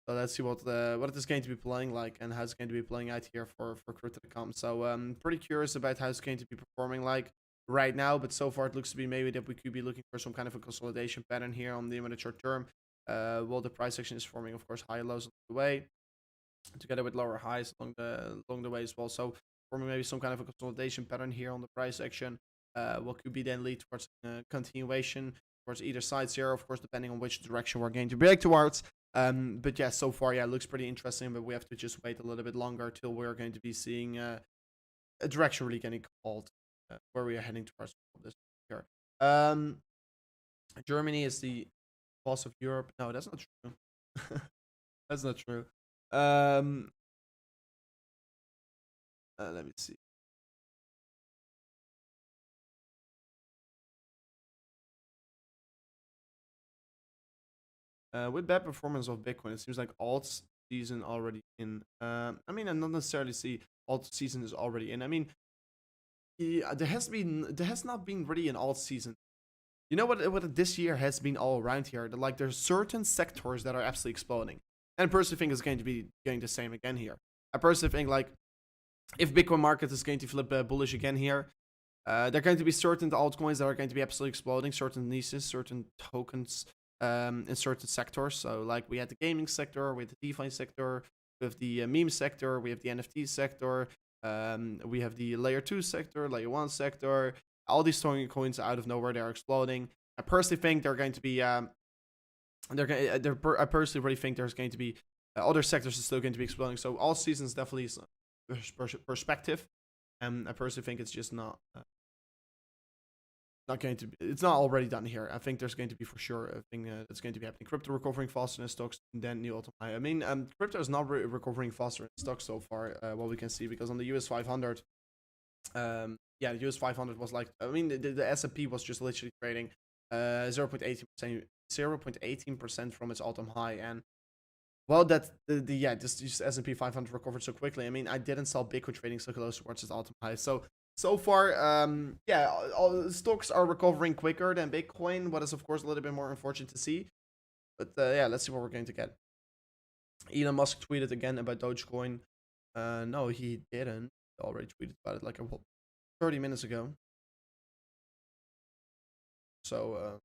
So let's see what it is going to be playing like and how it's going to be playing out here for Crypto.com. So pretty curious about how it's going to be performing like right now. But so far it looks to be maybe that we could be looking for some kind of a consolidation pattern here on the immediate short term. Well, the price action is forming, of course, high lows along the way, together with lower highs along the way as well. So forming maybe some kind of a consolidation pattern here on the price action. What could be then lead towards continuation towards either sides here, of course, depending on which direction we're going to break towards. But yeah, so far, yeah, it looks pretty interesting, but we have to just wait a little bit longer till we're going to be seeing a direction really getting called, where we are heading towards this here. Germany is the boss of Europe. No, that's not true. That's not true. Let me see. With bad performance of Bitcoin, it seems like alt season already in. I mean, I not necessarily see alt season is already in. I mean, there has not been really an alt season. You know what this year has been all around here? Like there's certain sectors that are absolutely exploding, and I personally think it's going to be going the same again here. I personally think like if Bitcoin market is going to flip bullish again here, there are going to be certain altcoins that are going to be absolutely exploding, certain niches, certain tokens in certain sectors. So like we had the gaming sector, we had the DeFi sector, we have the meme sector, we have the NFT sector, we have the layer 2 sector, layer 1 sector. All these coins out of nowhere, they're exploding. I personally think they're going to be, I personally really think there's going to be other sectors are still going to be exploding. So all seasons definitely is perspective. I personally think it's just not going to be, it's not already done here. I think there's going to be for sure a thing that's going to be happening. Crypto recovering faster in stocks than new all-time high. I mean, crypto is not recovering faster in stocks so far, what we can see, because on the US 500, yeah, the US 500 was like, I mean, the S&P was just literally trading 0.18% from its all-time high, and well, that yeah, this S&P 500 recovered so quickly. I mean, I didn't sell Bitcoin trading so close towards its all-time high. So far, yeah, all stocks are recovering quicker than Bitcoin, what is of course a little bit more unfortunate to see. But yeah, let's see what we're going to get. Elon Musk tweeted again about Dogecoin. No, he didn't. He already tweeted about it like 30 minutes ago. So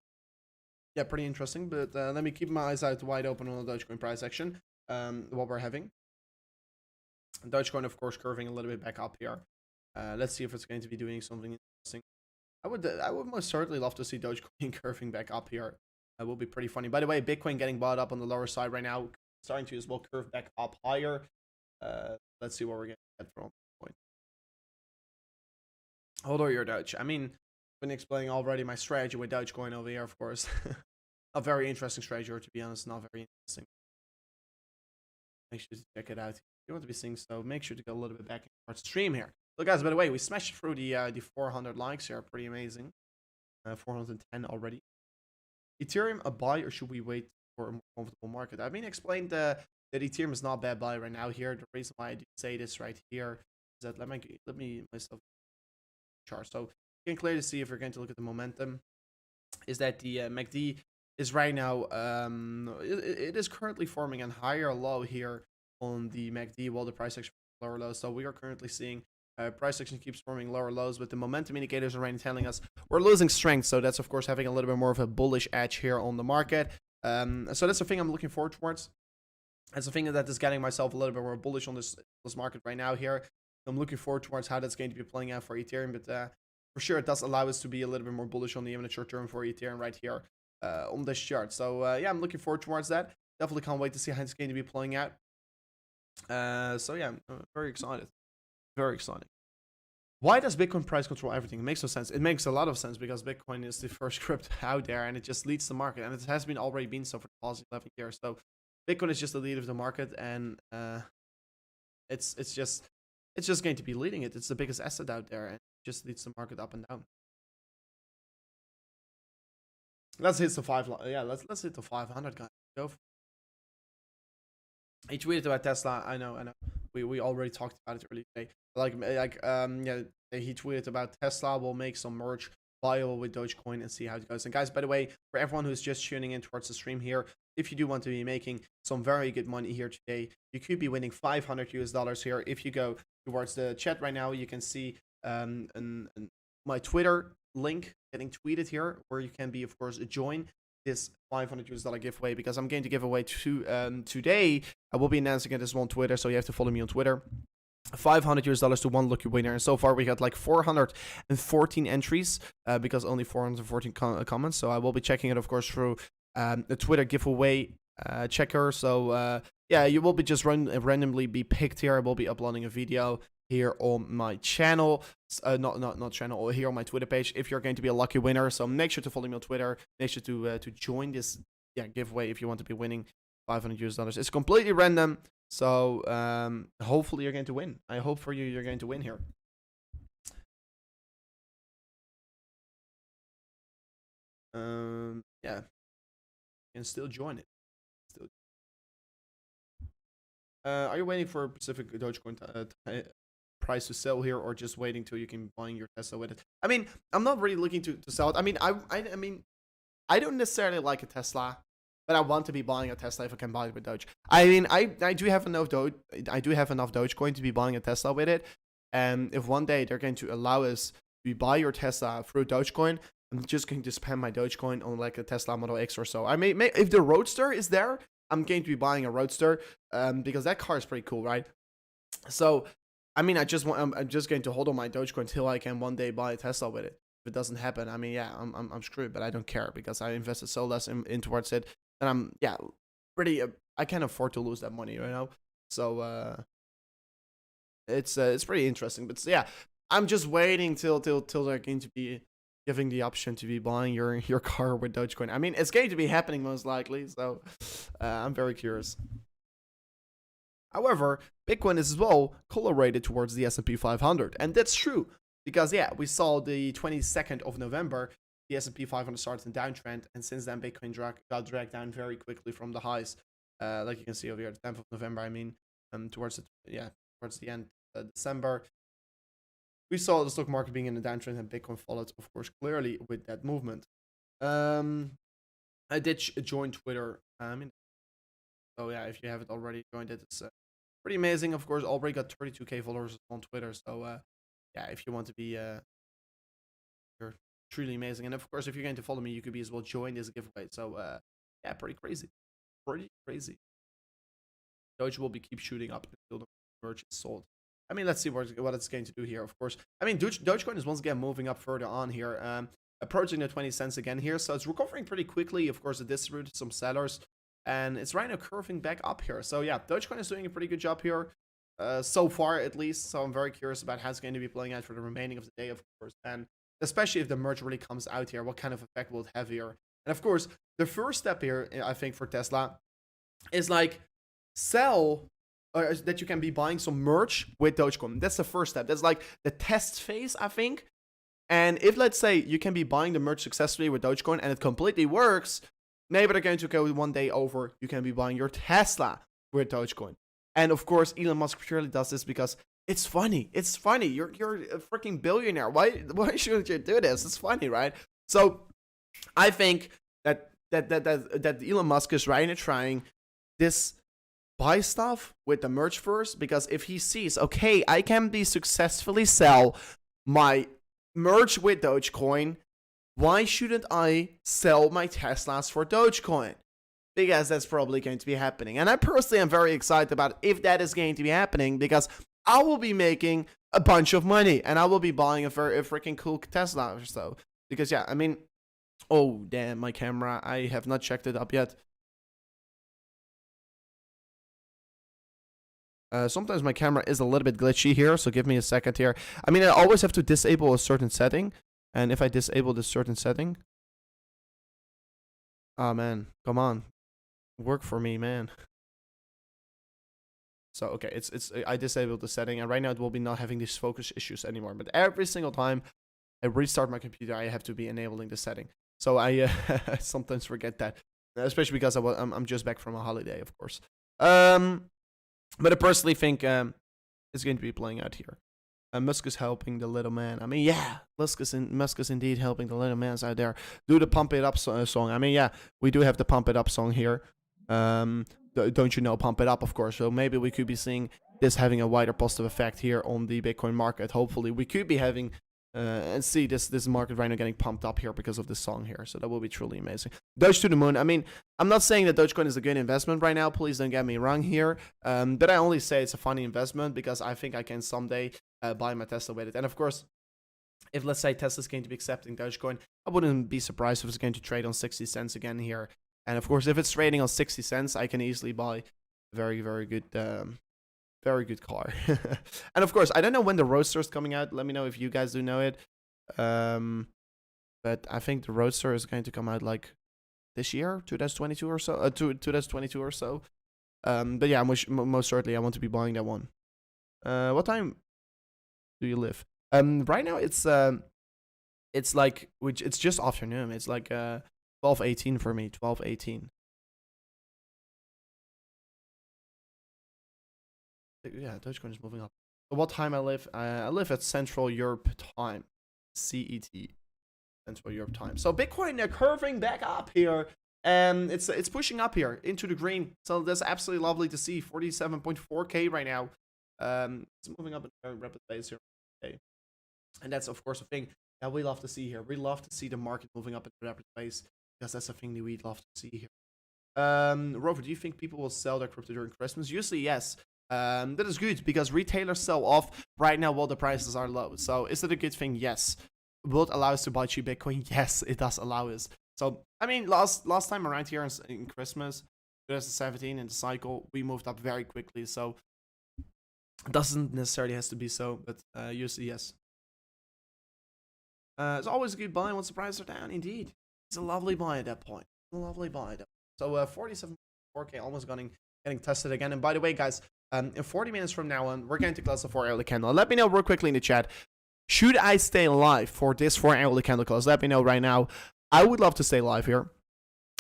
yeah, pretty interesting. But let me keep my eyes out wide open on the Dogecoin price action. What we're having. Dogecoin, of course, curving a little bit back up here. Let's see if it's going to be doing something interesting. I would most certainly love to see Dogecoin curving back up here. That will be pretty funny. By the way, Bitcoin getting bought up on the lower side right now, starting to as well curve back up higher. Let's see what we're going to get from Bitcoin. Hold on your Doge. I mean, I've been explaining already my strategy with Dogecoin over here, of course. A very interesting strategy, or to be honest, not very interesting. Make sure to check it out. If you want to be seeing so, make sure to go a little bit back in our stream here. So guys, by the way, we smashed through the 400 likes here. Pretty amazing. 410 already. Ethereum a buy, or should we wait for a more comfortable market? I mean, explained that Ethereum is not a bad buy right now here. The reason why I do say this right here is that let me myself chart. So you can clearly see, if you're going to look at the momentum, is that the MACD is right now, it is currently forming a higher low here on the MACD, while the price action lower lows. So we are currently seeing price action keeps forming lower lows, but the momentum indicators are already telling us we're losing strength. So that's of course having a little bit more of a bullish edge here on the market. So that's the thing I'm looking forward towards. That's the thing that is getting myself a little bit more bullish on this market right now here. I'm looking forward towards how that's going to be playing out for Ethereum, but for sure it does allow us to be a little bit more bullish on the even short term for Ethereum right here on this chart. So yeah, I'm looking forward towards that. Definitely can't wait to see how it's going to be playing out. So yeah, I'm very excited. Very exciting. Why does Bitcoin price control everything? It makes no sense. It makes a lot of sense because Bitcoin is the first crypto out there, and it just leads the market, and it has been already been so for the past 11 years. So Bitcoin is just the leader of the market, and it's just going to be leading it. It's the biggest asset out there, and it just leads the market up and down. Let's hit the let's hit the 500, guys. Go. He tweeted about Tesla. I know. We already talked about it earlier today. Yeah, he tweeted about Tesla will make some merge viable with Dogecoin and see how it goes. And guys, by the way, for everyone who's just tuning in towards the stream here, if you do want to be making some very good money here today, you could be winning $500 here. If you go towards the chat right now, you can see my Twitter link getting tweeted here, where you can be, of course, join this $500 giveaway, because I'm going to give away today. I will be announcing it as well on Twitter, so you have to follow me on Twitter. $500 to one lucky winner, and so far we got like 414 entries because only 414 comments. So I will be checking it, of course, through the Twitter giveaway checker. So yeah, you will be just randomly be picked here. I will be uploading a video here on my channel, not channel, or here on my Twitter page, if you're going to be a lucky winner. So make sure to follow me on Twitter. Make sure to join this giveaway if you want to be winning $500. It's completely random, so hopefully you're going to win. I hope for you're going to win here. Yeah, you can still join it. Are you waiting for a specific Dogecoin price to sell here, or just waiting till you can buying your Tesla with it? I mean, I'm not really looking to sell it. I mean, I mean, I don't necessarily like a Tesla, but I want to be buying a Tesla if I can buy it with Doge. I mean, I do have enough Dogecoin to be buying a Tesla with it. And if one day they're going to allow us to buy your Tesla through Dogecoin, I'm just going to spend my Dogecoin on like a Tesla Model X or so. I may if the Roadster is there, I'm going to be buying a Roadster because that car is pretty cool, right? So, I mean, I'm just going to hold on my Dogecoin until I can one day buy a Tesla with it. If it doesn't happen, I mean, yeah, I'm screwed, but I don't care because I invested so less in towards it, and I'm pretty. I can't afford to lose that money, you know. So it's pretty interesting, but yeah, I'm just waiting till they're going to be giving the option to be buying your car with Dogecoin. I mean, it's going to be happening most likely, so I'm very curious. However, Bitcoin is as well correlated towards the S&P 500, and that's true because yeah, we saw the 22nd of November, the S&P 500 started a downtrend, and since then Bitcoin got dragged down very quickly from the highs, like you can see over here, the 10th of November. I mean, towards the end of December, we saw the stock market being in a downtrend, and Bitcoin followed, of course, clearly with that movement. I did join Twitter. So yeah, if you haven't already joined it, it's pretty amazing. Of course, already got 32k followers on Twitter. So yeah, if you want to be you're truly amazing. And of course, if you're going to follow me, you could be as well join this giveaway. So yeah, pretty crazy. Doge will keep shooting up until the merge is sold. I mean, let's see what it's going to do here, of course. I mean, Dogecoin is once again moving up further on here, approaching the 20 cents again here. So it's recovering pretty quickly. Of course, it distributed some sellers, and it's right now curving back up here. So yeah, Dogecoin is doing a pretty good job here, so far at least. So I'm very curious about how it's going to be playing out for the remaining of the day, of course. And especially if the merge really comes out here, what kind of effect will it have here? And of course, the first step here, I think, for Tesla is like sell, or that you can be buying some merch with Dogecoin. That's the first step. That's like the test phase, I think. And if, let's say, you can be buying the merch successfully with Dogecoin and it completely works, maybe they're going to go one day over, you can be buying your Tesla with Dogecoin. And of course, Elon Musk purely does this because it's funny. It's funny. You're a freaking billionaire. Why shouldn't you do this? It's funny, right? So I think that Elon Musk is right in trying this buy stuff with the merch first, because if he sees, okay, I can be successfully sell my merch with Dogecoin, why shouldn't I sell my Teslas for Dogecoin? Because that's probably going to be happening. And I personally am very excited about if that is going to be happening, because I will be making a bunch of money and I will be buying a freaking cool Tesla or so. Because yeah, I mean, oh damn, my camera, I have not checked it up yet. Sometimes my camera is a little bit glitchy here, so give me a second here. I mean, I always have to disable a certain setting, and if I disable this certain setting, oh man, come on, work for me, man. So okay, it's I disabled the setting, and right now it will be not having these focus issues anymore. But every single time I restart my computer, I have to be enabling the setting. So I sometimes forget that, especially because I'm just back from a holiday, of course. But I personally think it's going to be playing out here. Musk is helping the little man. I mean, yeah, Musk is indeed helping the little man out there. Do the Pump It Up song. I mean, yeah, we do have the Pump It Up song here. Don't you know Pump It Up, of course. So maybe we could be seeing this having a wider positive effect here on the Bitcoin market. Hopefully, we could be having and see this market right now getting pumped up here because of this song here. So that will be truly amazing. Doge to the moon. I mean, I'm not saying that Dogecoin is a good investment right now. Please don't get me wrong here. But I only say it's a funny investment because I think I can someday buy my Tesla with it. And of course, if let's say Tesla's going to be accepting Dogecoin, I wouldn't be surprised if it's going to trade on 60 cents again here. And of course, if it's trading on 60 cents, I can easily buy a very, very good car. And of course, I don't know when the Roadster is coming out. Let me know if you guys do know it. But I think the Roadster is going to come out like this year, 2022 or so. 2022 or so. But yeah, most certainly I want to be buying that one. What time do you live? Right now it's like it's just afternoon. It's like 12:18 for me. 12:18. Yeah, Dogecoin is moving up. So what time I live? I live at Central Europe time, CET, Central Europe time. So Bitcoin curving back up here, and it's pushing up here into the green. So that's absolutely lovely to see. 47.4k right now. It's moving up at a very rapid pace here today. And that's, of course, a thing that we love to see here. We love to see the market moving up at a rapid pace because that's a thing that we'd love to see here. Rover, do you think people will sell their crypto during Christmas? Usually, yes. That is good because retailers sell off right now while the prices are low. So is it a good thing? Yes. Will it allow us to buy cheap Bitcoin? Yes, it does allow us. So, I mean, last time around here in Christmas, 2017 in the cycle, we moved up very quickly. So it doesn't necessarily has to be so, but usually, yes. It's always a good buy once the prices are down. Indeed. It's a lovely buy at that point. A lovely buy at that point. So 47.4k almost getting tested again. And by the way, guys, in 40 minutes from now on, we're going to close the 4-hourly candle. Let me know real quickly in the chat. Should I stay live for this 4-hourly candle close? Let me know right now. I would love to stay live here.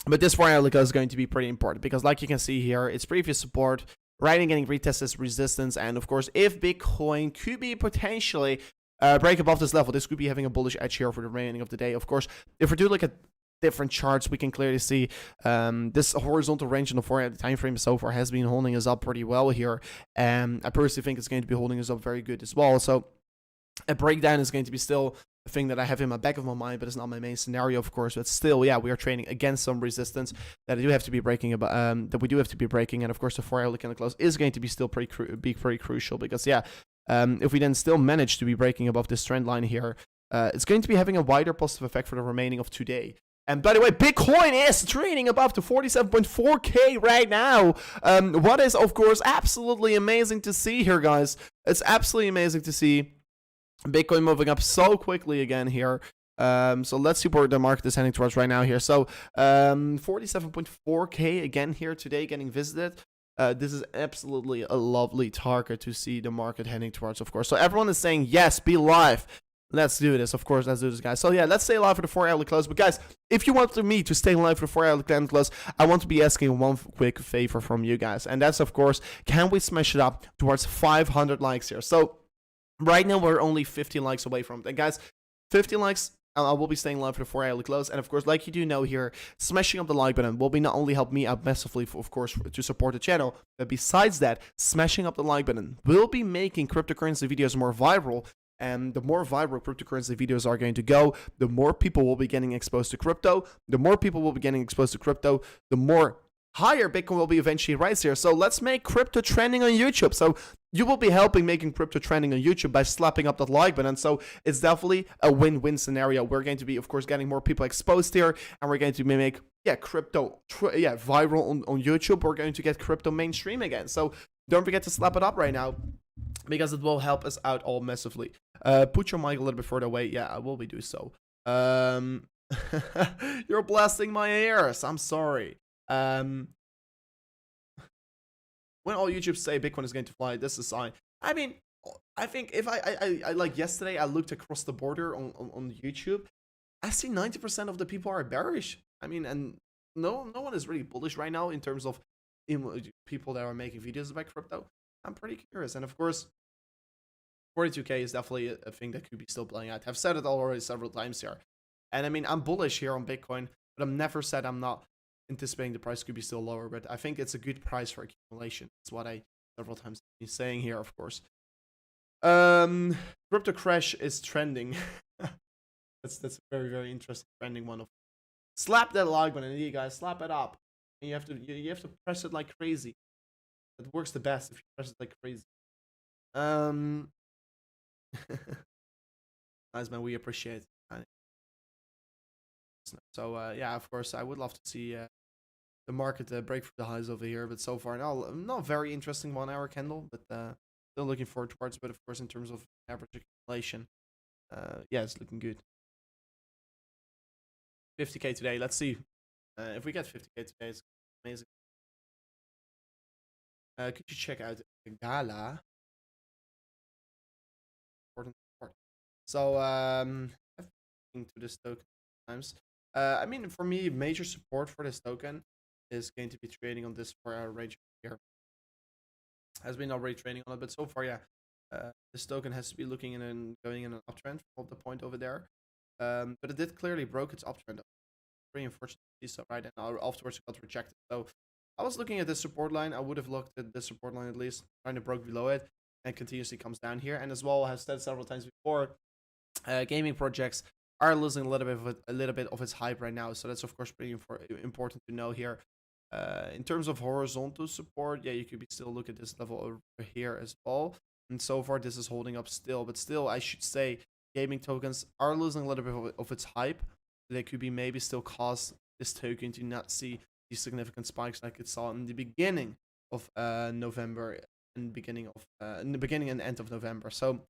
But this 4-hourly close is going to be pretty important because like you can see here, it's previous support, right and getting retested as resistance. And of course, if Bitcoin could be potentially break above this level, this could be having a bullish edge here for the remaining of the day. Of course, if we do look at different charts, we can clearly see this horizontal range in the 4-hour time frame so far has been holding us up pretty well here. I personally think it's going to be holding us up very good as well. So a breakdown is going to be still a thing that I have in my back of my mind, but it's not my main scenario, of course. But still, yeah, we are trading against some resistance that I do have to be breaking. That we do have to be breaking, and of course, the 4-hour candle close is going to be still pretty crucial because yeah, if we then still manage to be breaking above this trend line here, it's going to be having a wider positive effect for the remaining of today. And by the way, Bitcoin is trading above the 47.4k right now. What is, of course, absolutely amazing to see here, guys. It's absolutely amazing to see Bitcoin moving up so quickly again here. So let's see where the market is heading towards right now here. So 47.4k again here today getting visited. This is absolutely a lovely target to see the market heading towards, of course. So everyone is saying, yes, be live. Let's do this, of course. Let's do this, guys. So yeah, let's stay live for the 4-hour close. But guys, if you want me to stay live for the 4-hour candle close, I want to be asking one quick favor from you guys, and that's, of course, can we smash it up towards 500 likes here? So right now we're only 50 likes away from it, and guys, 50 likes. I will be staying live for the 4-hour close, and of course, like you do know here, smashing up the like button will be not only help me out massively, of course, to support the channel, but besides that, smashing up the like button will be making cryptocurrency videos more viral. And the more viral cryptocurrency videos are going to go, the more people will be getting exposed to crypto. The more people will be getting exposed to crypto, the more higher Bitcoin will be eventually rise here. So let's make crypto trending on YouTube. So you will be helping making crypto trending on YouTube by slapping up that like button. So it's definitely a win-win scenario. We're going to be, of course, getting more people exposed here, and we're going to make crypto viral on YouTube. We're going to get crypto mainstream again. So don't forget to slap it up right now, because it will help us out all massively. Put your mic a little bit further away. Yeah, I will be doing so. You're blasting my ears. I'm sorry. When all YouTube say Bitcoin is going to fly, this is a sign. I mean, I think if I like yesterday, I looked across the border on YouTube. I see 90% of the people are bearish. I mean, and no one is really bullish right now in terms of people that are making videos about crypto. I'm pretty curious, and of course, 42k is definitely a thing that could be still playing out. I've said it already several times here, and I mean, I'm bullish here on Bitcoin, but I've never said I'm not anticipating the price could be still lower. But I think it's a good price for accumulation. That's what I several times been saying here, of course. Crypto crash is trending. that's a very interesting trending one. Slap that like button, you guys, slap it up, and you have to press it like crazy. It works the best if you press it like crazy. Nice, man. We appreciate it. So yeah, of course, I would love to see the market break through the highs over here, but so far, not very interesting 1-hour candle, but still looking forward towards. But of course, in terms of average accumulation, yeah, it's looking good. 50k today. Let's see if we get 50k today. It's amazing. Could you check out Gala? So to this token times. I mean, for me, major support for this token is going to be trading on this 4-hour range here. Has been already trading on it, but so far, yeah, this token has to be looking in and going in an uptrend from the point over there. But it did clearly broke its uptrend. Very unfortunate to see so, right? And afterwards it got rejected. So I was looking at this support line. I would have looked at this support line at least, trying to broke below it. and continuously comes down here. And as well, I have said several times before, gaming projects are losing a little bit of its hype right now. So that's of course pretty important to know here. In terms of horizontal support, yeah, you could still look at this level over here as well. And so far, this is holding up still. But still, I should say, gaming tokens are losing a little bit of its hype. They could be maybe still cause this token to not see these significant spikes like it saw in the beginning of November and in the beginning and end of November. So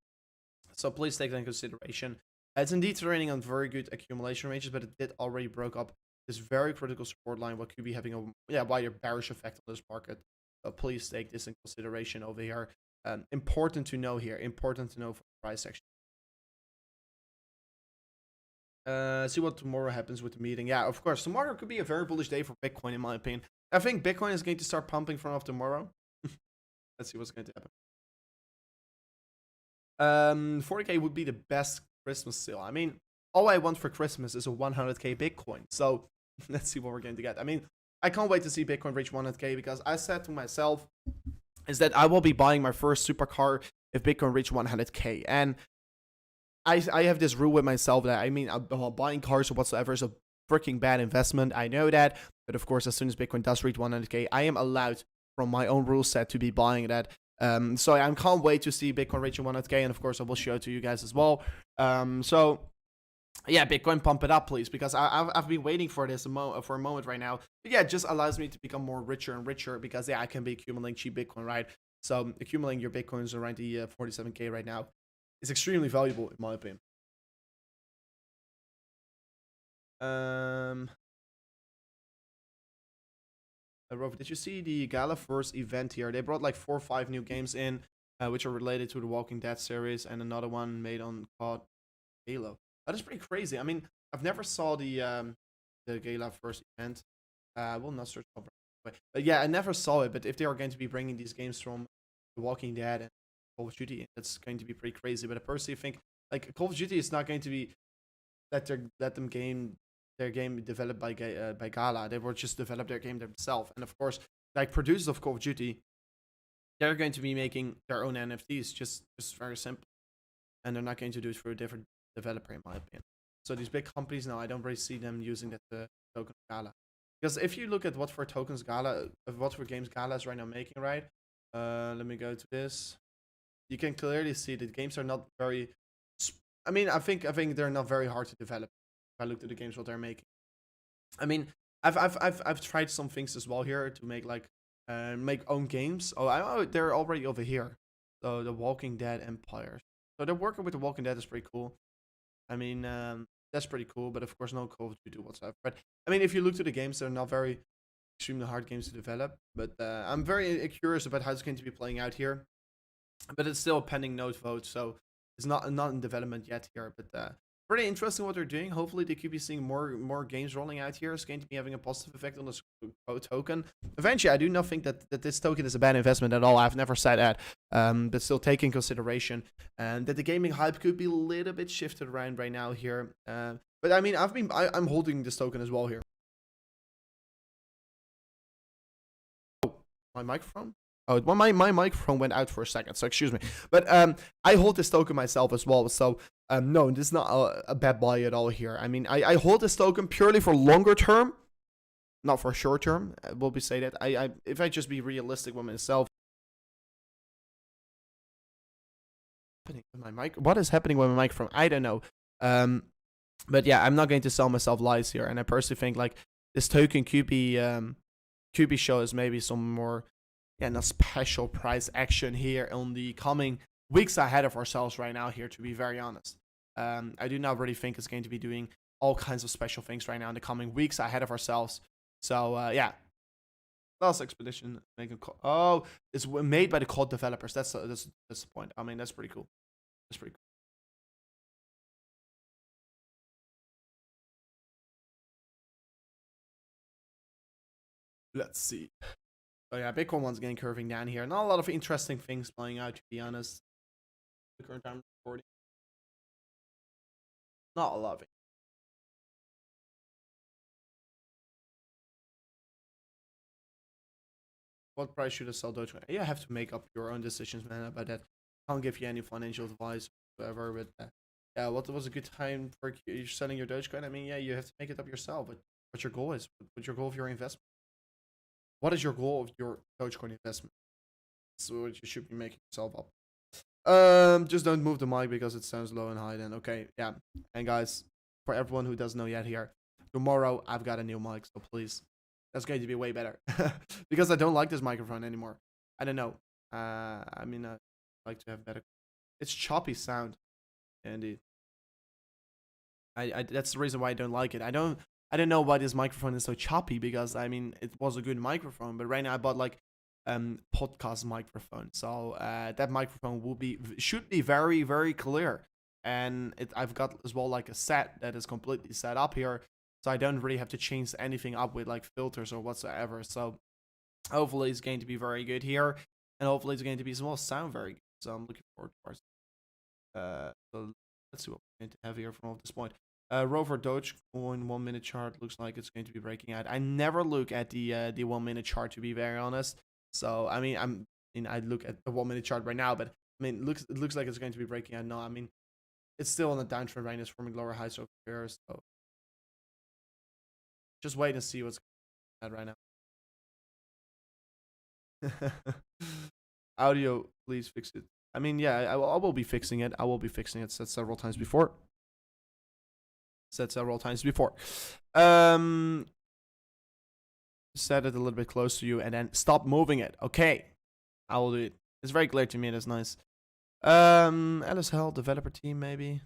please take that in consideration. It's indeed trading on very good accumulation ranges, but it did already broke up this very critical support line, what could be having a wider bearish effect on this market. So please take this in consideration over here. Important to know here. Important to know for the price action. See what tomorrow happens with the meeting. Yeah, of course. Tomorrow could be a very bullish day for Bitcoin, in my opinion. I think Bitcoin is going to start pumping from off tomorrow. Let's see what's going to happen. 40k would be the best Christmas sale. I mean, all I want for Christmas is a 100k Bitcoin. So let's see what we're going to get. I mean, I can't wait to see Bitcoin reach 100k because I said to myself is that I will be buying my first supercar if Bitcoin reach 100k. And I have this rule with myself that, I mean, buying cars or whatsoever is a freaking bad investment. I know that. But of course, as soon as Bitcoin does reach 100k, I am allowed from my own rule set to be buying that. So I can't wait to see Bitcoin reaching 100k. And of course, I will show it to you guys as well. So yeah, Bitcoin, pump it up, please, because I've been waiting for this for a moment right now. But yeah, it just allows me to become more richer and richer because, yeah, I can be accumulating cheap Bitcoin, right? So accumulating your Bitcoins around the 47k right now is extremely valuable, in my opinion. Robert, did you see the Gala first event here? They brought like 4 or 5 new games in, which are related to the Walking Dead series, and another one made on called Halo. That is pretty crazy. I mean, I've never saw the Gala first event. I will not search for it. But yeah, I never saw it. But if they are going to be bringing these games from The Walking Dead and Call of Duty, that's going to be pretty crazy. But I personally think like Call of Duty is not going to be let them game their game developed by Gala. They will just develop their game themselves. And of course, like producers of Call of Duty, they're going to be making their own NFTs. Just very simple. And they're not going to do it for a different developer, in my opinion. So these big companies now, I don't really see them using that token Gala. Because if you look at what for tokens Gala, what for games Gala is right now making, right? Let me go to this. You can clearly see that games are not very. I mean, I think they're not very hard to develop. If I look at the games what they're making, I mean, I've tried some things as well here to make like make own games. Oh, they're already over here. So the Walking Dead Empires. So they're working with the Walking Dead is pretty cool. I mean, that's pretty cool, but of course no Call of Duty whatsoever. But I mean, if you look to the games, they're not very extremely hard games to develop. But I'm very curious about how it's going to be playing out here. But it's still a pending node vote, so it's not in development yet here. But pretty interesting what they're doing. Hopefully they could be seeing more games rolling out here. It's going to be having a positive effect on this token. Eventually, I do not think that this token is a bad investment at all. I've never said that. But still take in consideration and that the gaming hype could be a little bit shifted around right now here. But I mean, I'm holding this token as well here. Oh, my microphone. Oh, well, my microphone went out for a second, so excuse me. But I hold this token myself as well, so no, this is not a bad buy at all here. I mean, I hold this token purely for longer term, not for short term. Will be say that if I just be realistic with myself. What is happening with my microphone? I don't know. But yeah, I'm not going to sell myself lies here, and I personally think like this token could be show us maybe some more. Yeah, not special price action here on the coming weeks ahead of ourselves right now here, to be very honest. I do not really think it's going to be doing all kinds of special things right now in the coming weeks ahead of ourselves. So, yeah. Last expedition. Oh, it's made by the code developers. That's the point. I mean, that's pretty cool. That's pretty cool. Let's see. Oh yeah, Bitcoin once again curving down here. Not a lot of interesting things playing out, to be honest. The current time recording. Not a lot of it. What price should I sell Dogecoin? You have to make up your own decisions, man, about that. can't give you any financial advice whatsoever. But yeah, what was a good time for you selling your Dogecoin? I mean, yeah, you have to make it up yourself. But what your goal is? What your goal of your investment? What is your goal of your Dogecoin investment? So what you should be making yourself up. Just don't move the mic because it sounds low and high then. Okay, yeah. And guys, for everyone who doesn't know yet here, tomorrow I've got a new mic, so please. That's going to be way better. Because I don't like this microphone anymore. I don't know. I mean, I like to have better. It's choppy sound. Indeed. That's the reason why I don't like it. I don't know why this microphone is so choppy, because I mean it was a good microphone, but right now I bought like podcast microphone, so that microphone should be very, very clear. And I've got as well like a set that is completely set up here, so I don't really have to change anything up with like filters or whatsoever. So hopefully it's going to be very good here, and hopefully it's going to be as well sound very good. So I'm looking forward to it. So let's see what we're going to have here from this point. Rover Dogecoin 1 minute chart looks like it's going to be breaking out. I never look at the 1 minute chart, to be very honest. So I mean, I look at the 1 minute chart right now, but I mean, it looks like it's going to be breaking out. No, I mean, it's still on the downtrend right now. It's forming lower highs over here. So just wait and see what's going on right now. Audio, please fix it. I mean, yeah, I will be fixing it. I will be fixing it. Said several times before. Said it a little bit close to you, and then stop moving it. Okay, I will do it. It's very clear to me. That's nice. LSL developer team, maybe.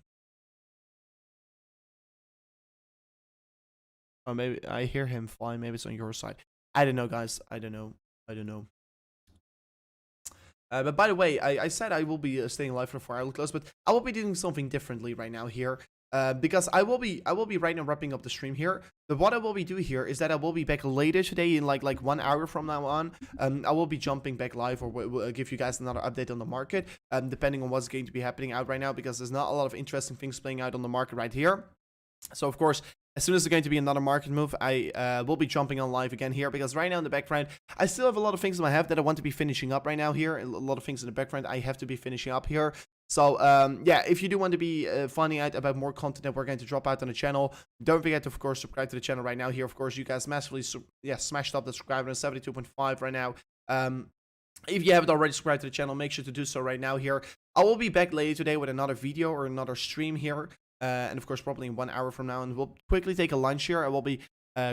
Oh, maybe I hear him fly. Maybe it's on your side. I don't know, guys. I don't know. But by the way, I said I will be staying live for 4 hours close, but I will be doing something differently right now here. Because I will be right now wrapping up the stream here. But what I will be doing here is that I will be back later today in like 1 hour from now on. I will be jumping back live, or will give you guys another update on the market, depending on what's going to be happening out right now, because there's not a lot of interesting things playing out on the market right here. So of course, as soon as there's going to be another market move, I will be jumping on live again here, because right now in the background, I still have a lot of things in my head that I want to be finishing up right now here. A lot of things in the background I have to be finishing up here. So, yeah, if you do want to be finding out about more content that we're going to drop out on the channel, don't forget to, of course, subscribe to the channel right now here. Of course, you guys massively, smashed up the subscriber on 72.5 right now. If you haven't already subscribed to the channel, make sure to do so right now here. I will be back later today with another video or another stream here. And, of course, probably in 1 hour from now. And we'll quickly take a lunch here. I will be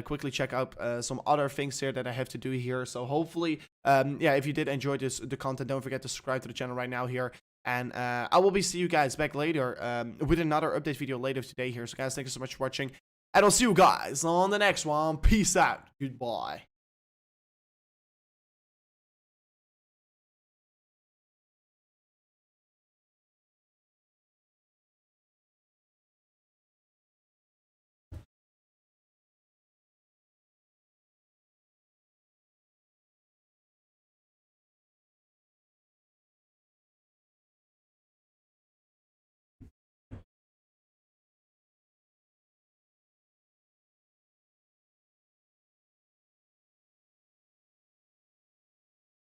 quickly check out some other things here that I have to do here. So, hopefully, yeah, if you did enjoy the content, don't forget to subscribe to the channel right now here. And I will be see you guys back later with another update video later today here. So guys, thank you so much for watching. And I'll see you guys on the next one. Peace out. Goodbye.